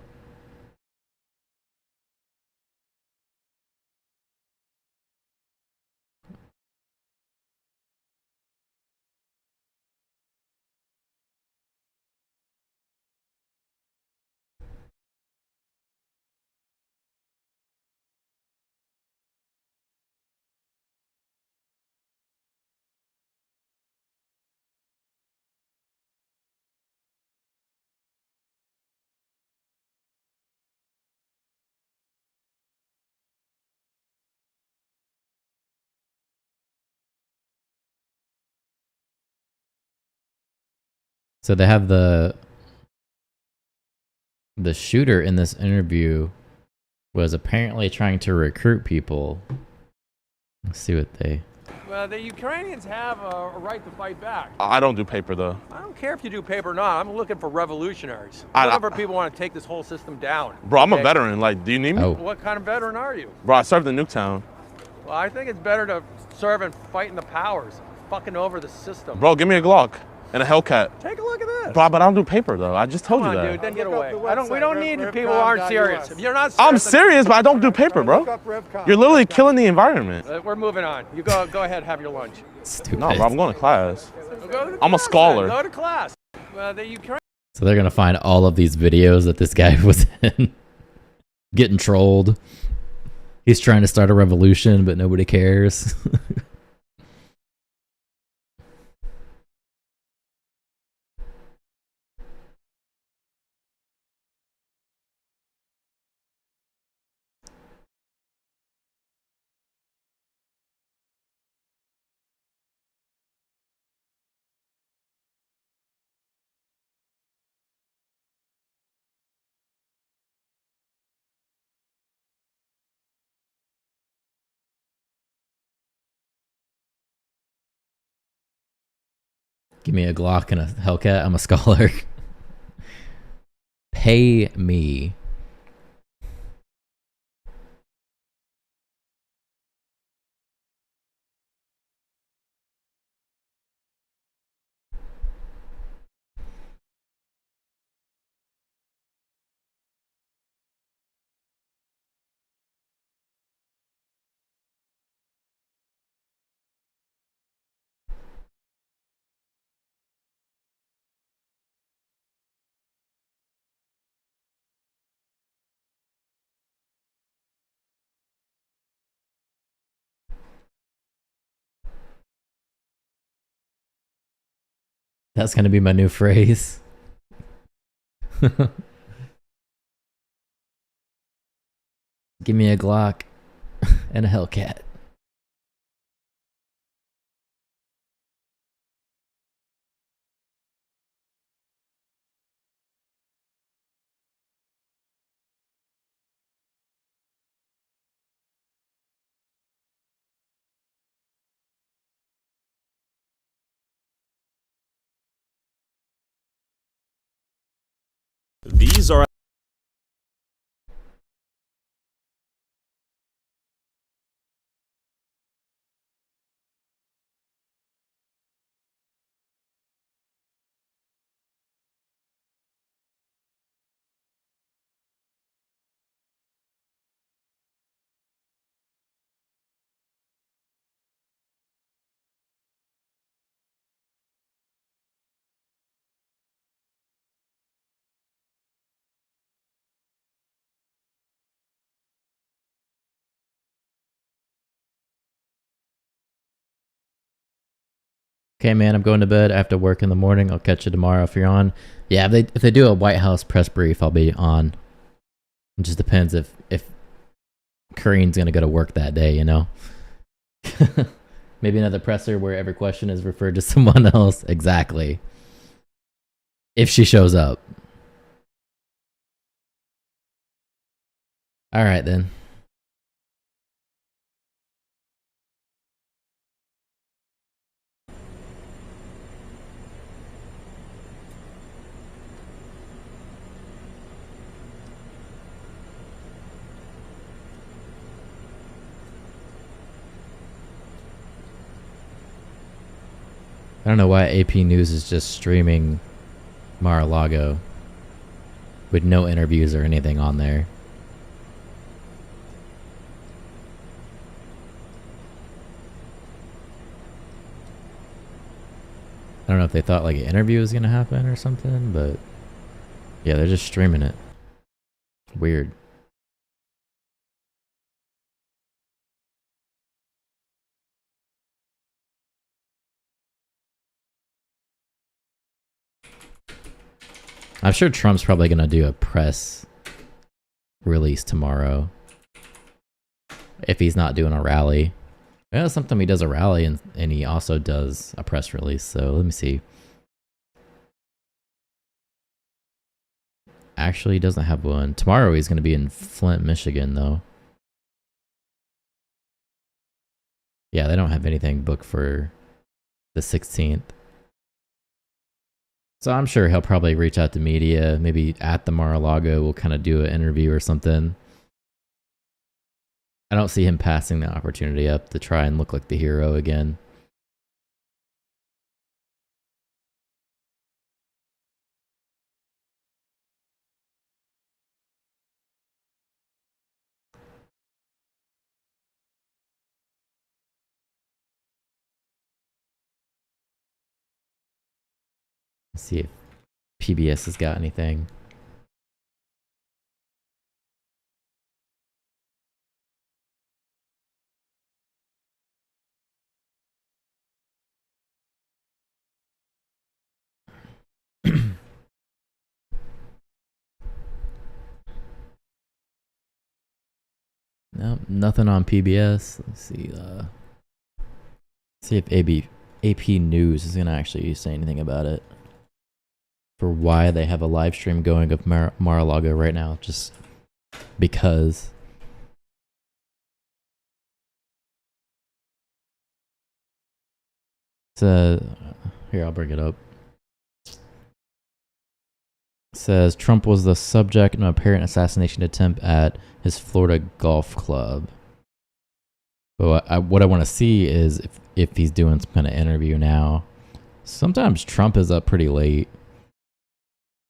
So they have the shooter in this interview was apparently trying to recruit people. Let's see what they... The Ukrainians have a right to fight back. I don't do paper though. I don't care if you do paper or not. I'm looking for revolutionaries. I- I'm looking for people who want to take this whole system down. Bro, I'm a Okay? veteran. Like, do you need me? What kind of veteran are you? Bro, I served in Nuketown. Well, I think it's better to serve and fight in the powers, fucking over the system. Bro, give me a Glock and a Hellcat. Take a look at this. Bro, but I don't do paper though. I just told Come you on, that. dude, then get away. We don't need people who aren't serious. If you're not serious, I'm serious, but I don't do paper, bro. You're literally killing the environment. We're moving on. You go ahead, have your lunch. Stupid. No, bro, I'm going to class. Go to I'm a class scholar. then. Go to class. The Ukraine. So they're gonna find all of these videos that this guy was in, getting trolled. He's trying to start a revolution, but nobody cares. Give me a Glock and a Hellcat. I'm a scholar. Pay me. That's gonna be my new phrase. Give me a Glock and a Hellcat. These are Okay, man, I'm going to bed. I have to work in the morning. I'll catch you tomorrow if you're on. Yeah, if they do a White House press brief, I'll be on. It just depends if Kareen's gonna go to work that day, you know. Maybe another presser where every question is referred to someone else. Exactly. If she shows up. All right then. I don't know why AP News is just streaming Mar-a-Lago with no interviews or anything on there. I don't know if they thought like an interview was gonna happen or something, but yeah, they're just streaming it. Weird. I'm sure Trump's probably gonna do a press release tomorrow if he's not doing a rally. I know sometimes he does a rally and he also does a press release, so let me see. Actually, he doesn't have one. Tomorrow he's going to be in Flint, Michigan, though. Yeah, they don't have anything booked for the 16th. So I'm sure he'll probably reach out to media, maybe at the Mar-a-Lago. We'll kind of do an interview or something. I don't see him passing the opportunity up to try and look like the hero again. Let's see if PBS has got anything. Nope, nothing on PBS. Let's see. See if AP News is gonna actually say anything about it. For why they have a live stream going of Mar-a-Lago right now, just because. So here, I'll bring it up. It says Trump was the subject of an apparent assassination attempt at his Florida golf club. But what I want to see is if he's doing some kind of interview now. Sometimes Trump is up pretty late.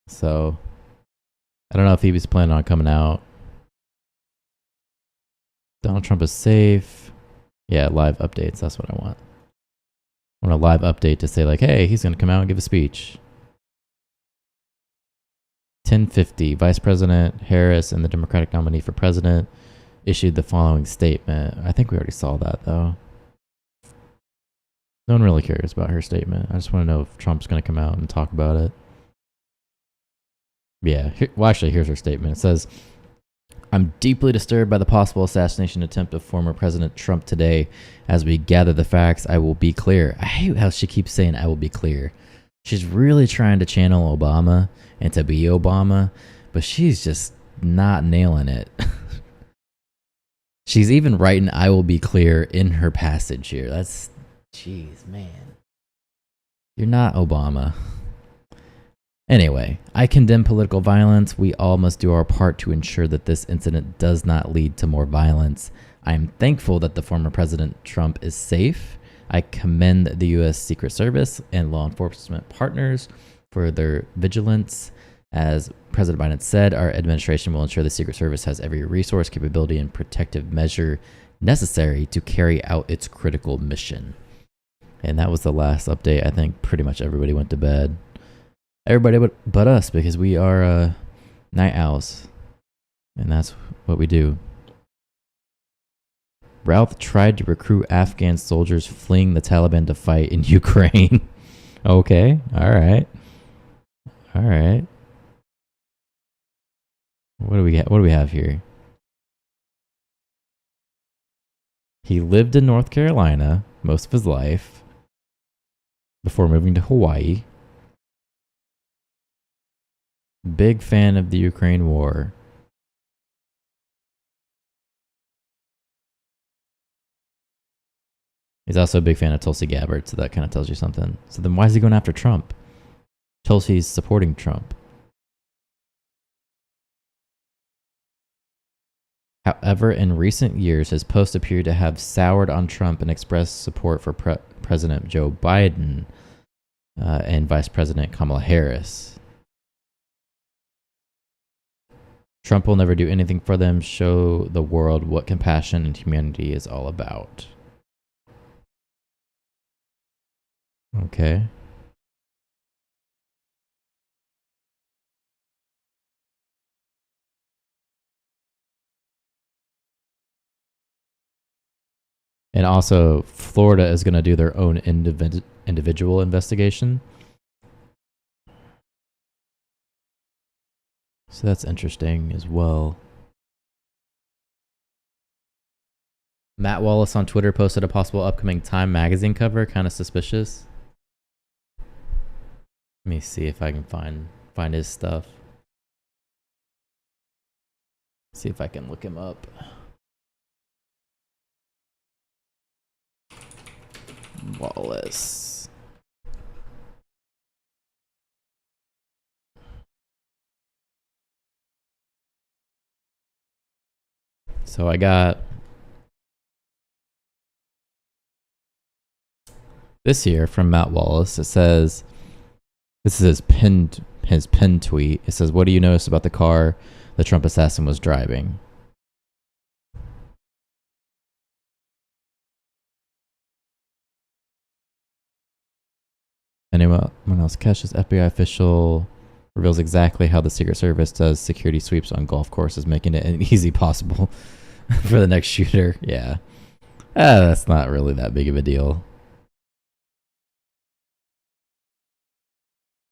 So I don't know if he was planning on coming out. Donald Trump is safe. Yeah, live updates. That's what I want. I want a live update to say like, hey, he's going to come out and give a speech. 10:50, Vice President Harris and the Democratic nominee for president issued the following statement. I think we already saw that, though. No one really cares about her statement. I just want to know if Trump's going to come out and talk about it. Yeah, well, actually, here's her statement. It says, I'm deeply disturbed by the possible assassination attempt of former President Trump today. As we gather the facts, I will be clear. I hate how she keeps saying, I will be clear. She's really trying to channel Obama and to be Obama, but she's just not nailing it. She's even writing, I will be clear in her passage here. That's, jeez, man. You're not Obama. Anyway, I condemn political violence. We all must do our part to ensure that this incident does not lead to more violence. I am thankful that the former President Trump is safe. I commend the U.S. Secret Service and law enforcement partners for their vigilance. As President Biden said, our administration will ensure the Secret Service has every resource, capability, and protective measure necessary to carry out its critical mission. And that was the last update. I think pretty much everybody went to bed. Everybody but us, because we are night owls. And that's what we do. Routh tried to recruit Afghan soldiers fleeing the Taliban to fight in Ukraine. Okay, all right. All right. What do we have here? He lived in North Carolina most of his life before moving to Hawaii. Big fan of the Ukraine war. He's also a big fan of Tulsi Gabbard, so that kind of tells you something. So then why is he going after Trump? Tulsi's supporting Trump. However, in recent years, his posts appear to have soured on Trump and expressed support for President Joe Biden and Vice President Kamala Harris. Trump will never do anything for them, show the world what compassion and humanity is all about. Okay. And also, Florida is going to do their own individual investigation. So that's interesting as well. Matt Wallace on Twitter posted a possible upcoming Time magazine cover. Kind of suspicious. Let me see if I can find his stuff. See if I can look him up. Wallace. So I got this here from Matt Wallace. It says, this is his pinned tweet. It says, "What do you notice about the car the Trump assassin was driving?" Anyone else catch this? FBI official reveals exactly how the Secret Service does security sweeps on golf courses, making it an easy possible for the next shooter. Yeah. That's not really that big of a deal.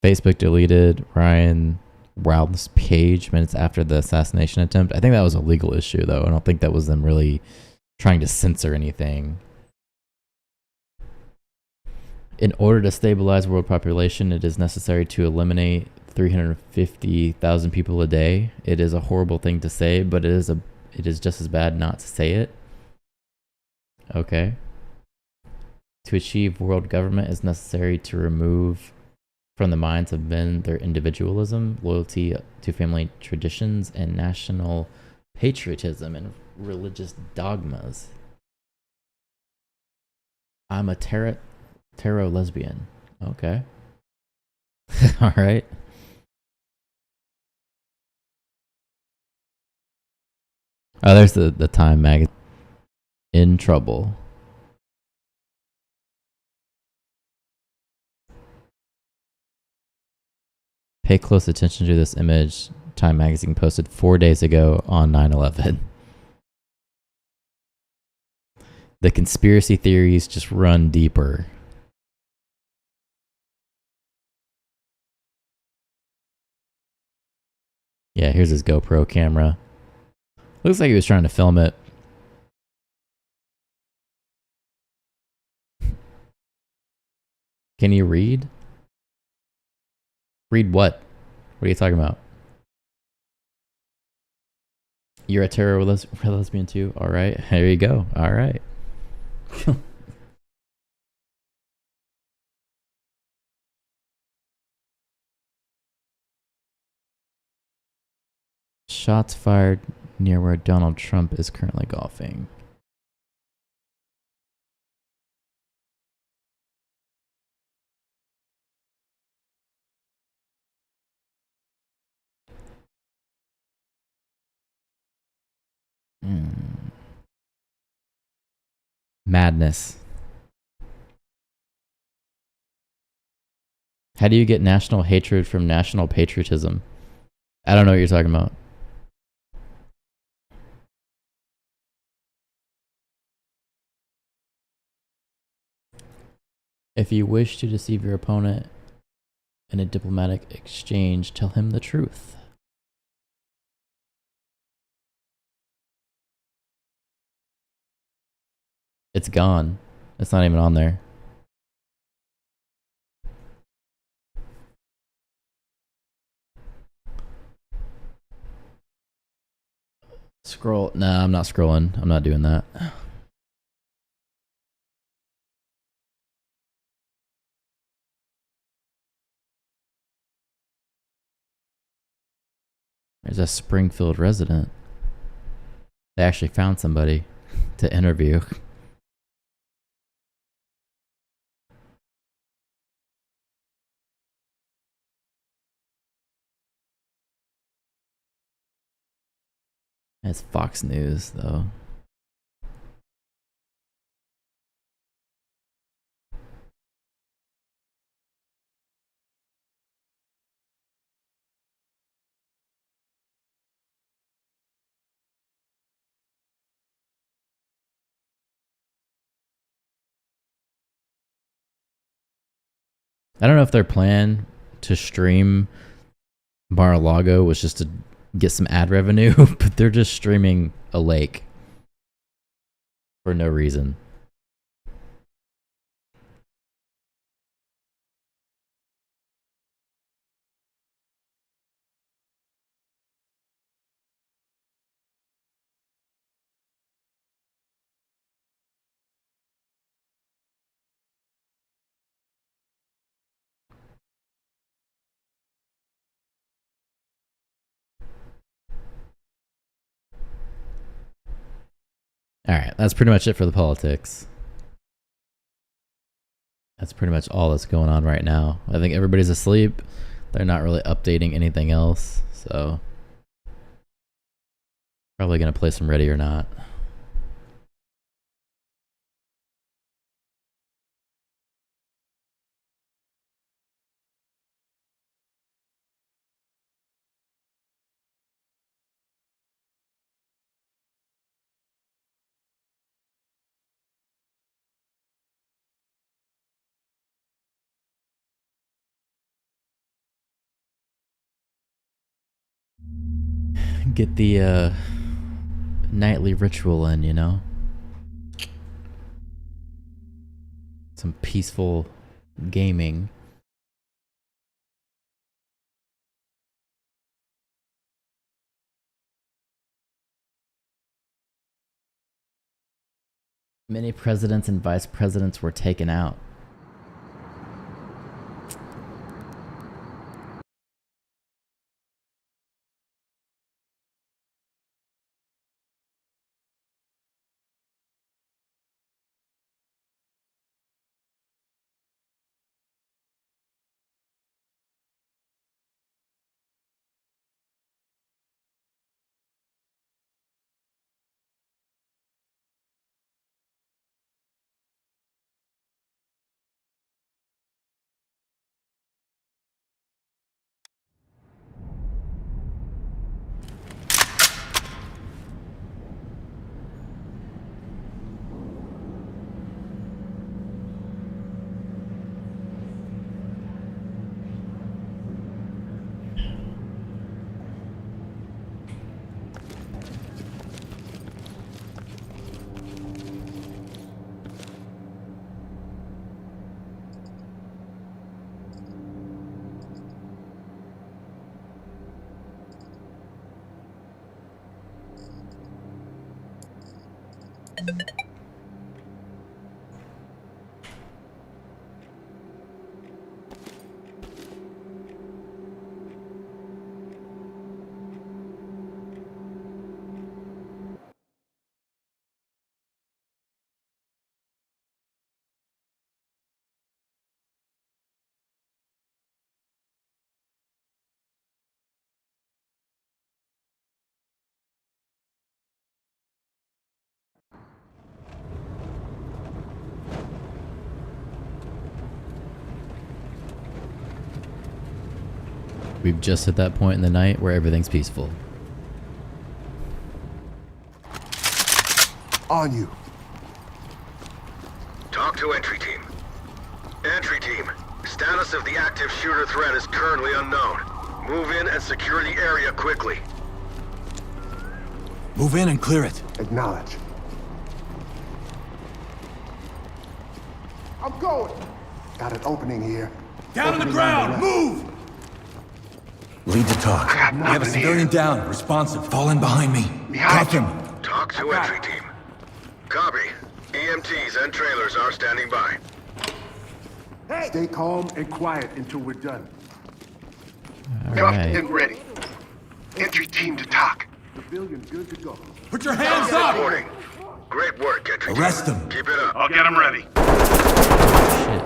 Facebook deleted Ryan Ralph's page minutes after the assassination attempt. I think that was a legal issue, though. I don't think that was them really trying to censor anything. In order to stabilize world population, it is necessary to eliminate 350,000 people a day. It is a horrible thing to say, but it is just as bad not to say it. Okay. To achieve world government, it is necessary to remove from the minds of men their individualism, loyalty to family traditions, and national patriotism and religious dogmas. I'm a tarot lesbian. Okay. All right. Oh, there's the Time magazine. In trouble. Pay close attention to this image Time magazine posted 4 days ago on 9/11. The conspiracy theories just run deeper. Yeah, here's his GoPro camera. Looks like he was trying to film it. Can you read? Read what? What are you talking about? You're a terror lesbian too? All right. There you go. All right. Shots fired near where Donald Trump is currently golfing. Madness. How do you get national hatred from national patriotism? I don't know what you're talking about. If you wish to deceive your opponent in a diplomatic exchange, tell him the truth. It's gone. It's not even on there. Scroll. Nah, I'm not scrolling. I'm not doing that. There's a Springfield resident. They actually found somebody to interview. It's Fox News, though. I don't know if their plan to stream Mar-a-Lago was just to get some ad revenue, but they're just streaming a lake for no reason. All right, that's pretty much it for the politics. That's pretty much all that's going on right now. I think everybody's asleep. They're not really updating anything else, so probably gonna play some Ready or Not. Get the nightly ritual in, you know? Some peaceful gaming. Many presidents and vice presidents were taken out. We've just hit that point in the night where everything's peaceful. On you. Talk to entry team. Entry team, status of the active shooter threat is currently unknown. Move in and secure the area quickly. Move in and clear it. Acknowledge. I'm going. Got an opening here. Down on the ground, move! Lead to talk. We have a civilian down, responsive. Fall in behind me. Cuff him. Talk to entry team. Copy. EMTs and trailers are standing by. Hey. Stay calm and quiet until we're done. All right. And ready. Entry team to talk. Civilian good to go. Put your hands up! Reporting. Great work, entry team. Arrest them. Keep it up. I'll get them ready. Shit.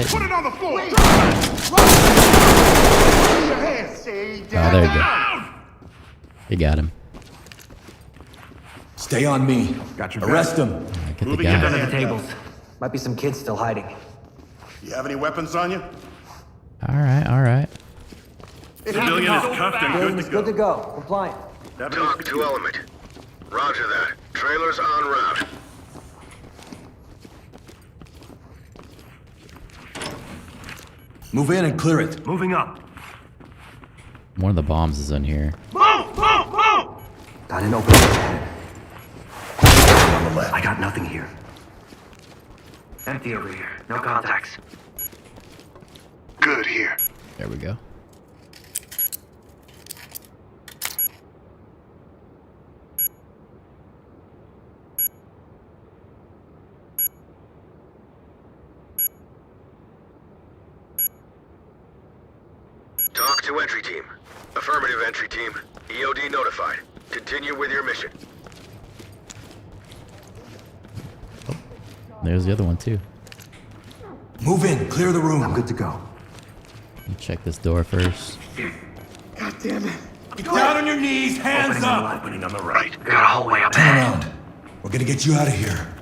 Put it on the floor! Oh, there you go. You got him. Stay on me. Got your Arrest him. Get the guy. Under the tables. Might be some kids still hiding. You have any weapons on you? All right, all right. Civilian is cuffed and good to go. Good to go. Compliant. Talk to element. Roger that. Trailers en route. Move in and clear it. Moving up. One of the bombs is in here. Move! Move! Move! Got an opening ahead. On the left. I got nothing here. Empty over here. No contacts. Good here. There we go. Talk to entry team. Affirmative, entry team. EOD notified. Continue with your mission. There's the other one too. Move in, clear the room. I'm good to go. Let me check this door first. God damn it. Get down on your knees, hands up! Opening on the right. Got a hallway up Turn ahead. around. We're gonna get you out of here.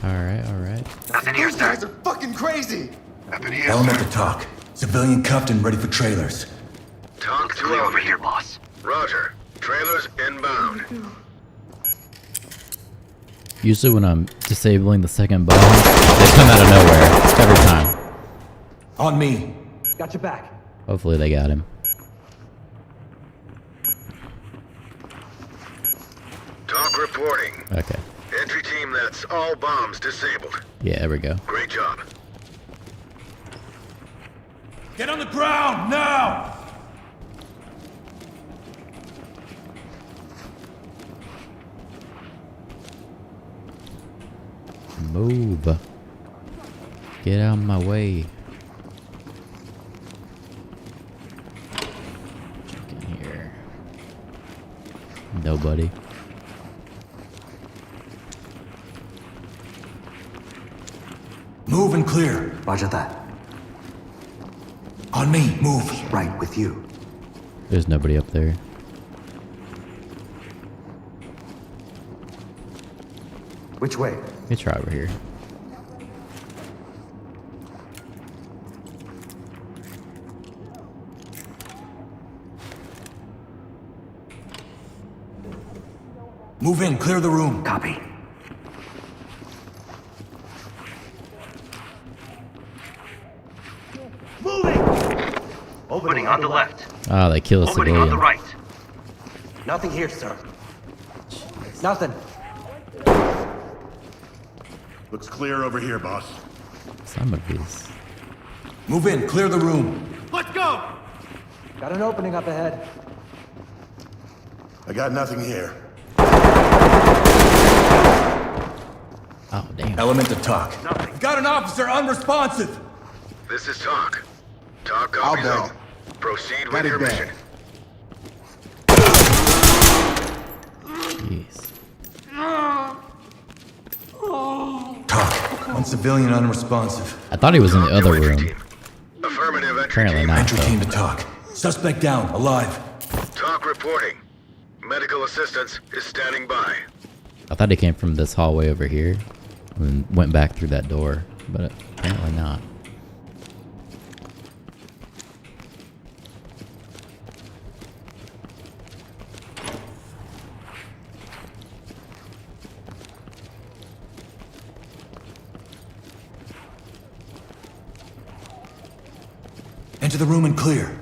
Alright, alright. Nothing here, Those sir. guys are fucking crazy! Nothing here, Element sir. to talk. Civilian cuffed and ready for trailers. Talk to Clear over Element. here, boss. Roger. Trailers inbound. Usually when I'm disabling the second bomb, they come out of nowhere. Every time. On me. Got your back. Hopefully they got him. Talk reporting. Okay. Entry team, that's all bombs disabled. Yeah, there we go. Great job. Get on the ground, now! Move. Get out of my way. Check in here. Nobody. Move and clear. Roger that. On me, move. Right with you. There's nobody up there. Which way? Let me try over here. Move in, clear the room. Copy. Opening on the left. Ah, they kill a Opening on civilian. the right. Nothing here, sir. Nothing. Looks clear over here, boss. Some of these. Move in, clear the room. Let's go! Got an opening up ahead. I got nothing here. Oh, damn. Element to talk. Got an officer unresponsive. This is Talk. Talk copies all. Proceed with your mission. Jeez. Talk. One civilian unresponsive. I thought he was in the other room. Affirmative, entry Apparently team. not, Entry team though. to talk. Suspect down, alive. Talk reporting. Medical assistance is standing by. I thought he came from this hallway over here and went back through that door, but apparently not. Enter the room and clear.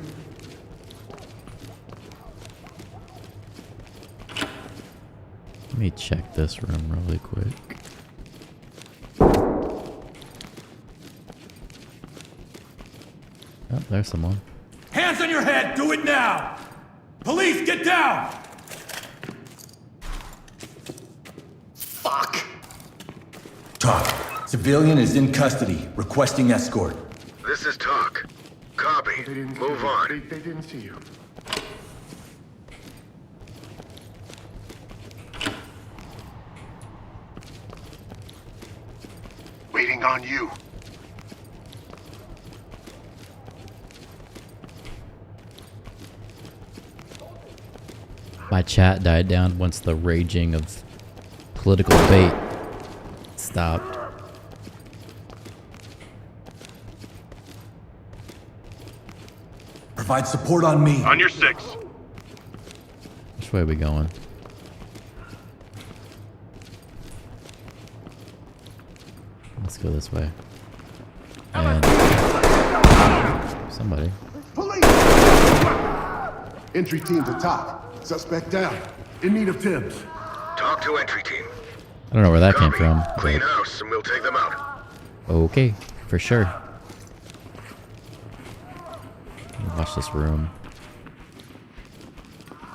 Let me check this room really quick. Oh, there's someone. Hands on your head, do it now! Police, get down! Fuck! Talk. Civilian is in custody, requesting escort. This is Talk. Copy. Move on. They didn't see you. Waiting on you. My chat died down once the raging of political debate stopped. Provide support on me. On your six. Which way are we going? Let's go this way. And somebody. Police! Entry team to Talk. Suspect down. In need of tips. Talk to entry team. I don't know where that came Copy. from. Clean but house and we'll take them out. okay, for sure. Watch this room.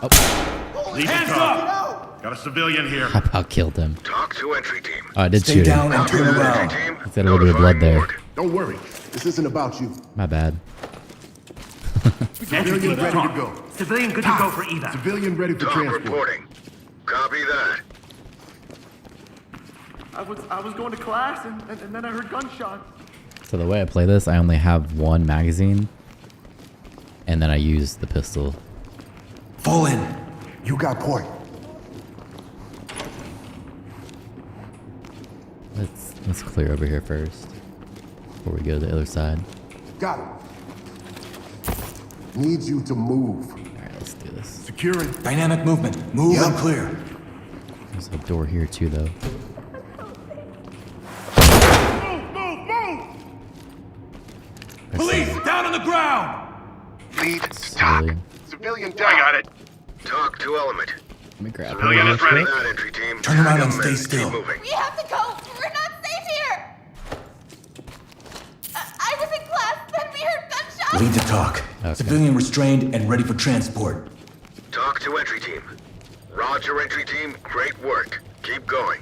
Oh, Leave Hands up! Got a civilian here. I about killed him. Talk to entry team. Oh, I did Stay shoot down him. and turn around. He's got a little bit of blood there. Don't worry. This isn't about you. My bad. Civilian ready to go. Civilian good to go for evac. Civilian ready for Talk transport. reporting. Copy that. I was going to class and then I heard gunshots. So the way I play this, I only have one magazine, and then I use the pistol. Fall in. You got point. Let's clear over here first before we go to the other side. Got it. Needs you to move. All right, let's do this. Securing. Dynamic movement. Move and clear. There's a door here too, though. Police down on the ground. Lead. Civilian. Civilian down. I got it. Talk to element. Let me grab Civilian her is real ready. quick. That entry team. Turn around and Tag 'em stay keep still. moving. We have to go. We're not safe here. I was in class, then we heard gunshots. Lead to talk. Okay. Civilian restrained and ready for transport. Talk to entry team. Roger, entry team. Great work. Keep going.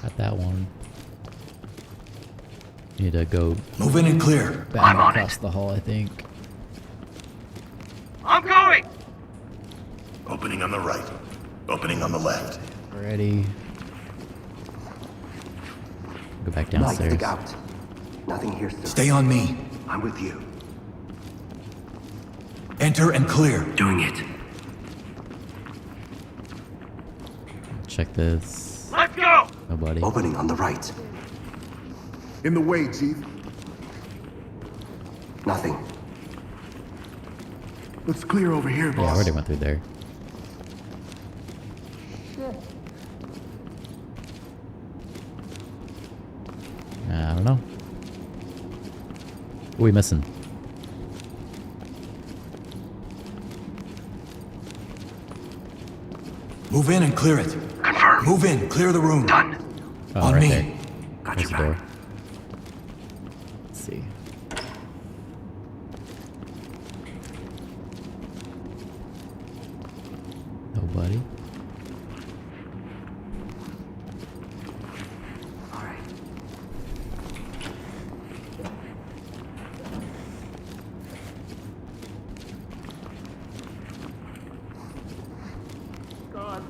Got that one. Need to go Move in and clear. back across the hall, I think. I'm going. Opening on the right. Opening on the left. Ready. Go back downstairs. out. Nothing here, sir. Stay on me. I'm with you. Enter and clear. Doing it. Check this. Let's go. Nobody. Opening on the right. In the way, Chief. Nothing. Looks clear over here, Yeah, I already went through there. I don't know. What are we missing? Move in and clear it. Confirm. Move in. Clear the room. Done. Oh, On right me. there. Got There's you the door. back. Let's see. Nobody. All right. God.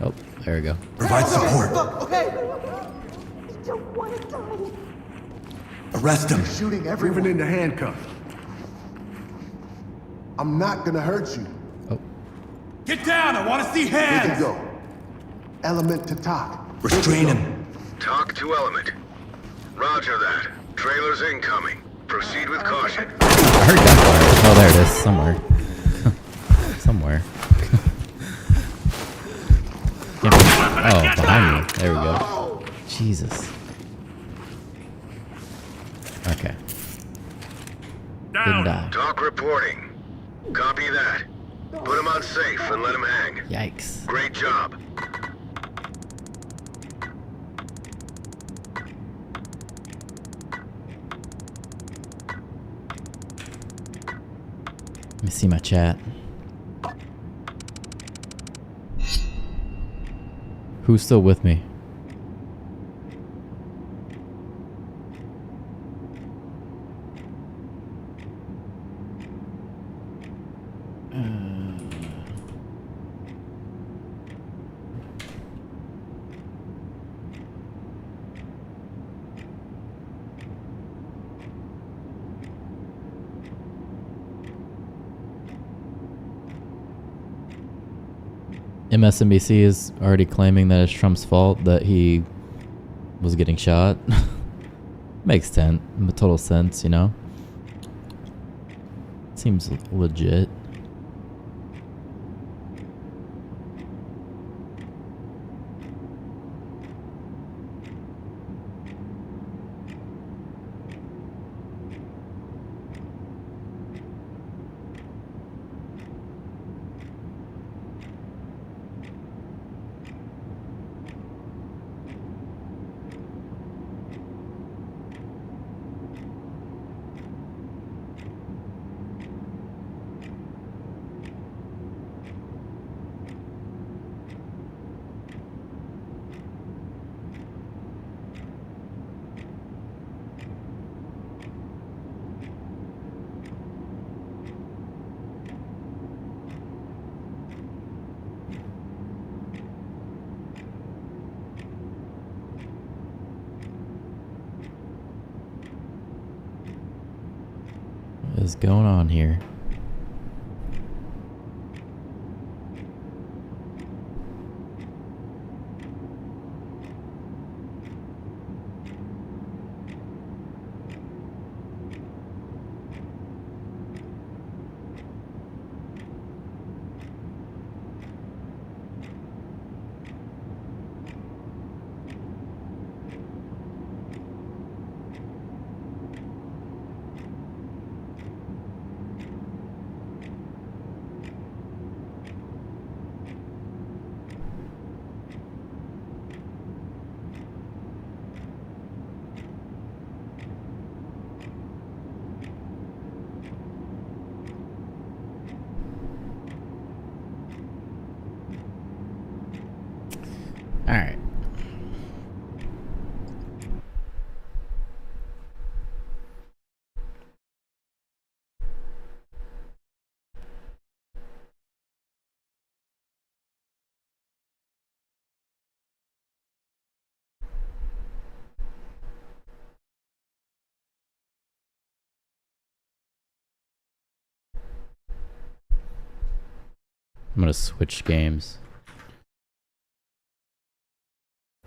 Oh, there we go. Provide support. Okay. I don't want to die. Arrest him. Shooting everyone. Moving into handcuffs. I'm not gonna hurt you. Oh, Get down. I want to see hands. Here you go. Element to talk. Restrain him. Talk to element. Roger that. Trailers incoming. Proceed with caution. I heard gunfire. Oh, there it is. Somewhere. Somewhere. Oh, behind me. There we go. Jesus. Okay. Didn't die. Talk reporting. Copy that. Put him on safe and let him hang. Yikes. Great job. Let me see my chat. Who's still with me? MSNBC is already claiming that it's Trump's fault that he was getting shot. Makes total sense, you know? Seems legit. is going on here? All right. I'm gonna switch games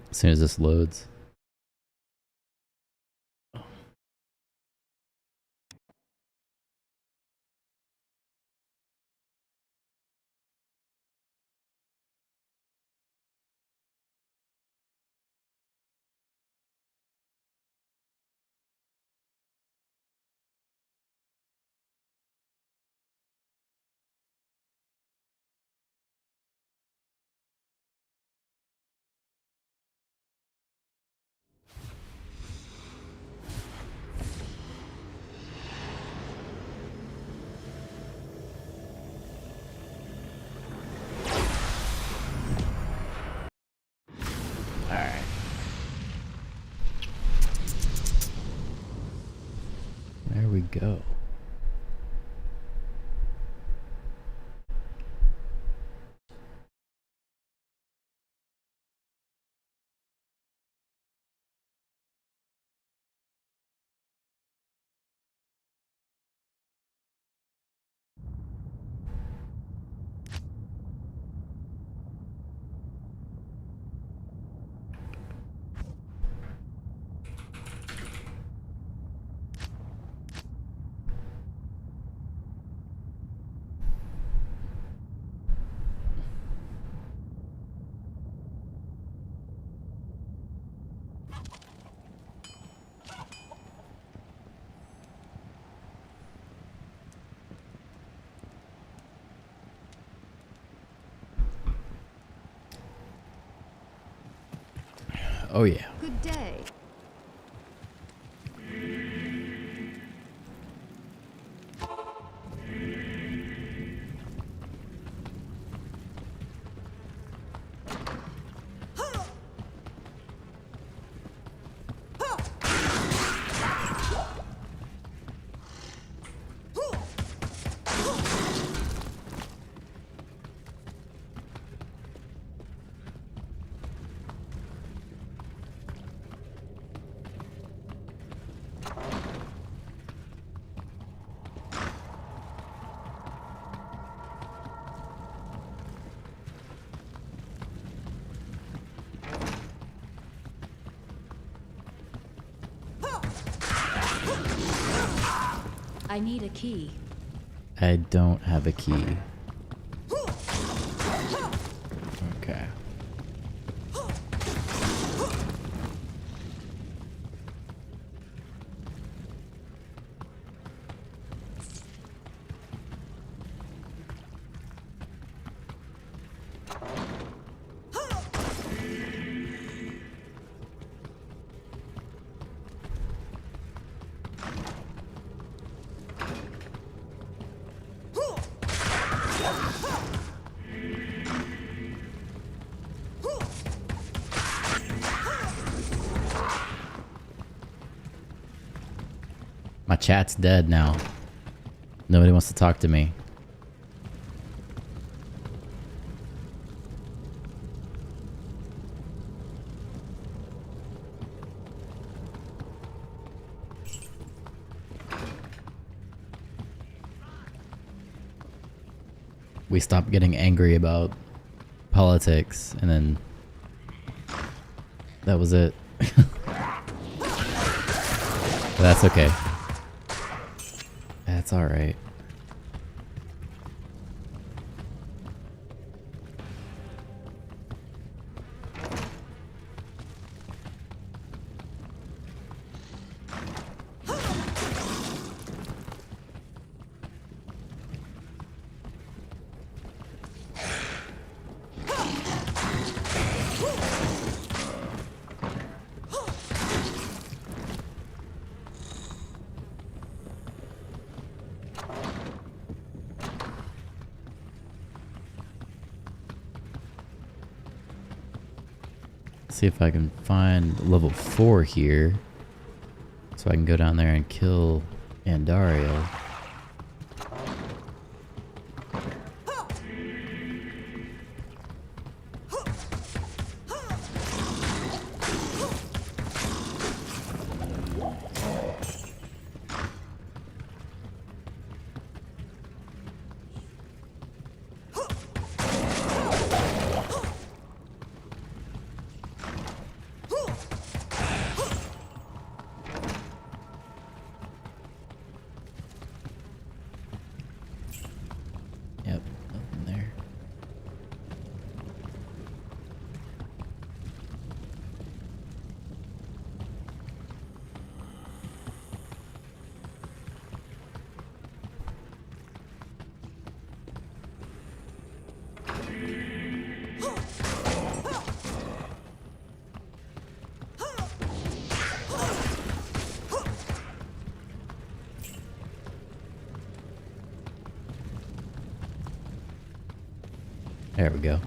as soon as this loads. There we go. Oh yeah. Good day. I need a key. I don't have a key. Okay. My chat's dead now. Nobody wants to talk to me. we stop getting angry about politics, and then that was it. That's okay. That's alright. See if I can find level 4 here, so I can go down there and kill Andariel. Yep, nothing there. There we go.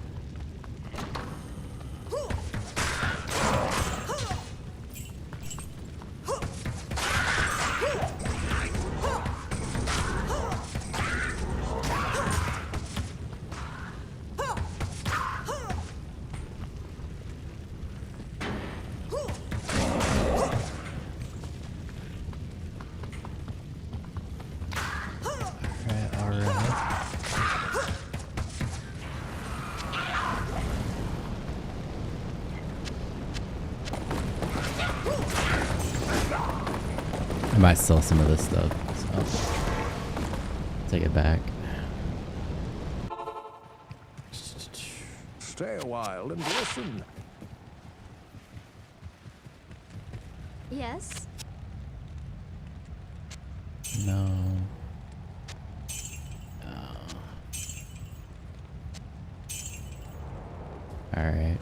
I might sell some of this stuff, so take it back. Stay a while and listen. Yes? No. Alright.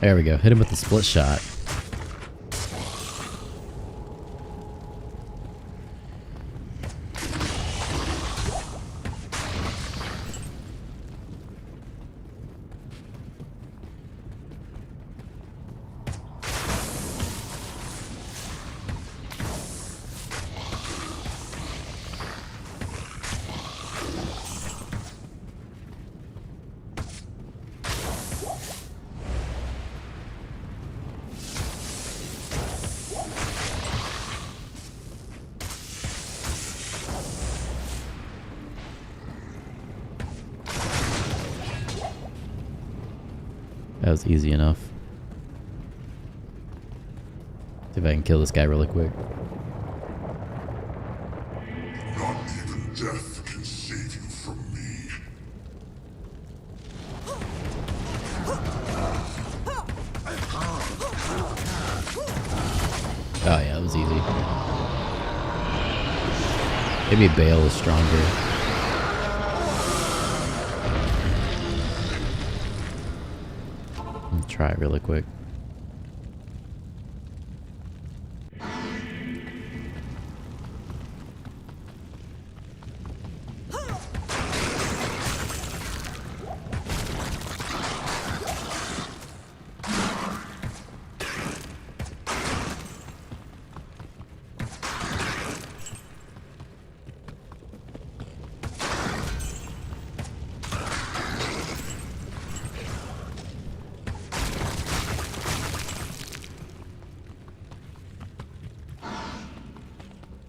There we go. Hit him with the split shot. That was easy enough. See if I can kill this guy really quick. Not even death can save you from me. Oh yeah, that was easy. Maybe Bale is stronger. Try it really quick.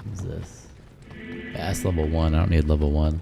What's this? Yeah, that's level 1. I don't need level 1.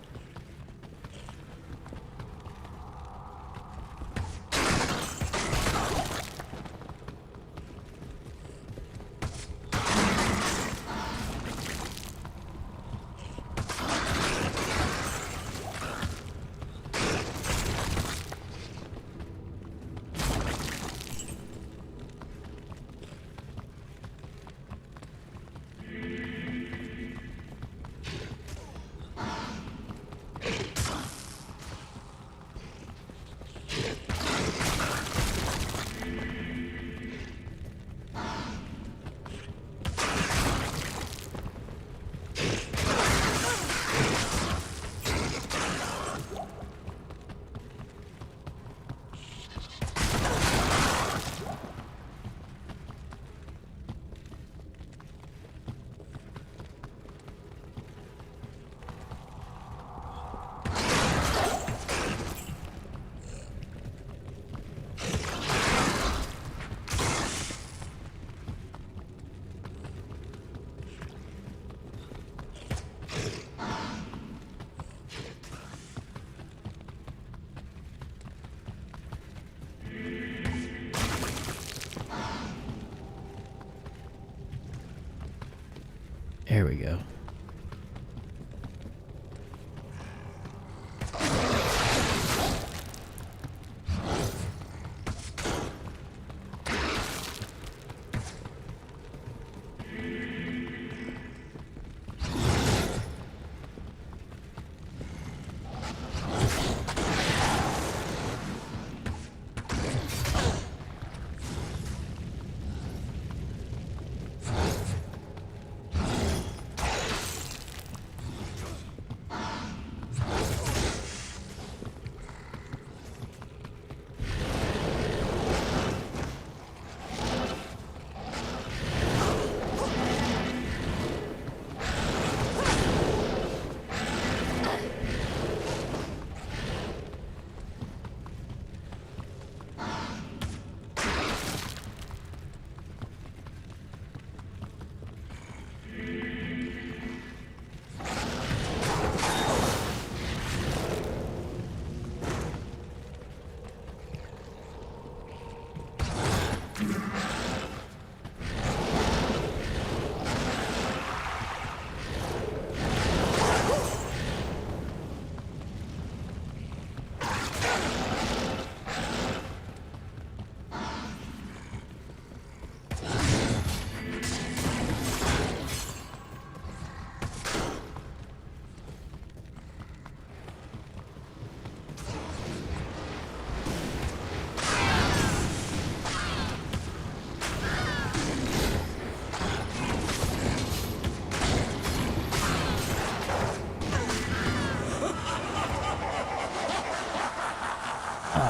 There we go.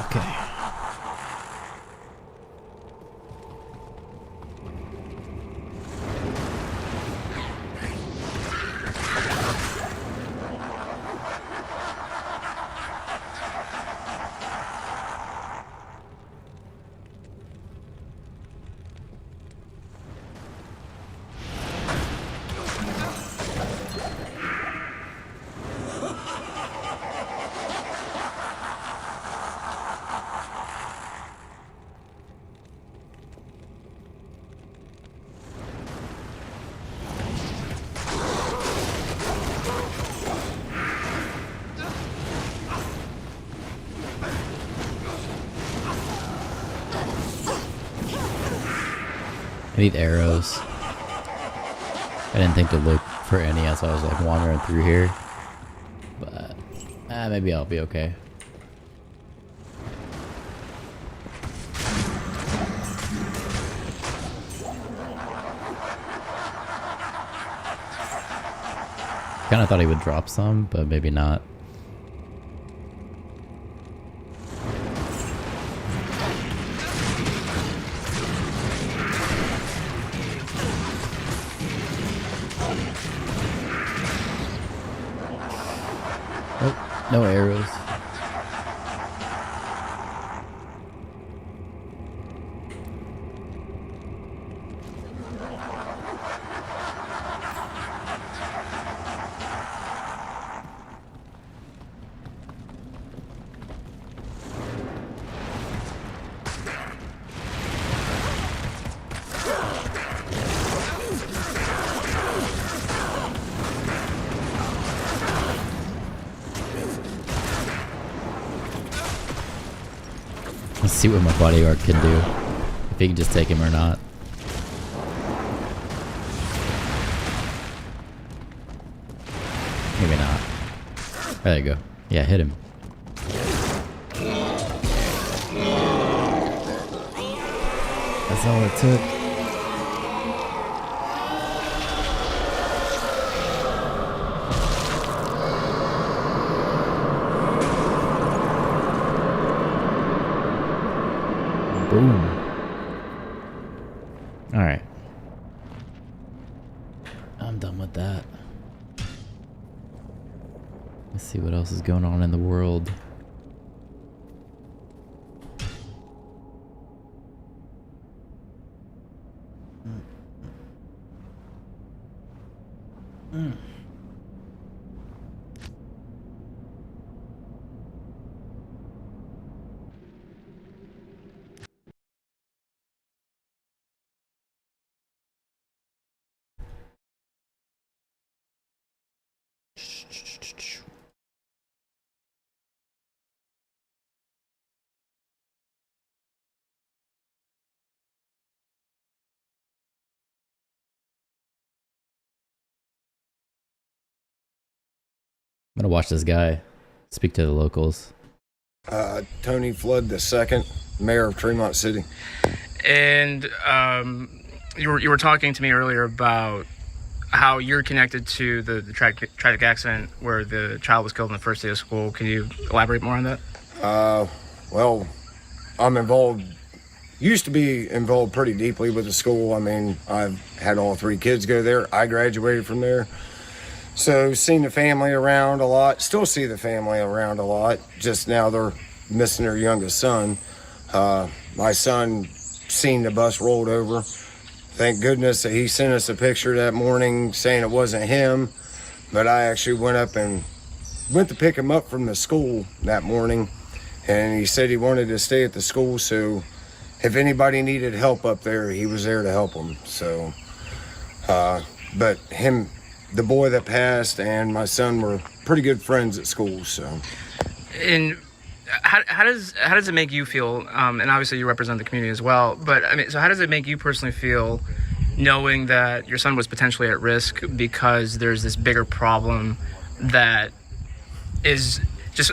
Okay. I need arrows. I didn't think to look for any as I was like wandering through here. But maybe I'll be okay. Kinda thought he would drop some, but maybe not. Oh, no arrows. Let's see what my bodyguard can do. If he can just take him or not. Maybe not. There you go. Yeah, hit him. That's all it took. Boom. Alright. I'm done with that. Let's see what else is going on in the world. I'm gonna watch this guy speak to the locals. Tony Flood II, mayor of Tremont City. And you were talking to me earlier about how you're connected to the tragic accident where the child was killed on the first day of school. Can you elaborate more on that? Well, I'm involved, used to be involved pretty deeply with the school. I mean, I've had all 3 kids go there. I graduated from there. So seen the family around a lot, still see the family around a lot. Just now they're missing their youngest son. My son seen the bus rolled over. Thank goodness that he sent us a picture that morning saying it wasn't him. But I actually went to pick him up from the school that morning. And he said he wanted to stay at the school, so if anybody needed help up there, he was there to help them. So, but him, the boy that passed and my son were pretty good friends at school. So, and how does it make you feel? And obviously you represent the community as well. But I mean, so how does it make you personally feel, knowing that your son was potentially at risk because there's this bigger problem that is just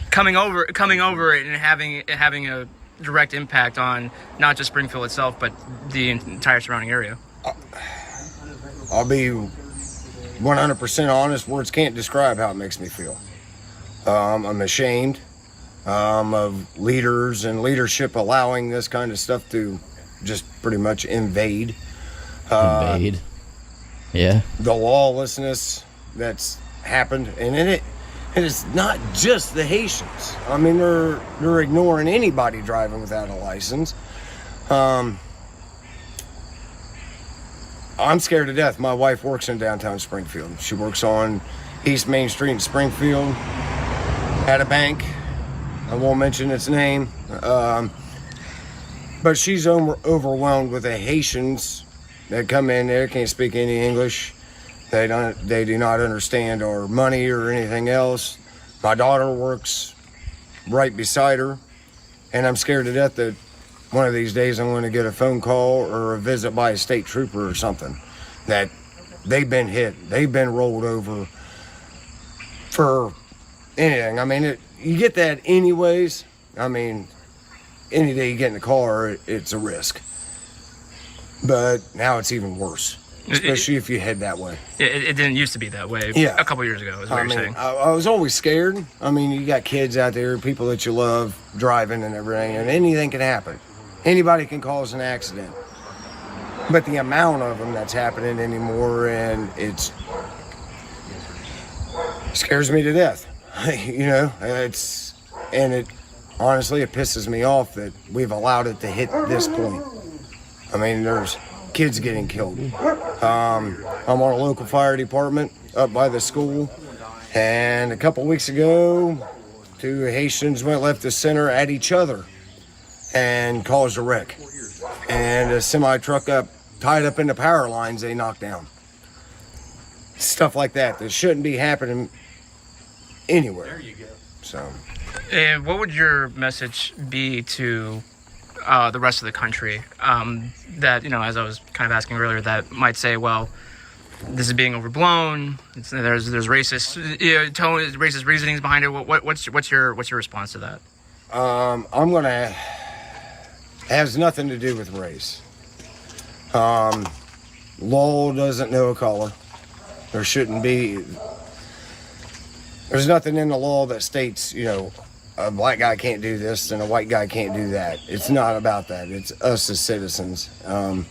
coming over and having a direct impact on not just Springfield itself, but the entire surrounding area? I'll be 100% honest. Words can't describe how it makes me feel. I'm ashamed. of leaders and leadership allowing this kind of stuff to just pretty much invade. Yeah. The lawlessness that's happened, and it is not just the Haitians. I mean, they're ignoring anybody driving without a license. I'm scared to death. My wife works in downtown Springfield. She works on East Main Street in Springfield at a bank. I won't mention its name. But she's overwhelmed with the Haitians that come in there, can't speak any English. They do not understand our money or anything else. My daughter works right beside her, and I'm scared to death that one of these days I'm going to get a phone call or a visit by a state trooper or something, that they've been hit, they've been rolled over for anything. I mean, you get that anyways. I mean, any day you get in the car, it's a risk. But now it's even worse, especially if you head that way. It didn't used to be that way a couple years ago, is what you're saying. I was always scared. I mean, you got kids out there, people that you love, driving and everything, and anything can happen. Anybody can cause an accident. But the amount of them that's happening anymore, and it scares me to death. You know, honestly, it pisses me off that we've allowed it to hit this point. I mean, there's kids getting killed. I'm on a local fire department up by the school, and a couple weeks ago, 2 Haitians went left the center at each other and caused a wreck. And a semi-truck tied up in the power lines they knocked down. Stuff like that shouldn't be happening anywhere. There you go. So. And what would your message be to the rest of the country that, you know, as I was kind of asking earlier, that might say, well, this is being overblown. There's racist, racist reasonings behind it. What's your response to that? Has nothing to do with race. Law doesn't know a color. There shouldn't be. There's nothing in the law that states, you know, a black guy can't do this and a white guy can't do that. It's not about that. It's us as citizens. I'm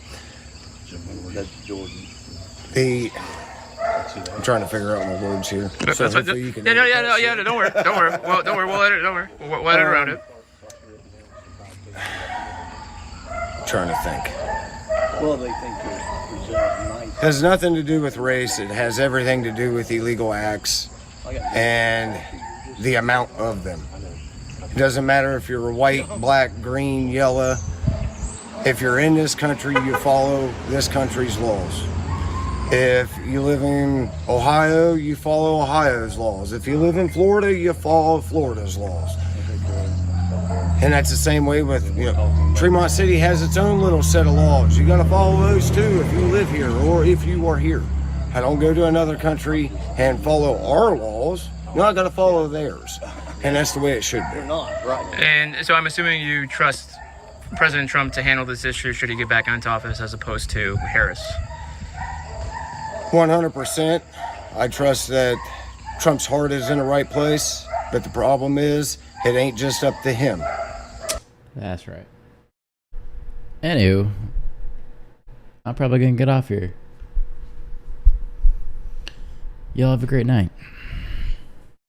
trying to figure out my words here. So hopefully you can. Don't worry. Well, don't worry. We'll edit. Don't worry. We'll edit around it. I'm trying to think. Well, they think you're nice. It has nothing to do with race. It has everything to do with illegal acts and the amount of them. It doesn't matter if you're white, black, green, yellow. If you're in this country, you follow this country's laws. If you live in Ohio, you follow Ohio's laws. If you live in Florida, you follow Florida's laws. And that's the same way with, you know, Tremont City has its own little set of laws. You got to follow those too if you live here or if you are here. I don't go to another country and follow our laws. You're not going to follow theirs. And that's the way it should be. They're not, right? And so I'm assuming you trust President Trump to handle this issue should he get back into office as opposed to Harris. 100%. I trust that Trump's heart is in the right place, but the problem is it ain't just up to him. That's right. Anywho, I'm probably going to get off here. Y'all have a great night.